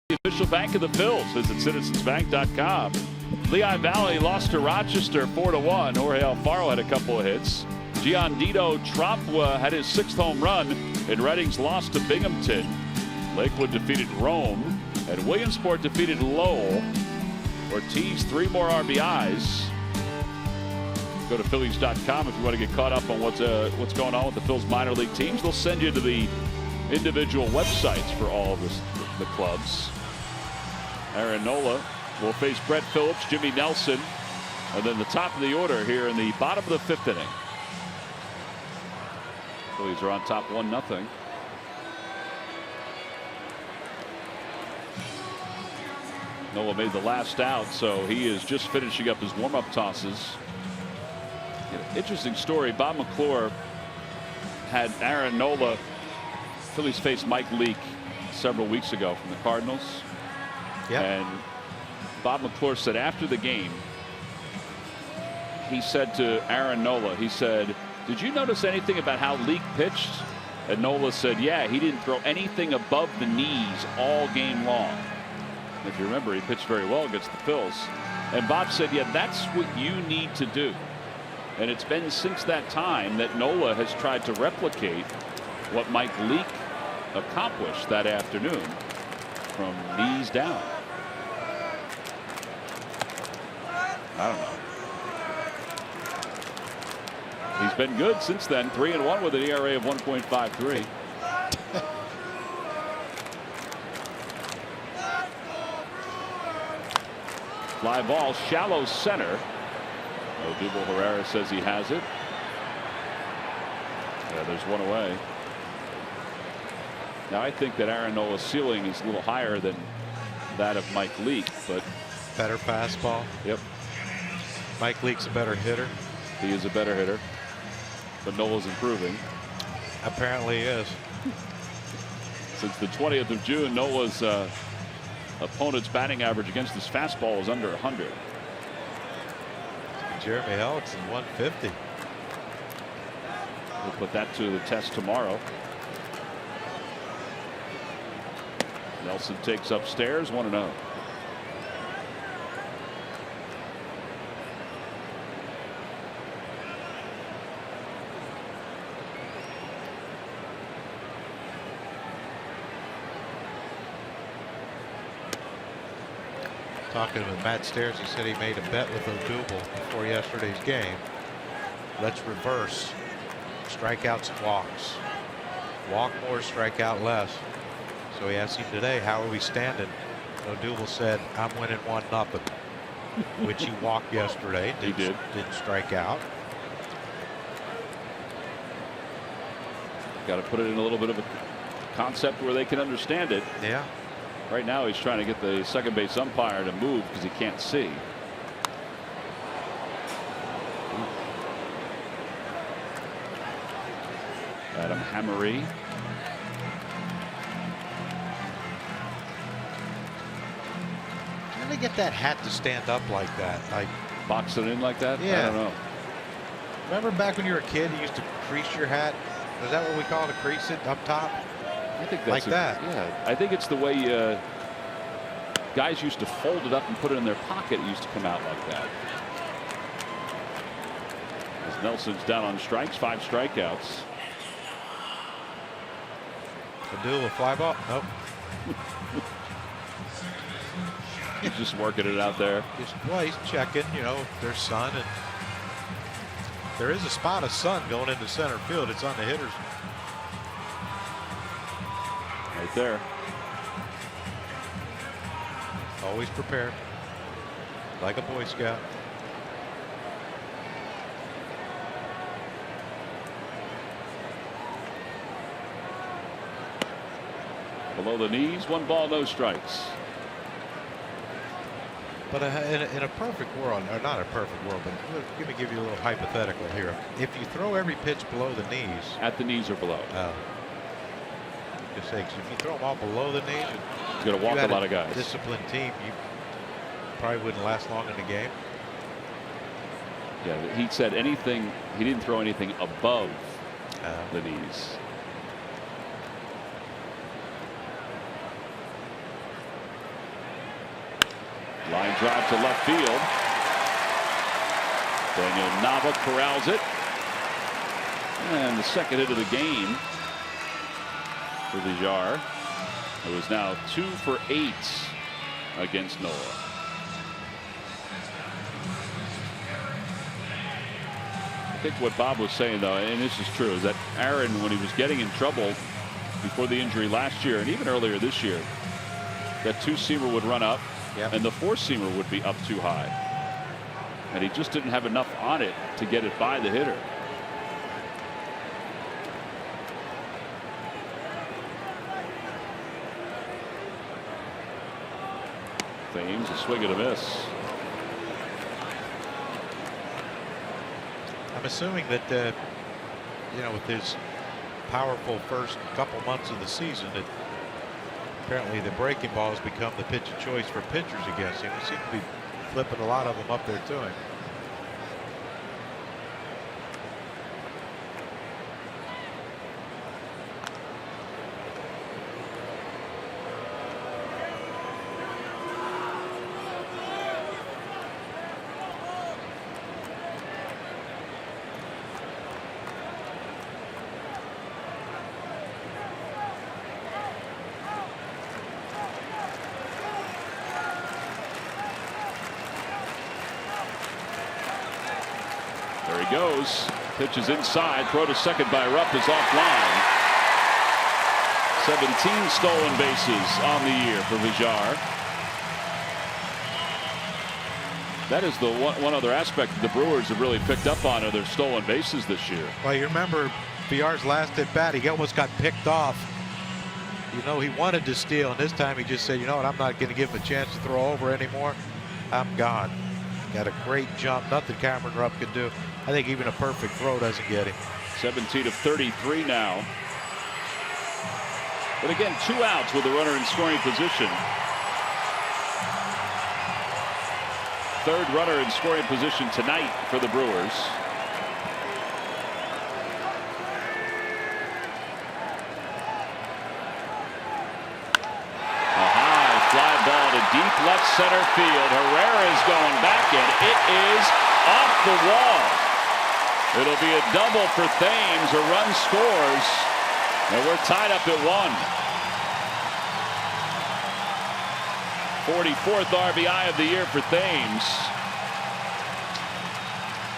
The official bank of the Phils. Visit citizensbank.com. Lehigh Valley lost to Rochester 4-1. Jorge Alfaro had a couple of hits. Giandido Tropwa had his 6th home run, and Reddings lost to Binghamton. Lakewood defeated Rome, and Williamsport defeated Lowell. Ortiz 3 more RBIs. Go to Phillies.com if you want to get caught up on what's going on with the Phils minor league teams. They'll send you to the individual websites for all of the clubs. Aaron Nola will face Brett Phillips, Jimmy Nelson, and then the top of the order here in the bottom of the 5th inning. Phillies are on top 1-0. Nola made the last out, so he is just finishing up his warm-up tosses. Interesting story. Bob McClure had Aaron Nola. Phillies faced Mike Leake several weeks ago from the Cardinals. Yep. And Bob McClure said after the game, he said to Aaron Nola, he said, "Did you notice anything about how Leake pitched?" And Nola said, "Yeah, he didn't throw anything above the knees all game long." If you remember, he pitched very well against the Phils. And Bob said, "Yeah, that's what you need to do." And it's been since that time that Nola has tried to replicate what Mike Leake accomplished that afternoon from knees down. I don't know. He's been good since then. 3-1 with an ERA of 1.53. Fly ball, shallow center. Odubel Herrera says he has it. Yeah, there's one away. Now I think that Aaron Nola's ceiling is a little higher than that of Mike Leake, but better fastball. Yep. Mike Leake's a better hitter. He is a better hitter, but Nola's improving. Apparently he is. Since the 20th of June, Nola's opponent's batting average against his fastball is under 100. Jeremy Hellickson 150. We'll put that to the test tomorrow. Nelson takes upstairs, 1-0. Talking with Matt Stairs, he said he made a bet with Odubel before yesterday's game. Let's reverse strikeouts and walks. Walk more, strike out less. So he asked him today, how are we standing? Odubel said, I'm winning 1-0, which he walked yesterday. Didn't strike out. Got to put it in a little bit of a concept where they can understand it. Yeah. Right now he's trying to get the second base umpire to move because he can't see. Adam Hammery. How do they get that hat to stand up like that? Like box it in like that? Yeah. I don't know. Remember back when you were a kid, you used to crease your hat? Is that what we call it, crease it up top? I think that's like that. Yeah, I think it's the way guys used to fold it up and put it in their pocket. It used to come out like that. As Nelson's down on strikes, 5 strikeouts. Odubel, fly ball. Nope. He's just working it out there. Well, he's checking, you know, there's sun, and there is a spot of sun going into center field. It's on the hitters. Right there. Always prepared. Like a Boy Scout. Below the knees, 1 ball, no strikes. But in a perfect world, or not a perfect world, but let me give you a little hypothetical here. If you throw every pitch below the knees. At the knees or below. Just say, if you throw them all below the knees, you're going to walk a lot of guys. Disciplined team, you probably wouldn't last long in the game. Yeah, he said anything, he didn't throw anything above the knees. Line drive to left field. Daniel Nava corrals it. And the second hit of the game for Villar. It was now 2 for 8 against Noah. I think what Bob was saying, though, and this is true, is that Aaron, when he was getting in trouble before the injury last year and even earlier this year, that 2-seamer would run up. Yep. And the 4-seamer would be up too high. And he just didn't have enough on it to get it by the hitter. Thames, a swing and a miss. I'm assuming that, you know, with his powerful first couple months of the season, that apparently the breaking ball has become the pitch of choice for pitchers against him. We seem to be flipping a lot of them up there to him. There he goes. Pitch is inside. Throw to second by Ruff is offline. 17 stolen bases on the year for Villar. That is the one other aspect that the Brewers have really picked up on, are their stolen bases this year. Well, you remember Villar's last at bat, he almost got picked off. You know, he wanted to steal, and this time he just said, you know what, I'm not going to give him a chance to throw over anymore. I'm gone. Got a great jump. Nothing Cameron Rupp could do. I think even a perfect throw doesn't get him. 17 of 33 now. But again, 2 outs with a runner in scoring position. Third runner in scoring position tonight for the Brewers. A high fly ball to deep left center field. Herrera is going back, and it is off the wall. It'll be a double for Thames. A run scores, and we're tied up at 1. 44th RBI of the year for Thames.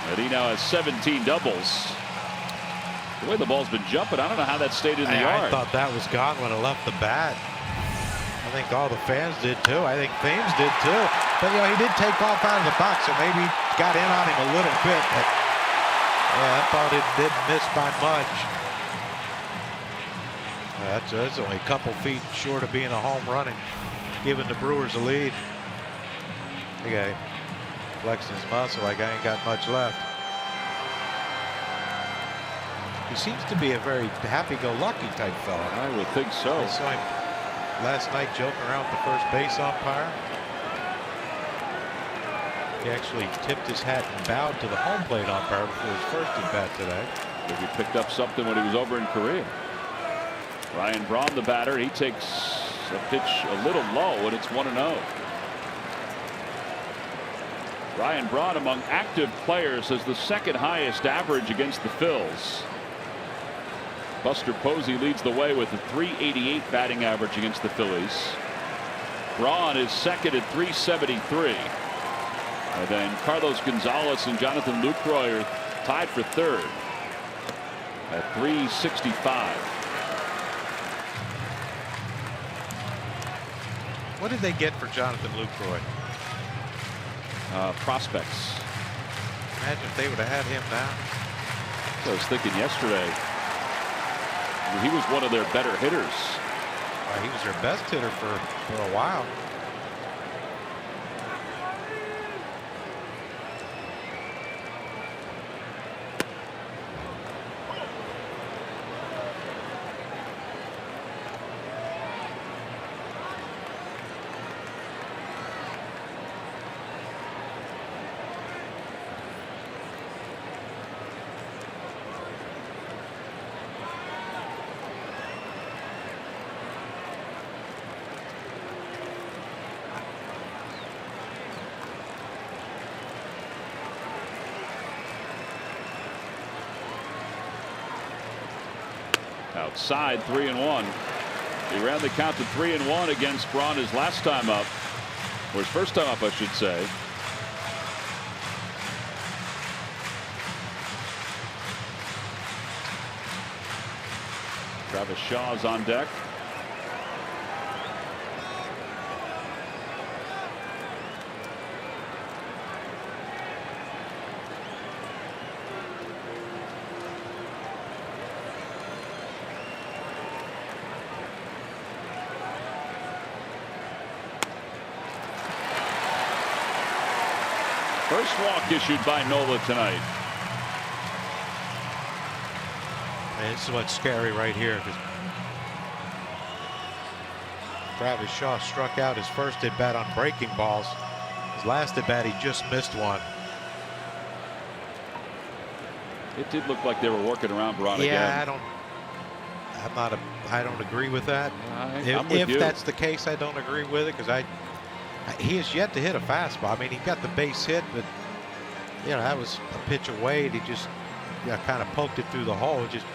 And he now has 17 doubles. The way the ball's been jumping, I don't know how that stayed in the yard. I thought that was gone when it left the bat. I think all the fans did too. I think Thames did too. But he did take off out of the box, so maybe he got in on him a little bit. But I thought it didn't miss by much. That's only a couple feet short of being a home run and giving the Brewers a lead. The guy flexing his muscle like I ain't got much left. He seems to be a very happy-go-lucky type fella. I would think so. I saw him last night joking around with the first base umpire. He actually tipped his hat and bowed to the home plate umpire before his first at bat today. Maybe he picked up something when he was over in Korea. Ryan Braun, the batter, he takes a pitch a little low, and it's 1-0. Ryan Braun, among active players, has the second highest average against the Phils. Buster Posey leads the way with a .388 batting average against the Phillies. Braun is second at .373. And then Carlos Gonzalez and Jonathan Lucroy are tied for third at .365. What did they get for Jonathan Lucroy? Prospects. Imagine if they would have had him now. So I was thinking yesterday, he was one of their better hitters. He was their best hitter for a while. Outside, 3-1. He ran the count to 3-1 against Braun his last time up, or his first time up, I should say. Travis Shaw's on deck. First walk issued by Nola tonight. And this is what's scary right here, because Travis Shaw struck out his first at bat on breaking balls. His last at bat, he just missed one. It did look like they were working around Braun again. Yeah, I don't agree with that. If that's the case, I don't agree with it, because he has yet to hit a fastball. I mean, he got the base hit, but that was a pitch away. He just kind of poked it through the hole. Just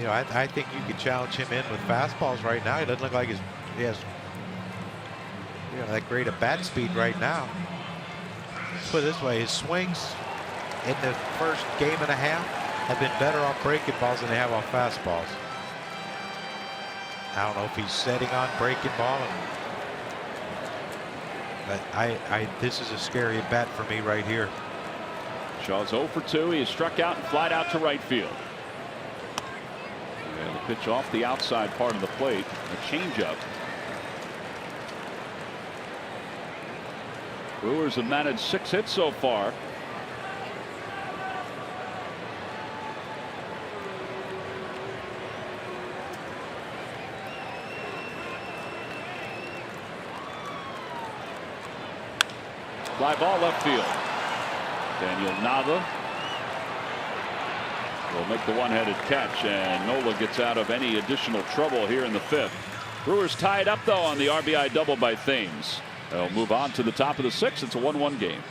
I think you could challenge him in with fastballs right now. He doesn't look like he has that great a bat speed right now. Let's put it this way: his swings in the first game and a half have been better off breaking balls than they have off fastballs. I don't know if he's setting on breaking ball. But this is a scary at bat for me right here. Shaw's 0 for 2. He is struck out and flied out to right field. And the pitch off the outside part of the plate. A changeup. Brewers have managed 6 hits so far. Fly ball left field. Daniel Nava will make the one-handed catch, and Nola gets out of any additional trouble here in the 5th. Brewers tied up though on the RBI double by Thames. They'll move on to the top of the 6th. It's a 1-1 game.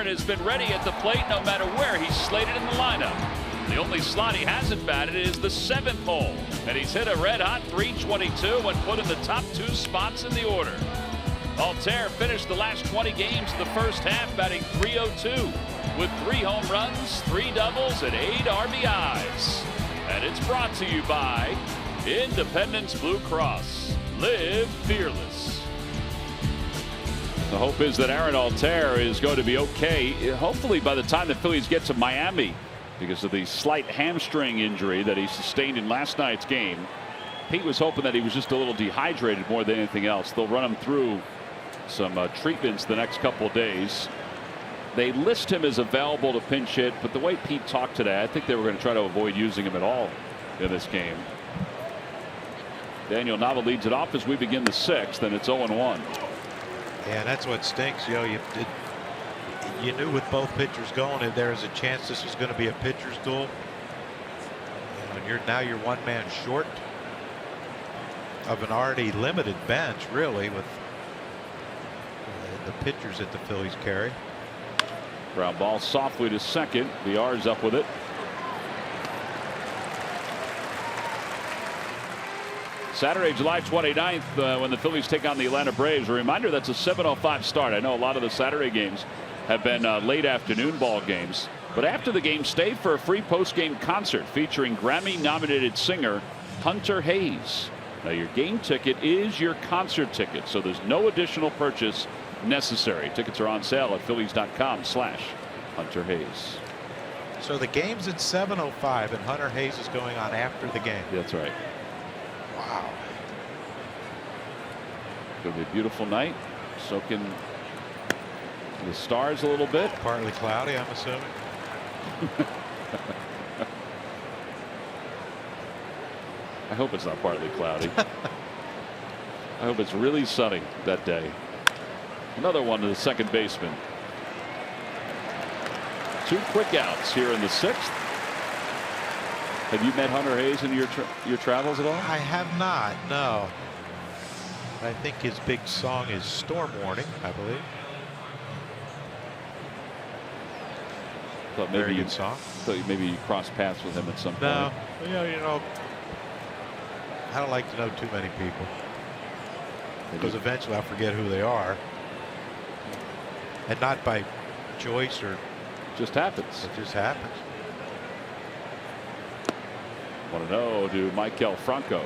Aaron has been ready at the plate no matter where he's slated in the lineup. The only slot he hasn't batted is the 7th hole, and he's hit a red-hot .322 and put in the top 2 spots in the order. Altair finished the last 20 games of the first half batting .302 with 3 home runs, 3 doubles, and 8 RBIs. And it's brought to you by Independence Blue Cross. Live fearless. The hope is that Aaron Altair is going to be okay, hopefully by the time the Phillies get to Miami, because of the slight hamstring injury that he sustained in last night's game. Pete was hoping that he was just a little dehydrated more than anything else. They'll run him through some treatments the next couple of days. They list him as available to pinch hit, but the way Pete talked today, I think they were going to try to avoid using him at all in this game. Daniel Nava leads it off as we begin the 6th, and it's 0-1. Yeah, that's what stinks. You know, you knew with both pitchers going, if there was a chance this was going to be a pitcher's duel. You know, and now you're 1 man short of an already limited bench, really, with the pitchers that the Phillies carry. Ground ball softly to second. VR's up with it. Saturday, July 29th, when the Phillies take on the Atlanta Braves. A reminder, that's a 7:05 start. I know a lot of the Saturday games have been late afternoon ball games. But after the game, stay for a free post-game concert featuring Grammy-nominated singer Hunter Hayes. Now, your game ticket is your concert ticket, so there's no additional purchase necessary. Tickets are on sale at Phillies.com/Hunter Hayes. So the game's at 7:05, and Hunter Hayes is going on after the game. That's right. Wow. Going to be a beautiful night. Soaking the stars a little bit. Partly cloudy, I'm assuming. I hope it's not partly cloudy. I hope it's really sunny that day. Another one to the second baseman. 2 quick outs here in the 6th. Have you met Hunter Hayes in your travels at all? I have not, no. I think his big song is Storm Warning, I believe. Thought maybe Very good song. Thought maybe you crossed paths with him at some point. No, you know, I don't like to know too many people, because eventually I forget who they are, and not by choice, or just happens. It just happens. 1-0 to Maikel Franco.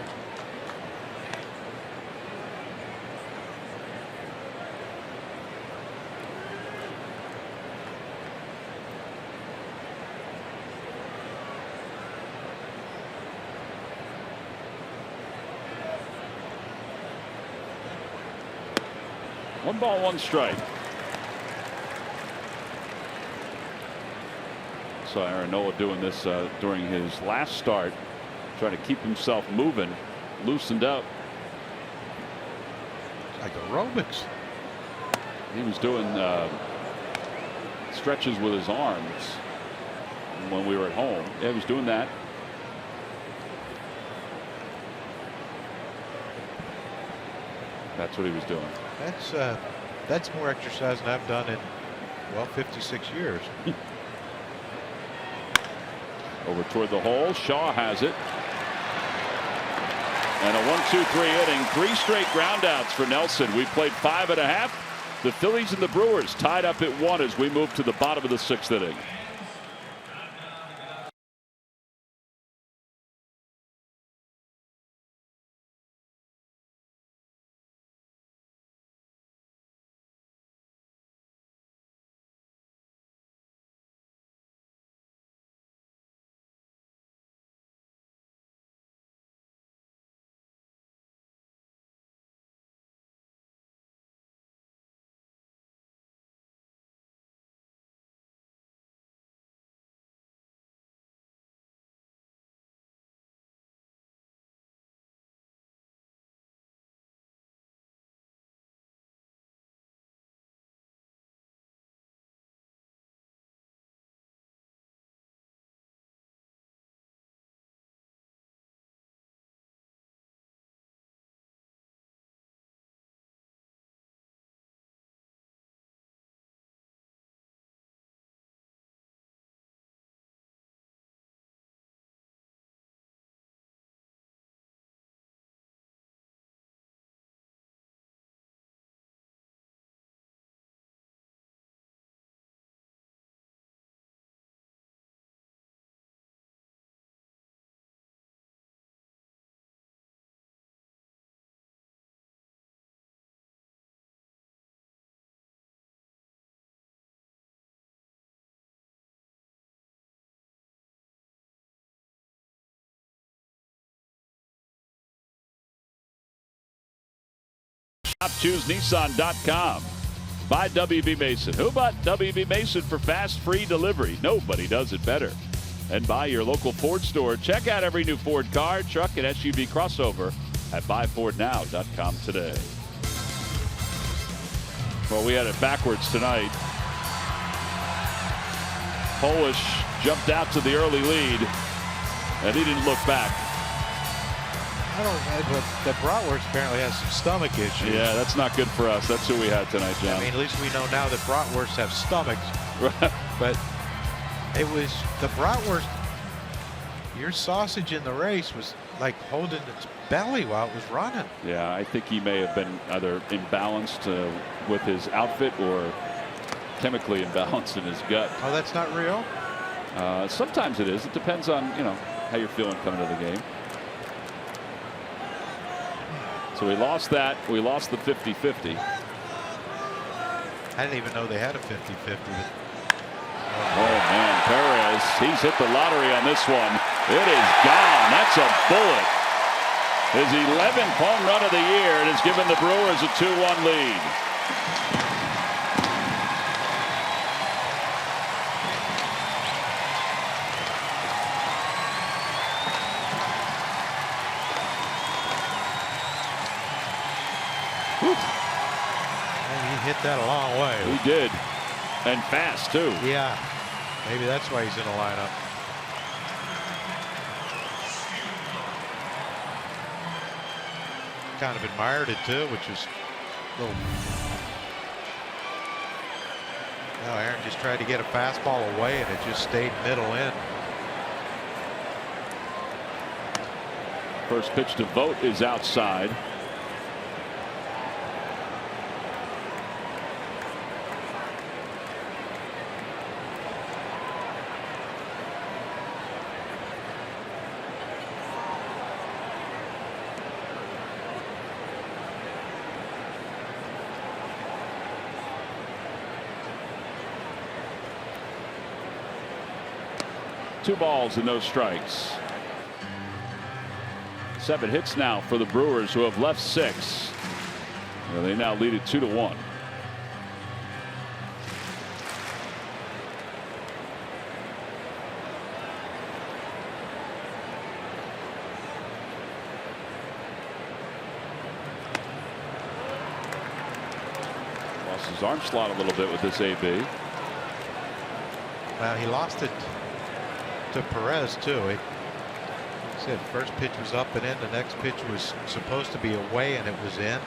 One ball, 1 strike. Saw Aaron Nola doing this during his last start, trying to keep himself moving, loosened up. It's like aerobics. He was doing stretches with his arms when we were at home. Yeah, he was doing that. That's what he was doing. That's more exercise than I've done in, well, 56 years. Over toward the hole. Shaw has it. And a 1-2-3 inning. 3 straight groundouts for Nelson. We played 5.5. The Phillies and the Brewers tied up at 1 as we move to the bottom of the 6th inning. ShopChooseNissan.com. By WB Mason. Who bought WB Mason for fast, free delivery? Nobody does it better. And by your local Ford store. Check out every new Ford car, truck, and SUV crossover at buyfordnow.com today. Well, we had it backwards tonight. Polish jumped out to the early lead, and he didn't look back. I don't know, but the Bratwurst apparently has some stomach issues. Yeah, that's not good for us. That's who we had tonight, John. I mean, at least we know now that Bratwursts have stomachs. But it was the Bratwurst. Your sausage in the race was like holding its belly while it was running. Yeah, I think he may have been either imbalanced with his outfit or chemically imbalanced in his gut. Oh, that's not real? Sometimes it is. It depends on, how you're feeling coming to the game. So we lost that. We lost the 50-50. I didn't even know they had a 50-50. Oh, man. Perez, he's hit the lottery on this one. It is gone. That's a bullet. His 11th home run of the year, and has given the Brewers a 2-1 lead. Hit that a long way. He did. And fast, too. Yeah. Maybe that's why he's in the lineup. Kind of admired it, too, which is a little. No, Aaron just tried to get a fastball away, and it just stayed middle in. First pitch to Vogt is outside. Two balls and no strikes. 7 hits now for the Brewers, who have left 6. Well, they now lead it 2-1. Lost his arm slot a little bit with this AB. Well, he lost it to Perez, too. He said first pitch was up and in. The next pitch was supposed to be away, and it was in.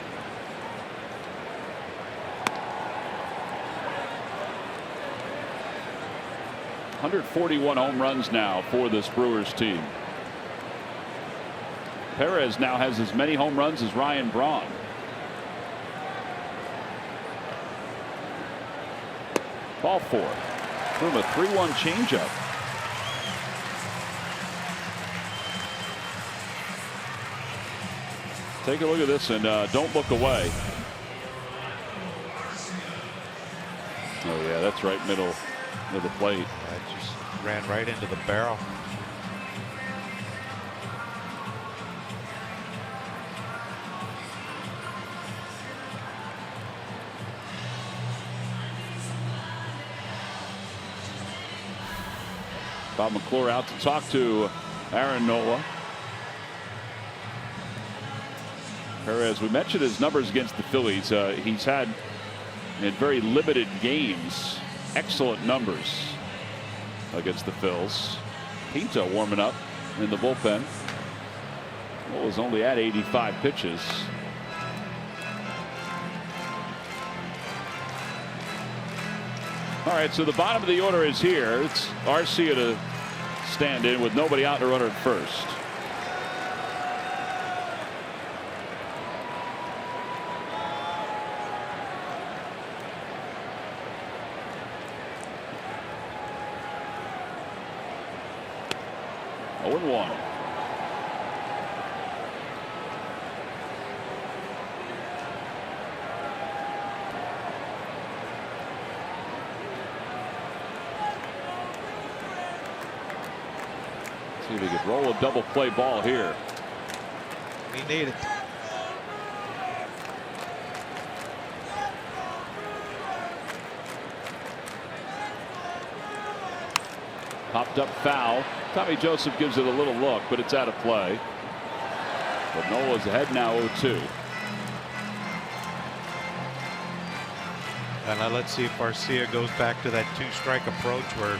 .141 home runs now for this Brewers team. Perez now has as many home runs as Ryan Braun. Ball 4. Threw him a 3-1 changeup. Take a look at this and don't look away. Oh yeah, that's right middle of the plate. That just ran right into the barrel. Bob McClure out to talk to Aaron Nola. Perez, we mentioned his numbers against the Phillies. He's had in very limited games excellent numbers against the Phils. Pinto warming up in the bullpen. Well, was only at 85 pitches. All right, so the bottom of the order is here. It's Arcia to stand in with nobody out and a runner at first. Oh, 1. See if he could roll a double play ball here. We need it. Popped up foul. Tommy Joseph gives it a little look, but it's out of play. But Nola's ahead now 0-2. And now let's see if Garcia goes back to that 2-strike approach where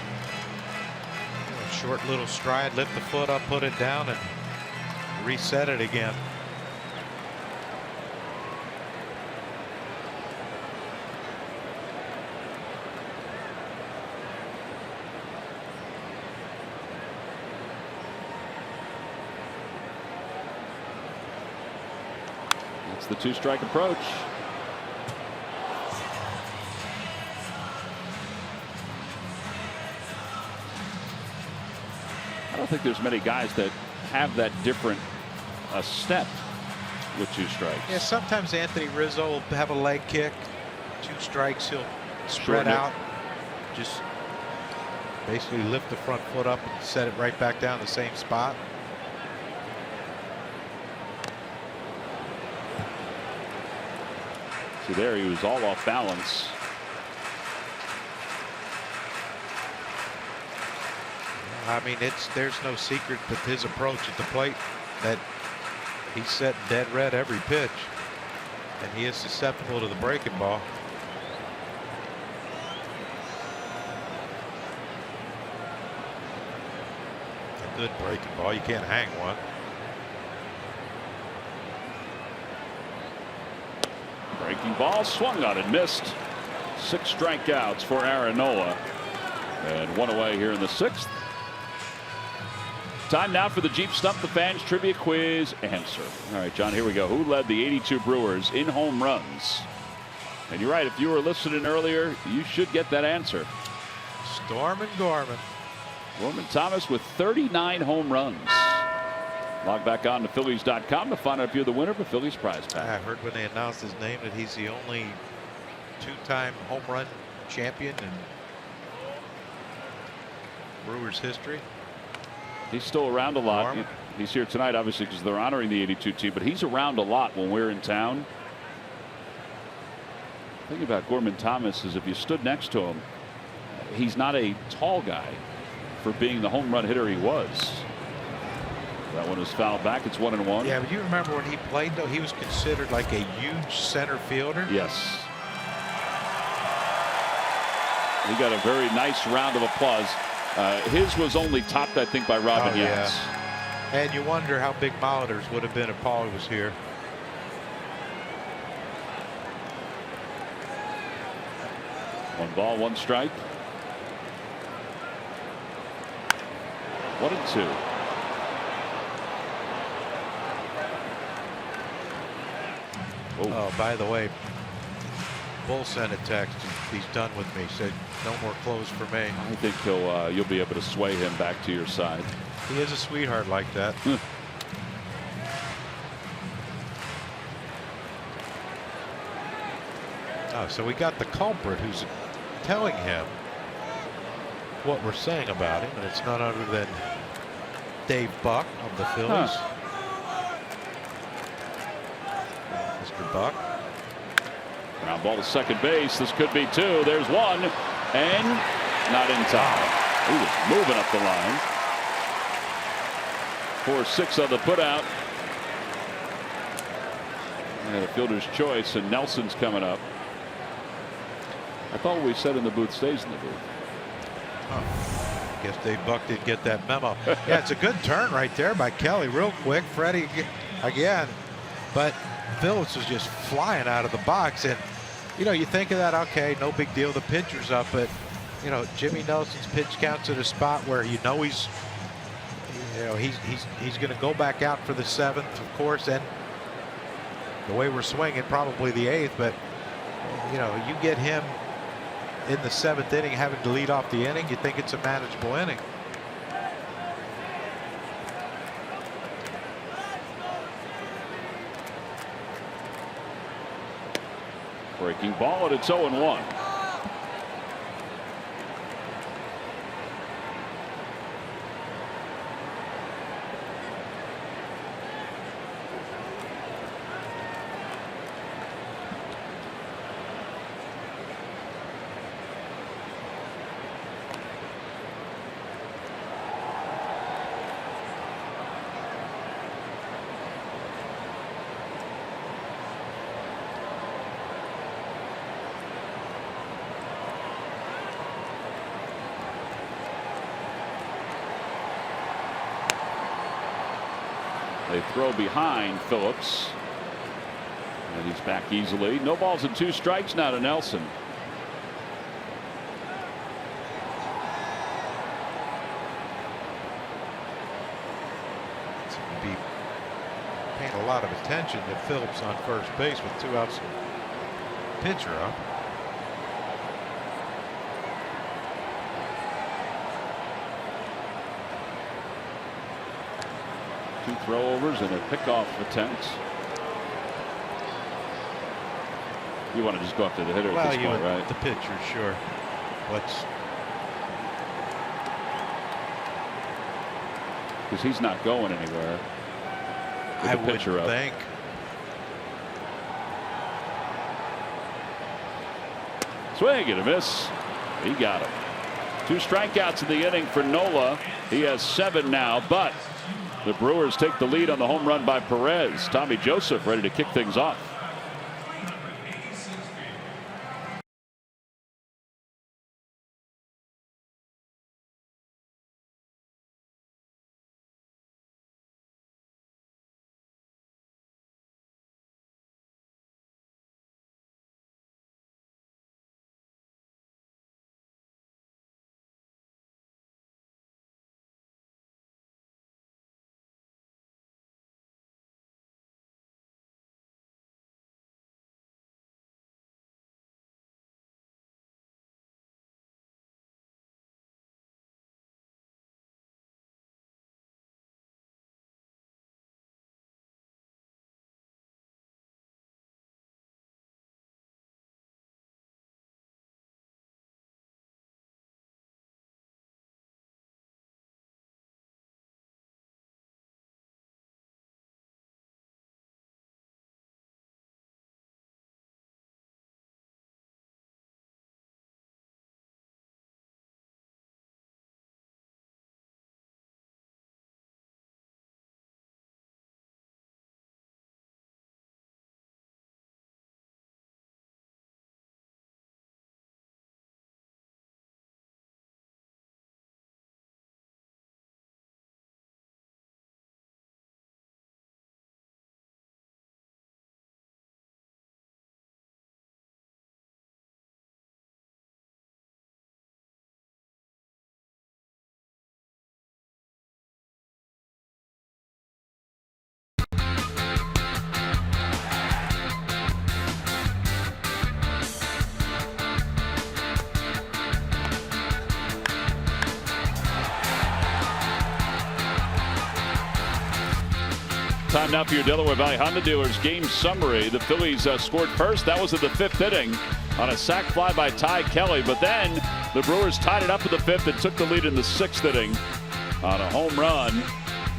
short little stride, lift the foot up, put it down, and reset it again. That's the 2-strike approach. I don't think there's many guys that have that different step with 2 strikes. Yeah, sometimes Anthony Rizzo will have a leg kick. 2 strikes, he'll spread out. Just basically lift the front foot up and set it right back down the same spot. See there, he was all off balance. I mean, there's no secret with his approach at the plate that he's set dead red every pitch, and he is susceptible to the breaking ball. A good breaking ball. You can't hang one. Breaking ball swung on and missed. 6 strikeouts for Aaron Nola, and 1 away here in the 6th. Time now for the Jeep Stump the Fans Trivia Quiz answer. All right, John, here we go. Who led the 82 Brewers in home runs? And you're right, if you were listening earlier, you should get that answer. Stormin' Gorman. Gorman Thomas with 39 home runs. Log back on to Phillies.com to find out if you're the winner of a Phillies prize pack. I heard when they announced his name that he's the only 2-time home run champion in Brewers history. He's still around a lot. Gorman. He's here tonight, obviously, because they're honoring the 82 team, but he's around a lot when we're in town. The thing about Gorman Thomas is if you stood next to him, he's not a tall guy for being the home run hitter he was. That one is fouled back. It's 1-1. Yeah, but you remember when he played, though, he was considered like a huge center fielder. Yes. He got a very nice round of applause. His was only topped, I think, by Robin Yates. Yeah. And you wonder how big Molitor's would have been if Paul was here. One ball, 1 strike. 1-2. Oh, by the way, Bull sent a text. He's done with me. Said no more clothes for me. I think you'll be able to sway him back to your side. He is a sweetheart like that. Oh, so we got the culprit who's telling him what we're saying about him, and it's none other than Dave Buck of the Phillies. Mr. Buck. Ground ball to second base. This could be 2. There's 1, and not in time. He was moving up the line. 4-6 on the putout. And a fielder's choice, and Nelson's coming up. I thought what we said in the booth stays in the booth. Oh, guess Dave Buck didn't get that memo. Yeah, it's a good turn right there by Kelly. Real quick. Freddie again. But Phillips was just flying out of the box. And, you know, you think of that, okay, no big deal. The pitcher's up. But, you know, Jimmy Nelson's pitch counts at a spot where he's going to go back out for the 7th, of course. And the way we're swinging, probably the 8th. But, you know, you get him in the 7th inning having to lead off the inning, you think it's a manageable inning. Breaking ball, and it's 0-1. They throw behind Phillips. And he's back easily. No balls and 2 strikes now to Nelson. Be paying a lot of attention to Phillips on first base with 2 outs. Pitcher up. Two throwovers and a pickoff attempt. You want to just go after the hitter at this point, right? The pitcher, sure. Because he's not going anywhere. I would think. Swing and a miss. He got him. 2 strikeouts in the inning for Nola. He has 7 now, but the Brewers take the lead on the home run by Perez. Tommy Joseph ready to kick things off. Time now for your Delaware Valley Honda Dealers game summary. The Phillies scored first. That was in the 5th inning on a sac fly by Ty Kelly. But then the Brewers tied it up in the 5th and took the lead in the 6th inning on a home run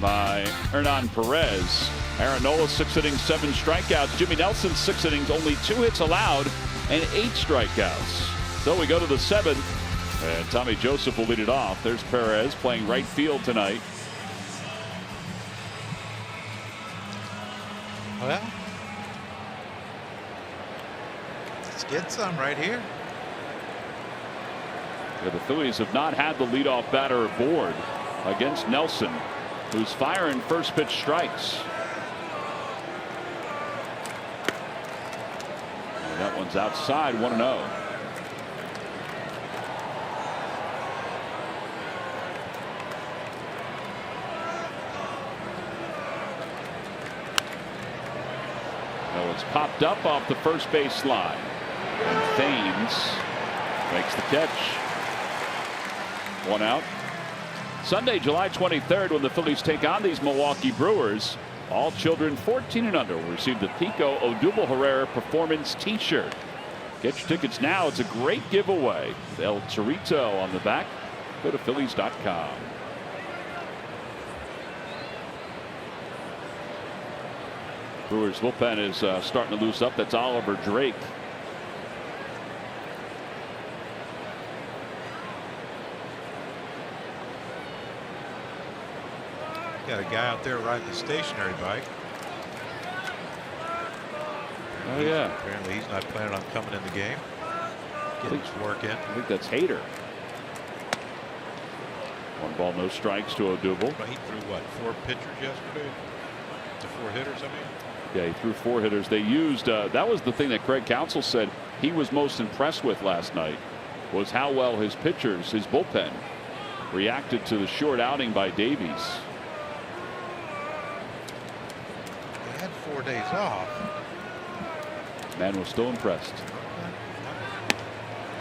by Hernan Perez. Aaron Nola, 6 innings, 7 strikeouts. Jimmy Nelson, 6 innings, only 2 hits allowed and 8 strikeouts. So we go to the 7th, and Tommy Joseph will lead it off. There's Perez playing right field tonight. Well, let's get some right here. Yeah, the Phillies have not had the leadoff batter aboard against Nelson, who's firing first pitch strikes. And that one's outside, 1-0. It's popped up off the first base line, and Thames makes the catch. 1 out. Sunday, July 23rd, when the Phillies take on these Milwaukee Brewers, all children 14 and under will receive the Pico Odubel Herrera Performance T-shirt. Get your tickets now. It's a great giveaway with El Torito on the back. Go to Phillies.com. Brewers bullpen is starting to loose up. That's Oliver Drake. Got a guy out there riding the stationary bike. Oh yeah. Apparently he's not planning on coming in the game. Getting his work in. I think that's Hader. 1 ball, no strikes to Odubel. He threw what, 4 pitchers yesterday? 4 hitters, I mean. Yeah, he threw 4 hitters. They used, that was the thing that Craig Counsell said he was most impressed with last night, was how well his pitchers, his bullpen, reacted to the short outing by Davies. They had 4 days off. Man was still impressed.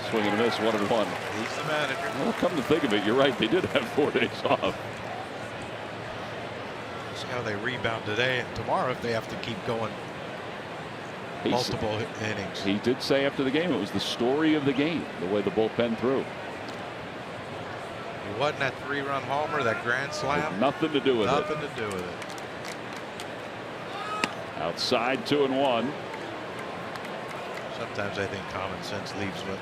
Swing and a miss, 1-1. He's the manager. Well, come to think of it, you're right. They did have 4 days off. See how they rebound today and tomorrow if they have to keep going multiple innings. He did say after the game it was the story of the game, the way the bullpen threw. It wasn't that 3-run homer, that grand slam. Nothing to do with it. Nothing to do with it. Outside 2-1. Sometimes I think common sense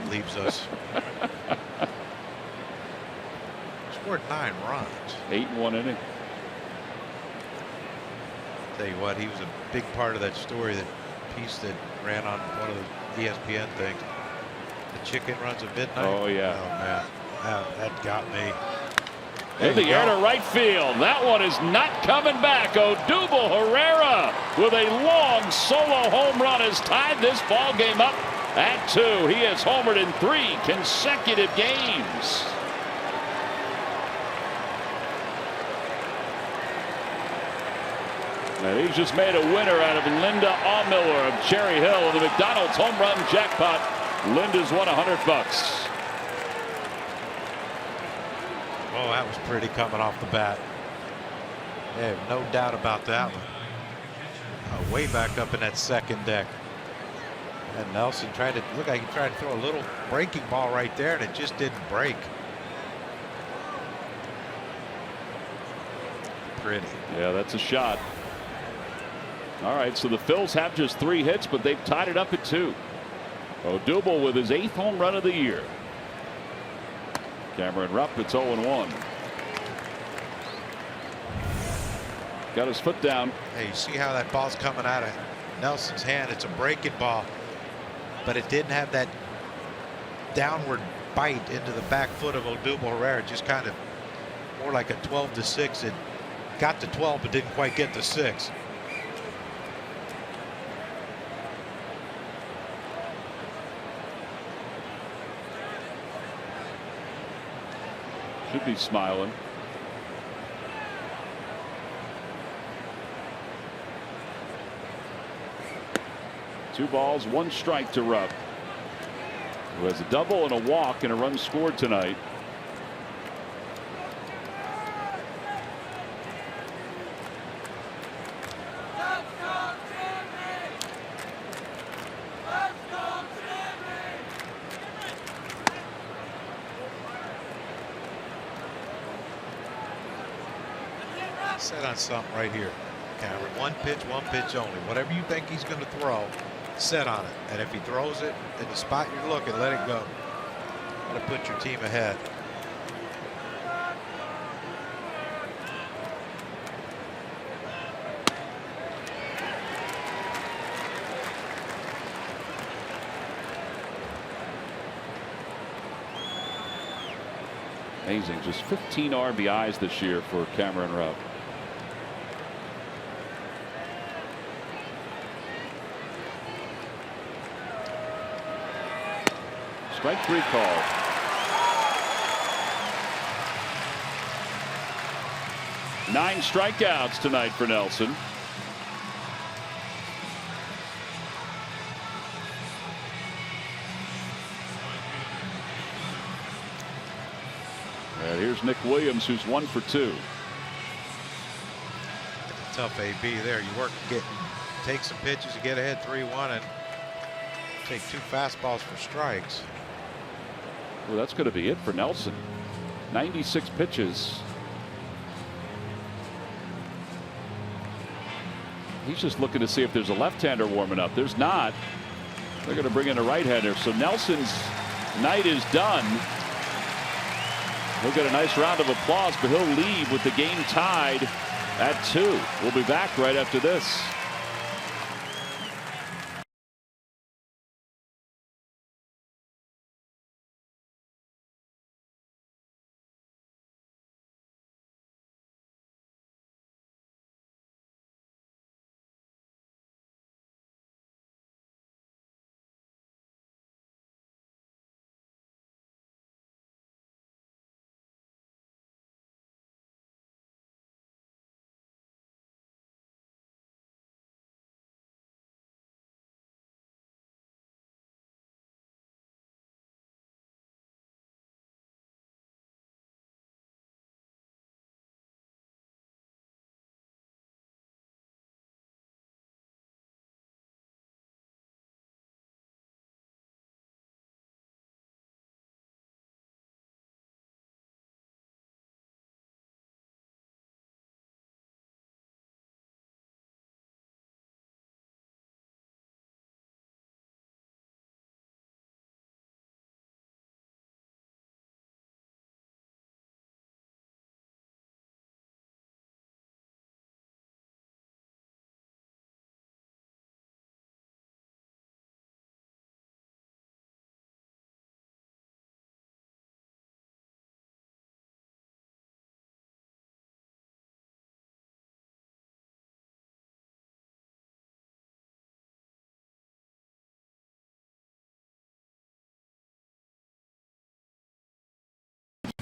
leaves us. Scored 9 runs. 8-1 inning. Tell you what, he was a big part of that story, that piece that ran on one of the ESPN things. The chicken runs at midnight. Oh yeah. Oh man, that got me. In the air to right field. That one is not coming back. Odubel Herrera with a long solo home run has tied this ball game up at 2. He has homered in 3 consecutive games. And he's just made a winner out of Linda Miller of Cherry Hill in the McDonald's home run jackpot. Linda's won $100. Oh, that was pretty coming off the bat. Yeah, no doubt about that one. Way back up in that second deck. And Nelson tried to look like he tried to throw a little breaking ball right there, and it just didn't break. Pretty. Yeah, that's a shot. All right, so the Phils have just 3 hits, but they've tied it up at 2. Odubel with his 8th home run of the year. Cameron Rupp, it's 0-1. Got his foot down. Hey, you see how that ball's coming out of Nelson's hand? It's a breaking ball, but it didn't have that downward bite into the back foot of Odubel Herrera. Just kind of more like a 12-6. It got to 12, but didn't quite get to 6. Should be smiling. Two balls, 1 strike to Ruff, who has a double and a walk and a run scored tonight. Set on something right here, Cameron. One pitch only. Whatever you think he's going to throw, set on it. And if he throws it in the spot you're looking, let it go. Got to put your team ahead. Amazing, just 15 RBIs this year for Cameron Ruff. Strike 3 call. Nine strikeouts tonight for Nelson. And here's Nick Williams, who's 1 for 2. Tough AB there. You take some pitches, you get ahead 3-1, and take 2 fastballs for strikes. Well, that's going to be it for Nelson. 96 pitches. He's just looking to see if there's a left-hander warming up. There's not. They're going to bring in a right-hander. So Nelson's night is done. He'll get a nice round of applause, but he'll leave with the game tied at 2. We'll be back right after this.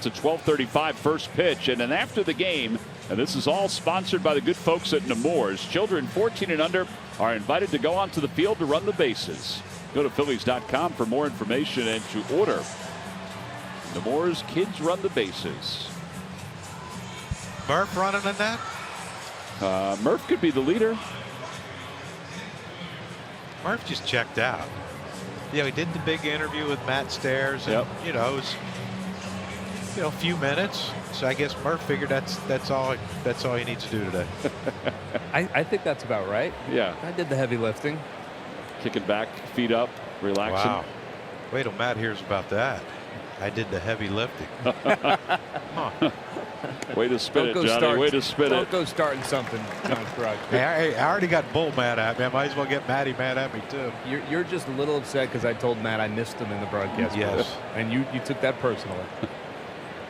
a 12:35 first pitch. And then after the game, and this is all sponsored by the good folks at Nemours, children 14 and under are invited to go onto the field to run the bases. Go to Phillies.com for more information and to order. Nemours Kids Run the Bases. Murph running in that? Murph could be the leader. Murph just checked out. Yeah, he did the big interview with Matt Stairs, and Yep. you know, it was a few minutes. So I guess Murph figured that's all he needs to do today. I think that's about right. Yeah. I did the heavy lifting. Kicking back, feet up, relaxing. Wow. Wait till Matt hears about that. I did the heavy lifting. Huh. Way to spin it, Johnny. Way to spin Don't it. go starting something, John Scruggs. Hey, I already got Bull mad at me. I might as well get Matty mad at me too. You're just a little upset because I told Matt I missed him in the broadcast. Yes. booth, and you took that personally.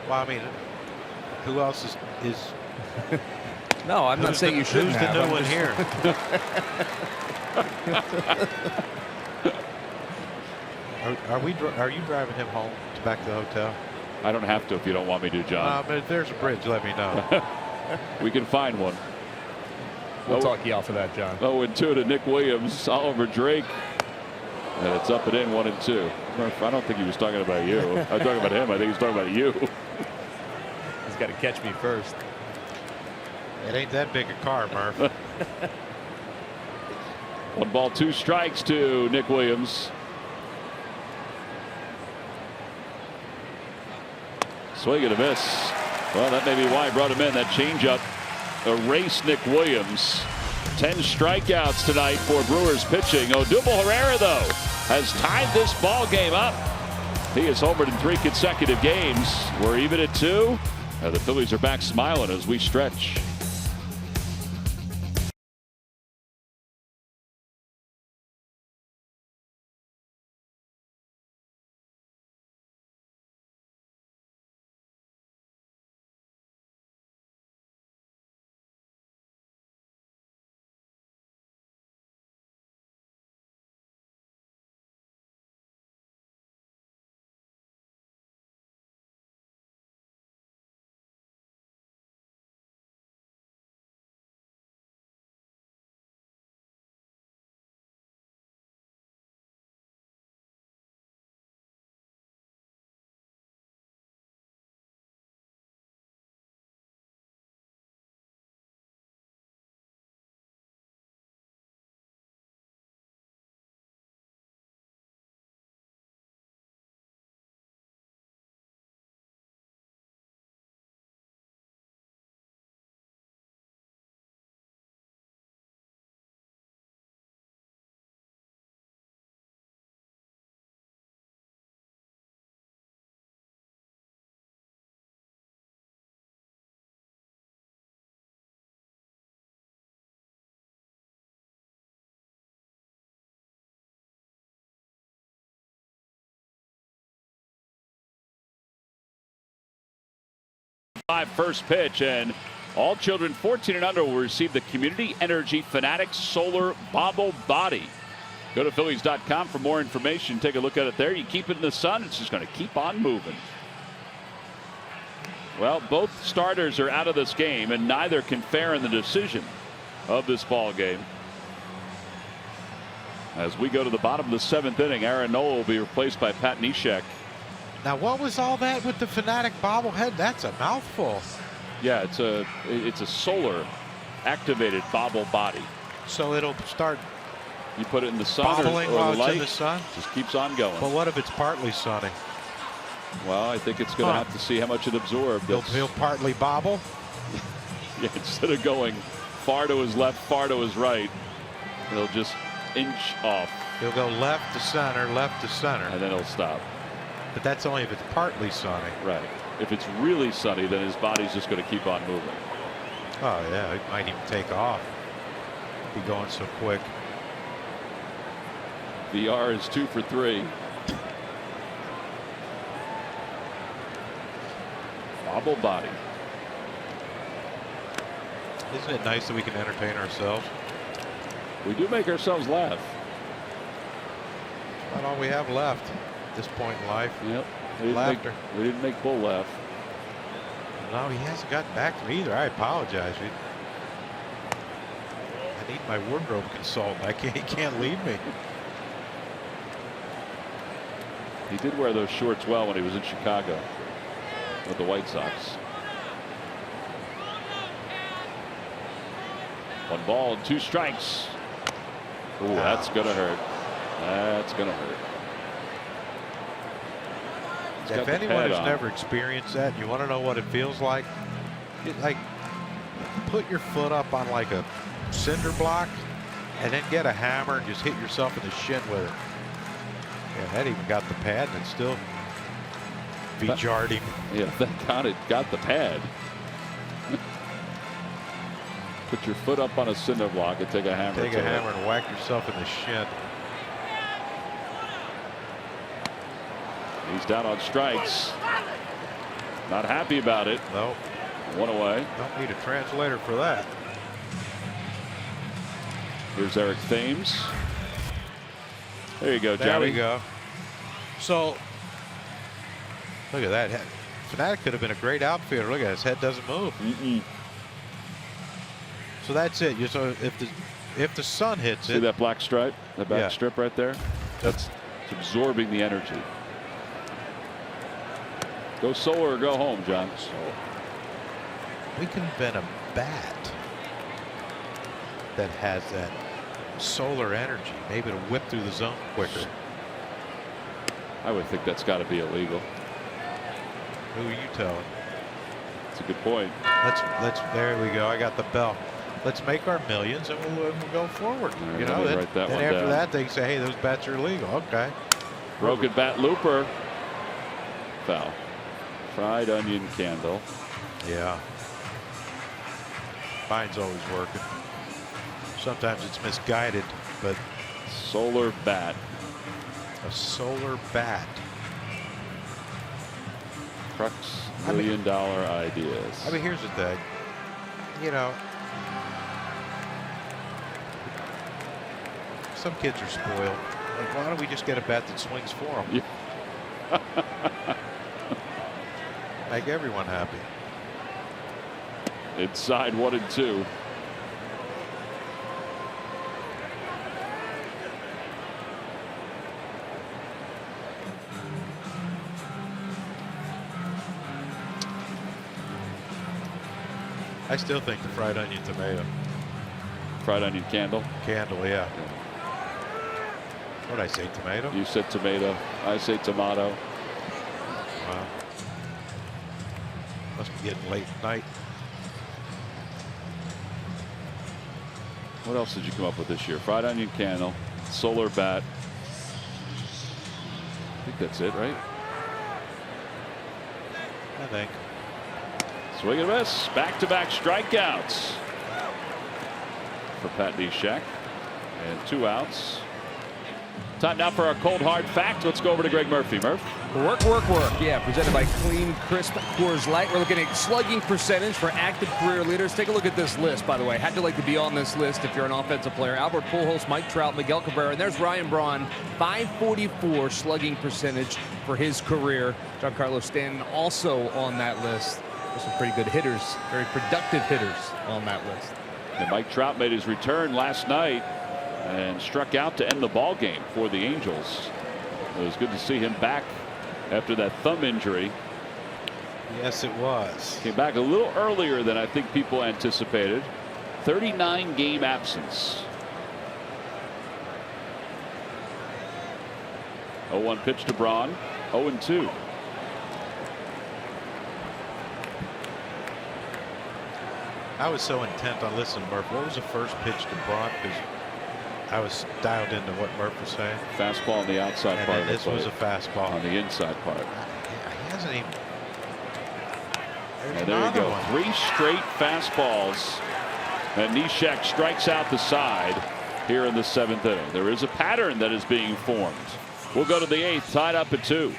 Well, I mean, who else is No, I'm not saying you shouldn't who's have. the new I'm one just- here? Are you driving him home back to the hotel? I don't have to if you don't want me to, John. But if there's a bridge, let me know. We can find one. We'll talk you off of that, John. 0-2 to Nick Williams, Oliver Drake. And it's up and in, 1-2. Murph, I don't think he was talking about you. I'm talking about him. I think he's talking about you. He's got to catch me first. It ain't that big a car, Murph. 1 ball, 2 strikes to Nick Williams. Swing and a miss. Well, that may be why I brought him in. That changeup erased Nick Williams. 10 strikeouts tonight for Brewers pitching. Odubel Herrera, though, has tied this ball game up. He has homered in 3 consecutive games. We're even at 2. The Phillies are back smiling as we stretch. First pitch, and all children 14 and under will receive the Community Energy Fanatics Solar Bobble Body. Go to Phillies.com for more information. Take a look at it there. You keep it in the sun, it's just going to keep on moving. Well, both starters are out of this game, and neither can fare in the decision of this ball game. As we go to the bottom of the 7th inning, Aaron Nola will be replaced by Pat Neshek. Now, what was all that with the Fanatic bobblehead? That's a mouthful. Yeah, it's a solar activated bobble body. So it'll start You put it in the sun bobbling or while the it's light, in the sun? just keeps on going. But what if it's partly sunny? Well, I think it's going to have to see how much it absorbed. He'll partly bobble? Yeah, instead of going far to his left, far to his right, he'll just inch off. He'll go left to center, and then he'll stop. But that's only if it's partly sunny. Right. If it's really sunny, then his body's just going to keep on moving. Oh yeah, it might even take off. Be going so quick. VR is 2 for 3. Bobble body. Isn't it nice that we can entertain ourselves? We do make ourselves laugh. Not all we have left at this point in life. Yep. Laughter. We didn't make Bull laugh. No, he hasn't gotten back to me either. I apologize. I need my wardrobe consultant. He can't leave me. He did wear those shorts well when he was in Chicago with the White Sox. 1 ball and 2 strikes. Ooh, that's gonna hurt. That's gonna hurt. If anyone has never experienced that, you want to know what it feels like? Put your foot up on like a cinder block and then get a hammer and just hit yourself in the shin with it. Yeah, that even got the pad and it still jarred him. Yeah, that got the pad. Put your foot up on a cinder block and take a hammer. Take a hammer and whack yourself in the shin. He's down on strikes. Not happy about it. No. 1 away. Don't need a translator for that. Here's Eric Thames. There you go, Johnny. There we go. So, look at that. Fanatic could have been a great outfielder. Look at it. His head doesn't move. So that's it. So if the sun hits See that black stripe, that back strip right there? That's absorbing the energy. Go solar or go home, John. We can invent a bat that has that solar energy. Maybe it'll whip through the zone quicker. I would think that's got to be illegal. Who are you telling? That's a good point. There we go. I got the bell. Let's make our millions and we'll go forward. Right, you know, then after that they say, hey, those bats are illegal. Okay. Broken bat looper. Foul. Fried onion candle. Yeah. Mine's always working. Sometimes it's misguided, but solar bat. A solar bat. Crux $1 million ideas. I mean, here's the thing. You know, some kids are spoiled. Like, why don't we just get a bat that swings for them? Yeah. Make everyone happy. Inside 1 and 2. I still think the fried onion tomato. Fried onion candle? Candle, yeah. What did I say, tomato? You said tomato. I say tomato. Wow. Must be getting late at night. What else did you come up with this year? Fried onion candle, solar bat. I think that's it, right? I think. Swing and miss. Back-to-back strikeouts for Pat Neshek. And 2 outs. Time now for our cold hard fact. Let's go over to Greg Murphy. Murph. Work. Yeah, presented by Clean Crisp Coors Light. We're looking at slugging percentage for active career leaders. Take a look at this list, by the way. Had to be on this list if you're an offensive player. Albert Pujols, Mike Trout, Miguel Cabrera, and there's Ryan Braun. 544 slugging percentage for his career. Giancarlo Stanton also on that list. There's some pretty good hitters, very productive hitters on that list. And Mike Trout made his return last night and struck out to end the ball game for the Angels. It was good to see him back after that thumb injury. Yes, it was. Came back a little earlier than I think people anticipated. 39-game absence. 0-1 pitch to Braun. 0-2. I was so intent on listening to Murph. What was the first pitch to Braun? Because I was dialed into what Murph was saying. Fastball on the outside part of the plate. This was a fastball. On the inside part. He hasn't even. And there you go. 3 straight fastballs. And Neshek strikes out the side here in the 7th inning. There is a pattern that is being formed. We'll go to the 8th, tied up at 2.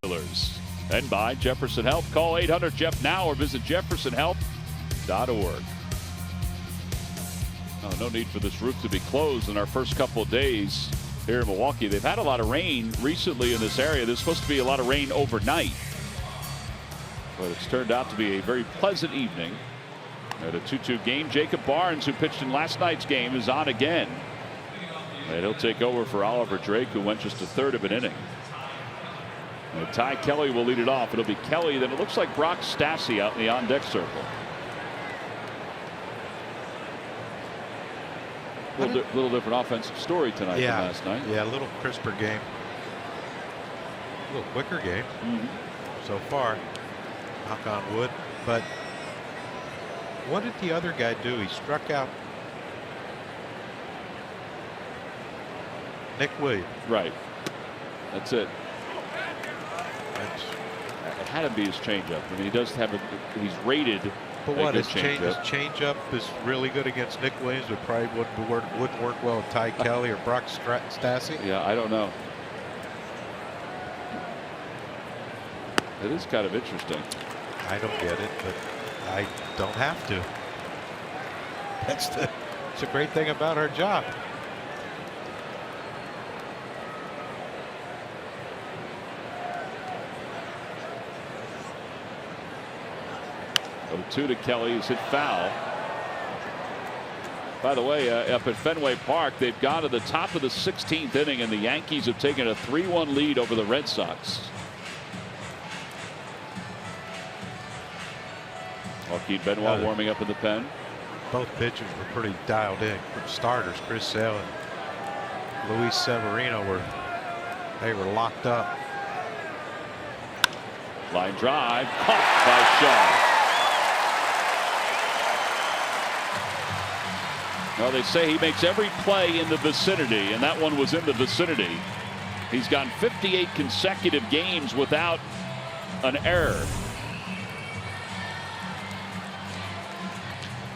dealers. And by Jefferson Health. Call 800-JEFF-NOW or visit jeffersonhealth.org. Oh, no need for this roof to be closed in our first couple of days here in Milwaukee. They've had a lot of rain recently in this area. There's supposed to be a lot of rain overnight. But it's turned out to be a very pleasant evening. At a 2-2 game, Jacob Barnes, who pitched in last night's game, is on again. And he'll take over for Oliver Drake, who went just a third of an inning. And Ty Kelly will lead it off. It'll be Kelly, then it looks like Brock Stassi out in the on-deck circle. Little different offensive story tonight than last night. Yeah, a little crisper game. A little quicker game so far. Knock on wood. But what did the other guy do? He struck out Nick Williams. Right. That's it. It had to be his changeup. I mean, he does have he's rated. But what, his changeup is really good against Nick Williams, but probably wouldn't work well with Ty Kelly or Brock Stassi? Yeah, I don't know. It is kind of interesting. I don't get it, but I don't have to. It's a great thing about our job. Two to Kelly, who's hit foul. By the way, up at Fenway Park, they've gone to the top of the 16th inning, and the Yankees have taken a 3-1 lead over the Red Sox. Joaquin Benoit warming up in the pen. Both pitchers were pretty dialed in. Starters, Chris Sale and Luis Severino they were locked up. Line drive, caught by Shaw. Well, they say he makes every play in the vicinity, and that one was in the vicinity. He's gone 58 consecutive games without an error.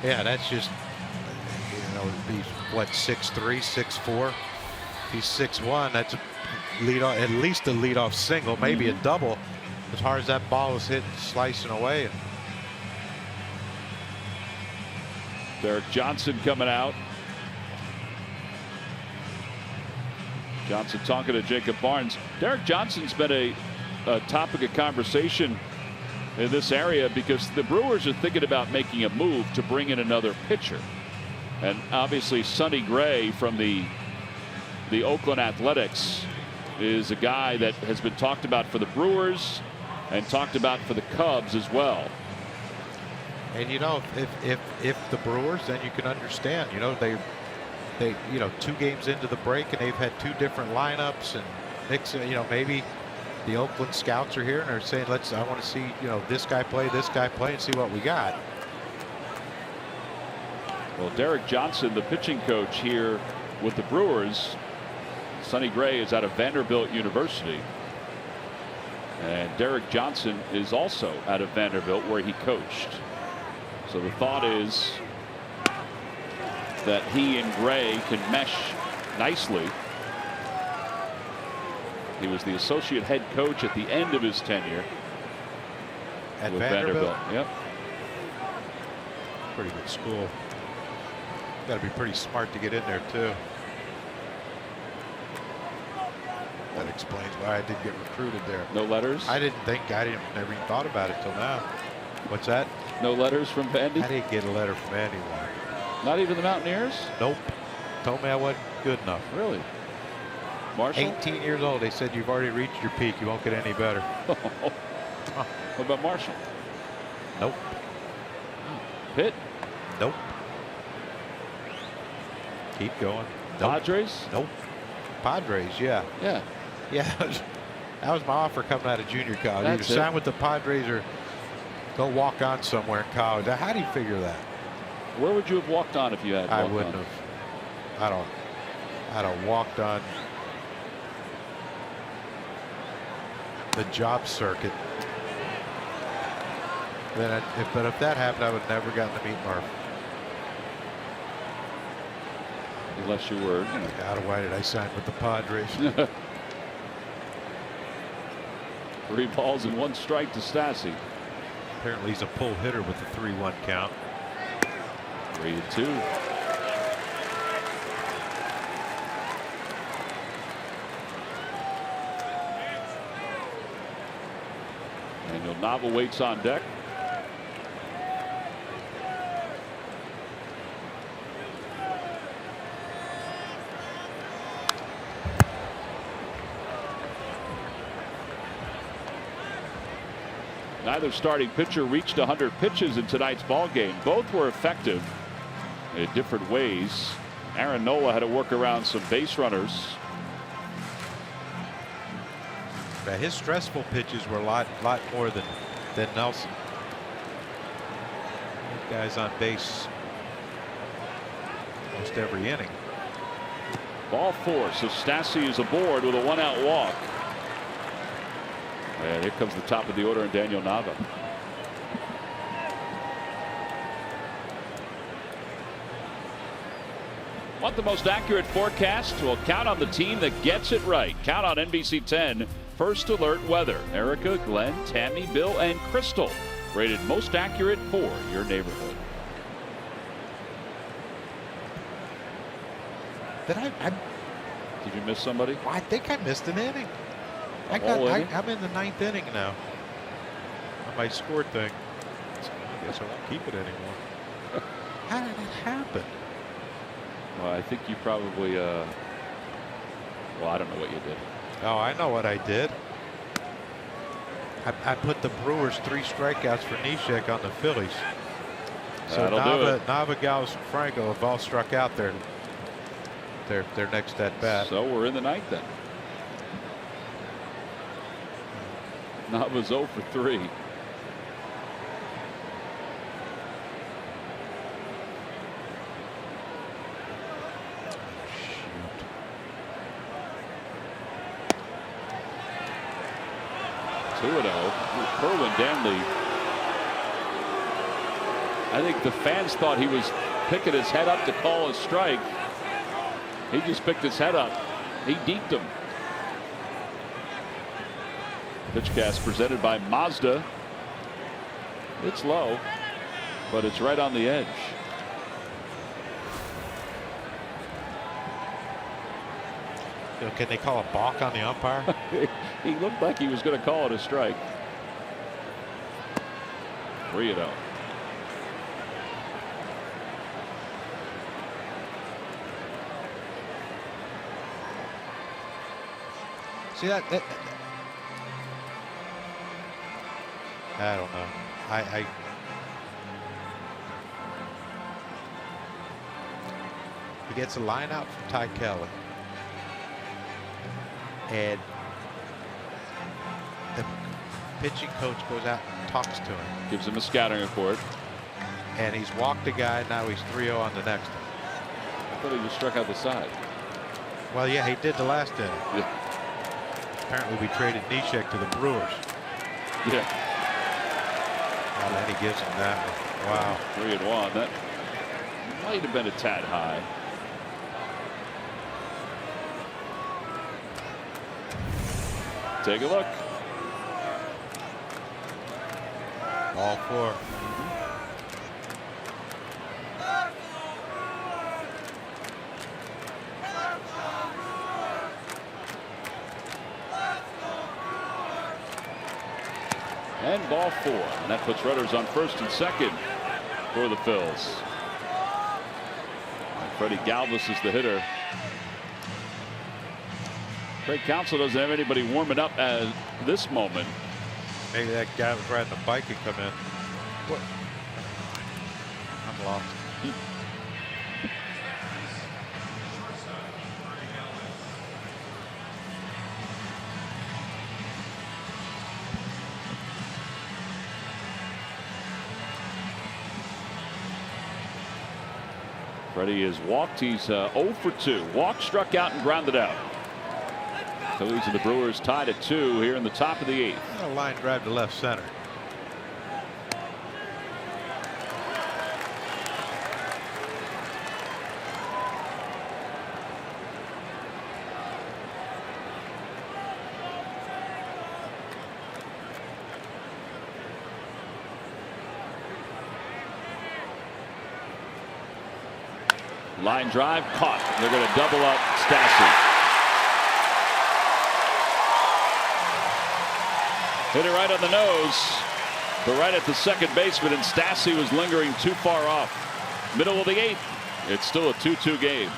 Yeah, that's just, he's what, 6'3", 6'4". He's 6'1". That's a at least a leadoff single, maybe a double, as hard as that ball was hitting, slicing away. Derek Johnson coming out. Johnson talking to Jacob Barnes. Derek Johnson's been a topic of conversation in this area because the Brewers are thinking about making a move to bring in another pitcher. And obviously Sonny Gray from the Oakland Athletics is a guy that has been talked about for the Brewers and talked about for the Cubs as well. And if the Brewers, then you can understand, they 2 games into the break and they've had 2 different lineups and mixing, maybe the Oakland scouts are here and they're saying, I want to see, this guy play and see what we got. Well, Derek Johnson, the pitching coach here with the Brewers, Sonny Gray is out of Vanderbilt University. And Derek Johnson is also out of Vanderbilt where he coached. So the thought is that he and Gray can mesh nicely. He was the associate head coach at the end of his tenure at with Vanderbilt. Yep. Pretty good school. Got to be pretty smart to get in there too. That explains why I didn't get recruited there. No letters? I never even thought about it till now. What's that? No letters from Vandy? I didn't get a letter from anyone. Not even the Mountaineers? Nope. Told me I wasn't good enough. Really? Marshall? 18 years old. They said you've already reached your peak. You won't get any better. What about Marshall? Nope. Pitt? Nope. Keep going. Nope. Padres? Nope. Padres, yeah. Yeah. Yeah. That was my offer coming out of junior college. Either sign with the Padres or go walk on somewhere in college. How do you figure that? Where would you have walked on if you had? I wouldn't have. I'd have walked on the job circuit. Then, but if that happened, I would have never gotten to meet Marv. Unless you were. God, why did I sign with the Padres? 3 balls and 1 strike to Stassi. Apparently he's a pull hitter with the 3-1 count. 3-2. Daniel Nava waits on deck. Neither starting pitcher reached 100 pitches in tonight's ball game. Both were effective in different ways. Aaron Nola had to work around some base runners. Yeah, his stressful pitches were a lot more than Nelson. Guys on base almost every inning. Ball 4, so Stassi is aboard with a 1-out walk. And here comes the top of the order and Daniel Nava. Want the most accurate forecast? Well, count on the team that gets it right. Count on NBC 10 First Alert Weather. Erica, Glenn, Tammy, Bill, and Crystal rated most accurate for your neighborhood. Did Did you miss somebody? I think I missed an inning. I'm in the 9th inning now. On my score thing. I guess I won't keep it anymore. How did that happen? Well, I think you probably, well, I don't know what you did. Oh, I know what I did. I put the Brewers 3 strikeouts for Neshek on the Phillies. So Nava, Gauss, and Franco have all struck out their next at bat. So we're in the 9th then. Nava's 0 for 3. Kerwin Danley. I think the fans thought he was picking his head up to call a strike. He just picked his head up. He deked him. Pitchcast presented by Mazda. It's low, but it's right on the edge. Can they call a balk on the umpire? He looked like he was going to call it a strike. 3-0. See that I don't know. He gets a line out from Ty Kelly. And the pitching coach goes out and talks to him. Gives him a scouting report. And he's walked a guy. Now he's 3-0 on the next one. I thought he just struck out the side. Well, yeah, he did the last inning. Yeah. Apparently we traded Neshek to the Brewers. Yeah. And then he gives him that one. Wow. 3-1. That might have been a tad high. Take a look. Ball 4. And ball 4. And that puts runners on first and second for the Phils. Freddie Galvis is the hitter. Craig Counsell doesn't have anybody warming up at this moment. Maybe that guy was riding a bike and come in. What? I'm lost. Freddie is walked. He's 0 for 2. Walked, struck out, and grounded out. Phillies and the Brewers tied at 2 here in the top of the 8th. A line drive to left center. Line drive caught. They're going to double up Stassi. Hit it right on the nose, but right at the second baseman, and Stassi was lingering too far off. Middle of the 8th. It's still a 2-2 game.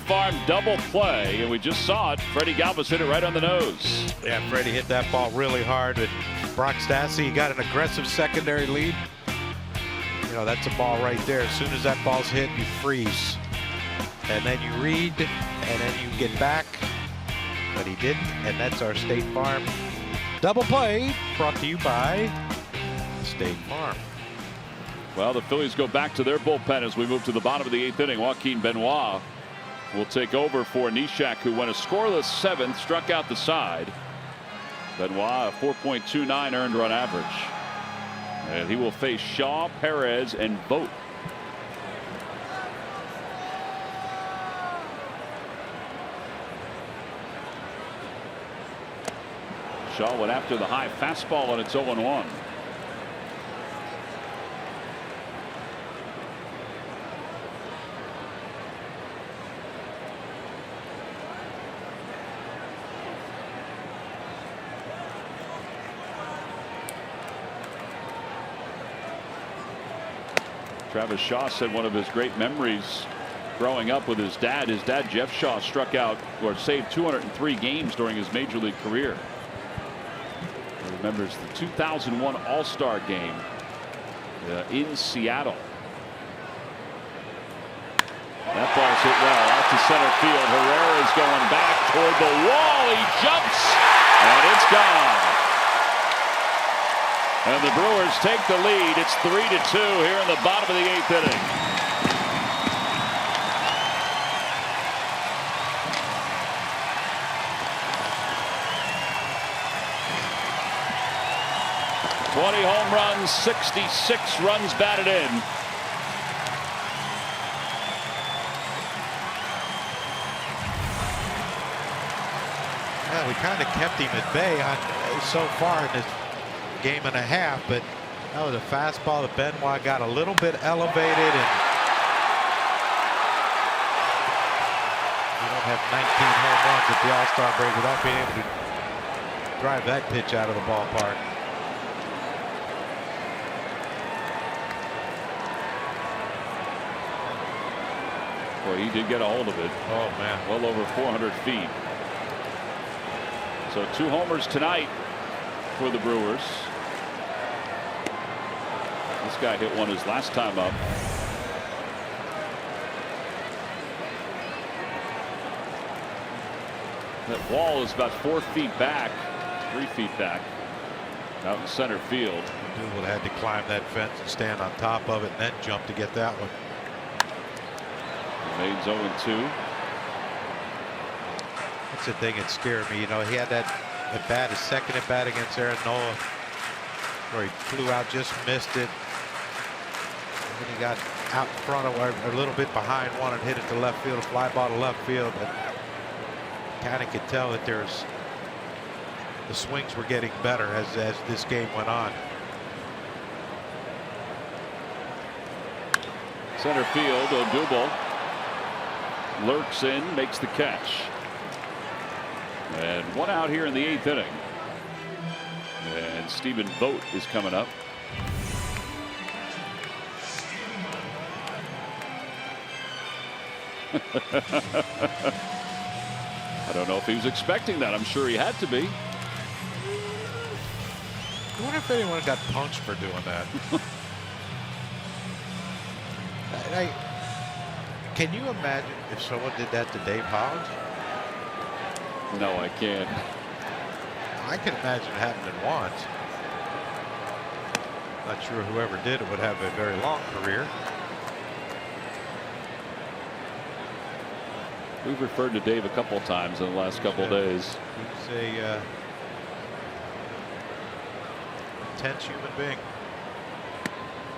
Farm double play, and we just saw it. Freddie Galvis hit it right on the nose. Yeah, Freddie hit that ball really hard, but Brock Stassi got an aggressive secondary lead. You know, that's a ball right there. As soon as that ball's hit, you freeze. And then you read, and then you get back. But he didn't, and that's our State Farm double play, brought to you by State Farm. Well, the Phillies go back to their bullpen as we move to the bottom of the 8th inning. Joaquin Benoit will take over for Neshek, who went a scoreless 7th, struck out the side. Benoit, a 4.29 earned run average. And he will face Shaw, Perez, and Vogt. Shaw went after the high fastball, and it's 0-1. Travis Shaw said one of his great memories growing up with his dad. His dad, Jeff Shaw, struck out or saved 203 games during his major league career. He remembers the 2001 All-Star game in Seattle. That ball's hit well out to center field. Herrera is going back toward the wall. He jumps, and it's gone. And the Brewers take the lead. It's 3-2 here in the bottom of the 8th inning. .20 home runs, 66 runs batted in. Yeah, we kind of kept him at bay so far in this game and a half, but that was a fastball that Benoit got a little bit elevated, and you don't have 19 home runs at the All-Star break without being able to drive that pitch out of the ballpark. Boy, he did get a hold of it. Oh man, well over 400 feet. So 2 homers tonight for the Brewers. This guy hit one his last time up. That wall is about 4 feet back, 3 feet back. Out in center field. Odubel had to climb that fence and stand on top of it and then jump to get that one. Remains 0-2. That's the thing that scared me. You know, he had that at bat, his second at bat against Aaron Nola, where he flew out, just missed it. And then he got out in front of, or a little bit behind one, and hit it to left field, a fly ball to left field. But kind of could tell that the swings were getting better as this game went on. Center field, Odubel lurks in, makes the catch. And one out here in the 8th inning. And Stephen Vogt is coming up. I don't know if he was expecting that. I'm sure he had to be. I wonder if anyone got punched for doing that. Can you imagine if someone did that to Dave Hollins? No, I can't. I can imagine it happening once. Not sure whoever did it would have a very long career. We've referred to Dave a couple of times in the last couple of days. He's a intense human being.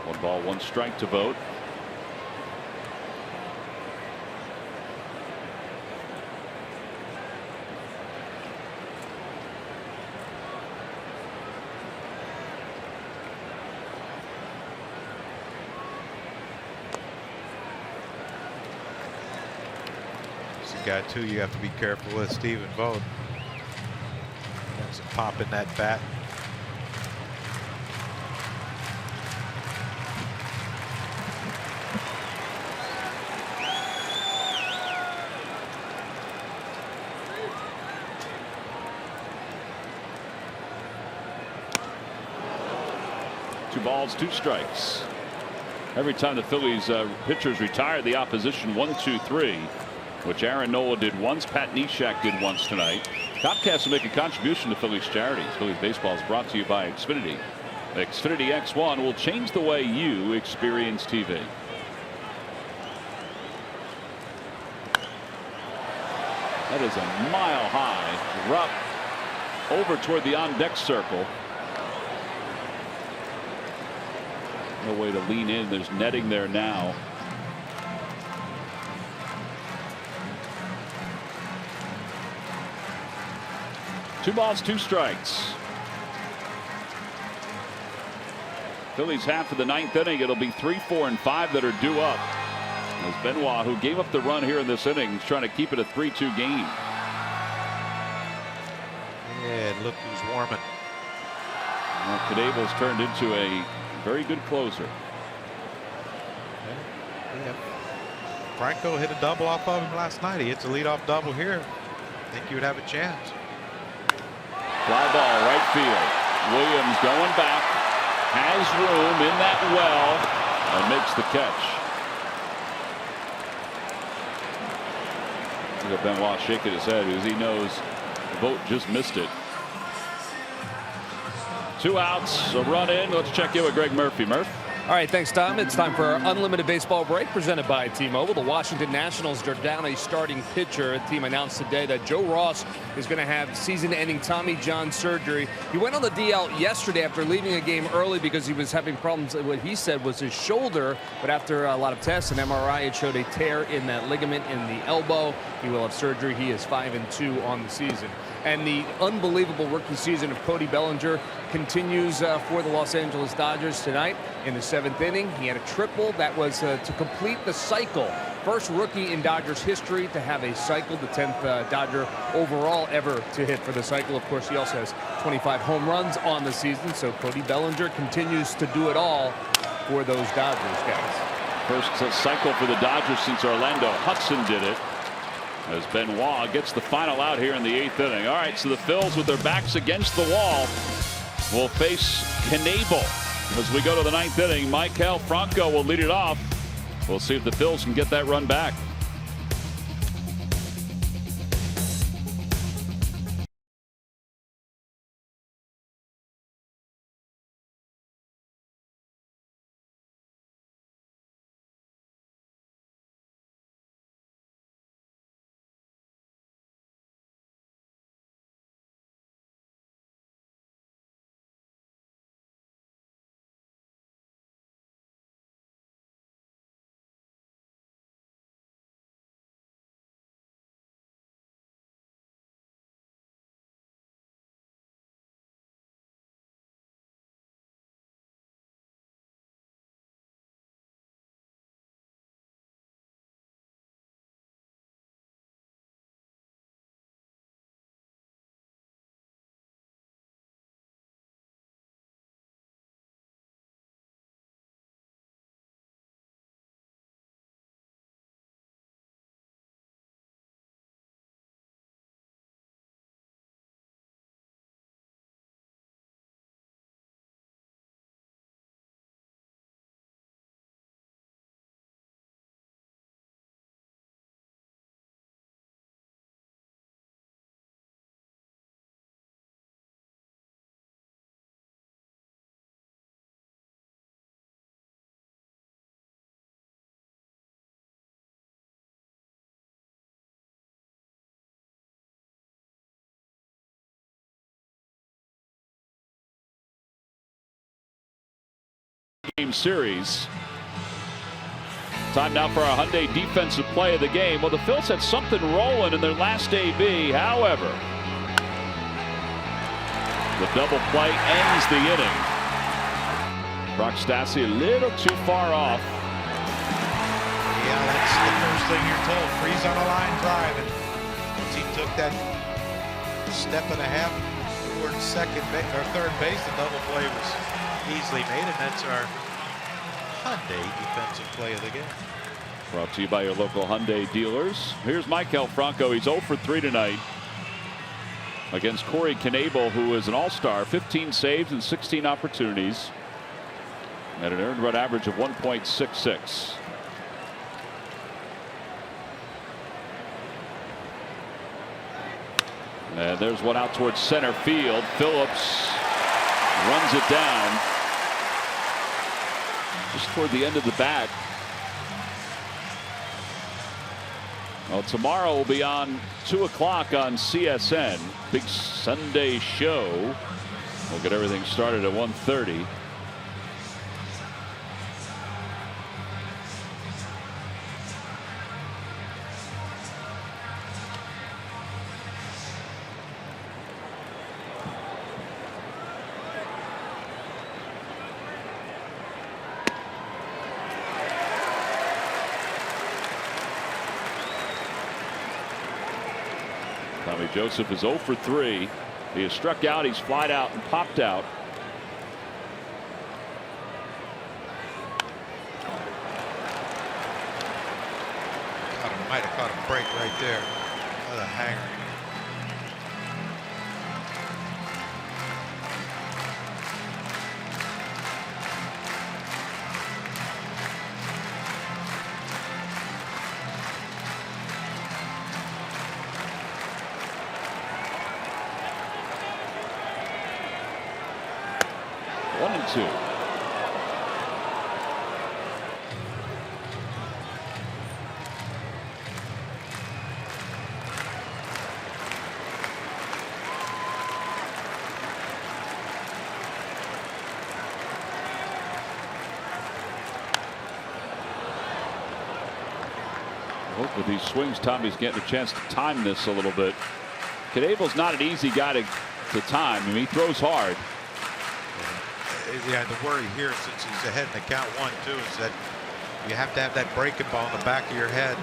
1 ball, 1 strike to Vogt. Guy too you have to be careful with, Stephen Vogt. Has some pop in that bat. Two balls, 2 strikes. Every time the Phillies pitchers retire the opposition 1-2-3. Which Aaron Nola did once, Pat Neshek did once tonight. Topcast will make a contribution to Phillies charities. Phillies baseball is brought to you by Xfinity. Xfinity X1 will change the way you experience TV. That is a mile high. Ruff over toward the on deck circle. No way to lean in. There's netting there now. Two balls, 2 strikes. Phillies half of the 9th inning. It'll be 3, 4, and 5 that are due up. As Benoit, who gave up the run here in this inning, is trying to keep it a 3-2 game. Yeah, look who's warming. Well, Cadable's turned into a very good closer. Yeah. Franco hit a double off of him last night. He hits a leadoff double here. I think he would have a chance. Fly ball, right field. Williams going back, has room in that well, and makes the catch. Look at Benoit shaking his head because he knows Vogt just missed it. 2 outs, a run in. Let's check in with Greg Murphy. Murph. All right, thanks, Tom. It's time for our unlimited baseball break presented by T-Mobile. The Washington Nationals are down a starting pitcher. The team announced today that Joe Ross is going to have season-ending Tommy John surgery. He went on the DL yesterday after leaving a game early because he was having problems. What he said was his shoulder, but after a lot of tests and MRI, it showed a tear in that ligament in the elbow. He will have surgery. He is 5-2 on the season. And the unbelievable rookie season of Cody Bellinger continues for the Los Angeles Dodgers tonight. In the 7th inning, he had a triple. That was to complete the cycle. First rookie in Dodgers history to have a cycle, the 10th Dodger overall ever to hit for the cycle. Of course, he also has 25 home runs on the season. So Cody Bellinger continues to do it all for those Dodgers guys. First cycle for the Dodgers since Orlando Hudson did it. As Benoit gets the final out here in the 8th inning. All right, so the Phils with their backs against the wall will face Knebel. As we go to the 9th inning, Maikel Franco will lead it off. We'll see if the Phils can get that run back. game series. Time now for our Hyundai defensive play of the game. Well, the Phillies had something rolling in their last AB. However, the double play ends the inning. Brock Stassi a little too far off. Yeah, that's the first thing you're told. Freeze on a line drive. And once he took that step and a half toward second base or third base, the double play was easily made, and that's our Hyundai defensive play of the game. Brought to you by your local Hyundai dealers. Here's Maikel Franco. He's 0 for 3 tonight against Corey Knebel, who is an all-star. 15 saves and 16 opportunities at an earned run average of 1.66. And there's one out towards center field. Phillips runs it down just toward the end of the bat. Well, tomorrow will be on 2 o'clock on CSN. Big Sunday show. We'll get everything started at 1:30. Tommy Joseph is 0 for 3. He has struck out, he's flied out and popped out. Might have caught a break right there. Another hanger. One and two. With these swings, Tommy's getting a chance to time this a little bit. Knebel's not an easy guy to time. I mean, he throws hard. Yeah, the worry here, since he's ahead in the count 1-2, is that you have to have that breaking ball in the back of your head.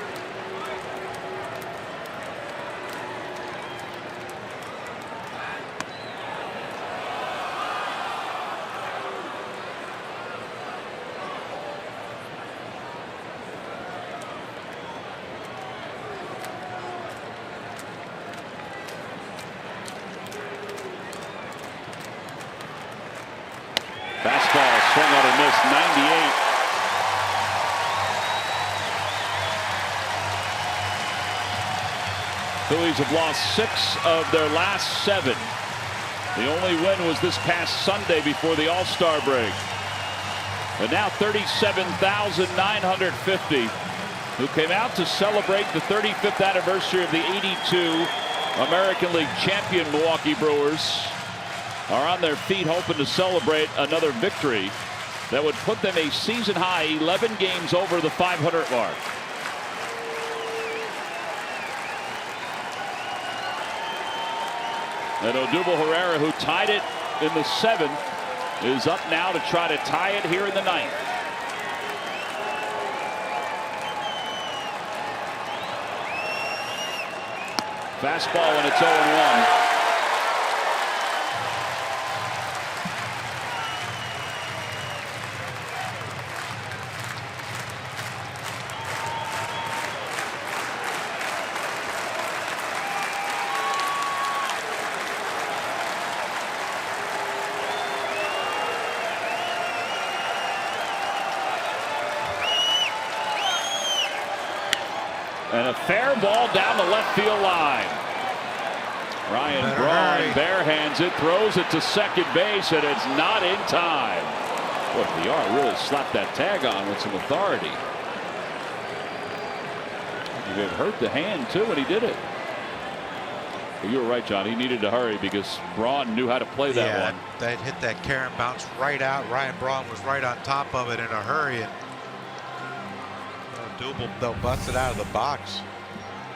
Fastball swung out and missed. 98. Phillies have lost 6 of their last 7. The only win was this past Sunday before the All-Star break. And now 37,950 who came out to celebrate the 35th anniversary of the '82 American League champion Milwaukee Brewers are on their feet hoping to celebrate another victory that would put them a season high 11 games over the 500 mark. And Odubel Herrera, who tied it in the 7th, is up now to try to tie it here in the 9th. Fastball, and it's 0-1. And a fair ball down the left field line. Ryan Braun barehands it, throws it to second base, and it's not in time. Boy, VR really slapped that tag on with some authority. It hurt the hand too when he did it. You were right, John. He needed to hurry because Braun knew how to play that one. That hit that Karen bounce right out. Ryan Braun was right on top of it in a hurry, and Odubel though busted out of the box.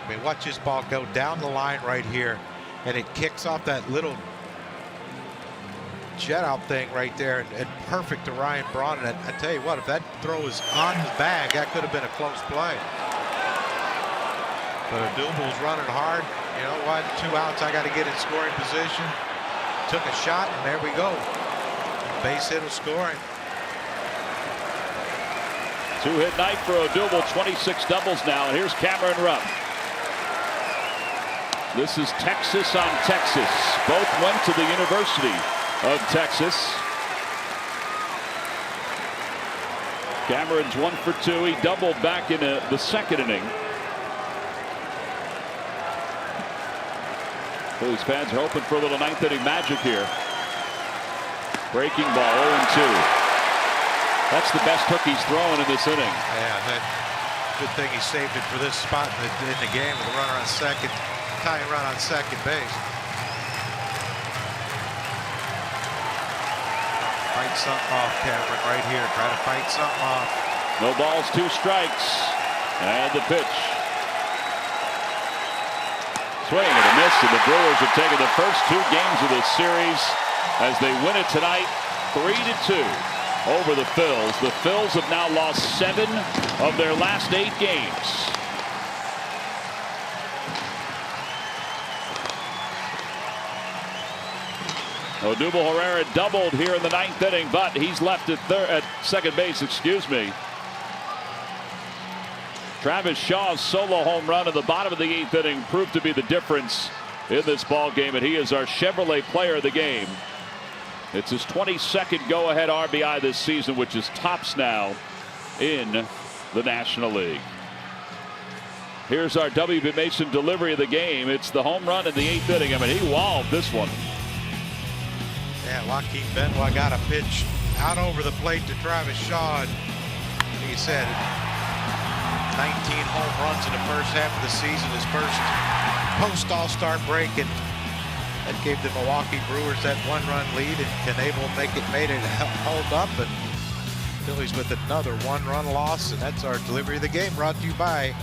I mean, watch this ball go down the line right here, and it kicks off that little jet out thing right there, and perfect to Ryan Braun. And I tell you what, if that throw was on the bag, that could have been a close play. But Odubel's running hard. You know what? 2 outs. I got to get in scoring position. Took a shot, and there we go. Base hit will score him. 2-hit night for Odubel. 26 doubles now. And here's Cameron Ruff. This is Texas on Texas. Both went to the University of Texas. Cameron's 1 for 2. He doubled back in the second inning. Phillies fans are hoping for a little ninth inning magic here. Breaking ball 0-2. That's the best hook he's thrown in this inning. Yeah, good thing he saved it for this spot in the game with a runner on second, tying run on second base. Fight something off, Cameron, right here. Try to fight something off. No balls, 2 strikes. And the pitch. Swing and a miss, and the Brewers have taken the first 2 games of this series as they win it tonight 3-2 over the Phils. The Phils have now lost 7 of their last 8 games. Odubel Herrera doubled here in the 9th inning, but he's left at second base, excuse me. Travis Shaw's solo home run in the bottom of the 8th inning proved to be the difference in this ball game, and he is our Chevrolet player of the game. It's his 22nd go-ahead RBI this season, which is tops now in the National League. Here's our W.B. Mason delivery of the game. It's the home run in the 8th inning. I mean, he walled this one. Yeah, Joaquin Benoit got a pitch out over the plate to Travis Shaw. And he said 19 home runs in the first half of the season, his first post-All-Star break, and that gave the Milwaukee Brewers that 1-run lead and made it hold up. And Phillies with another 1-run loss, and that's our delivery of the game, brought to you by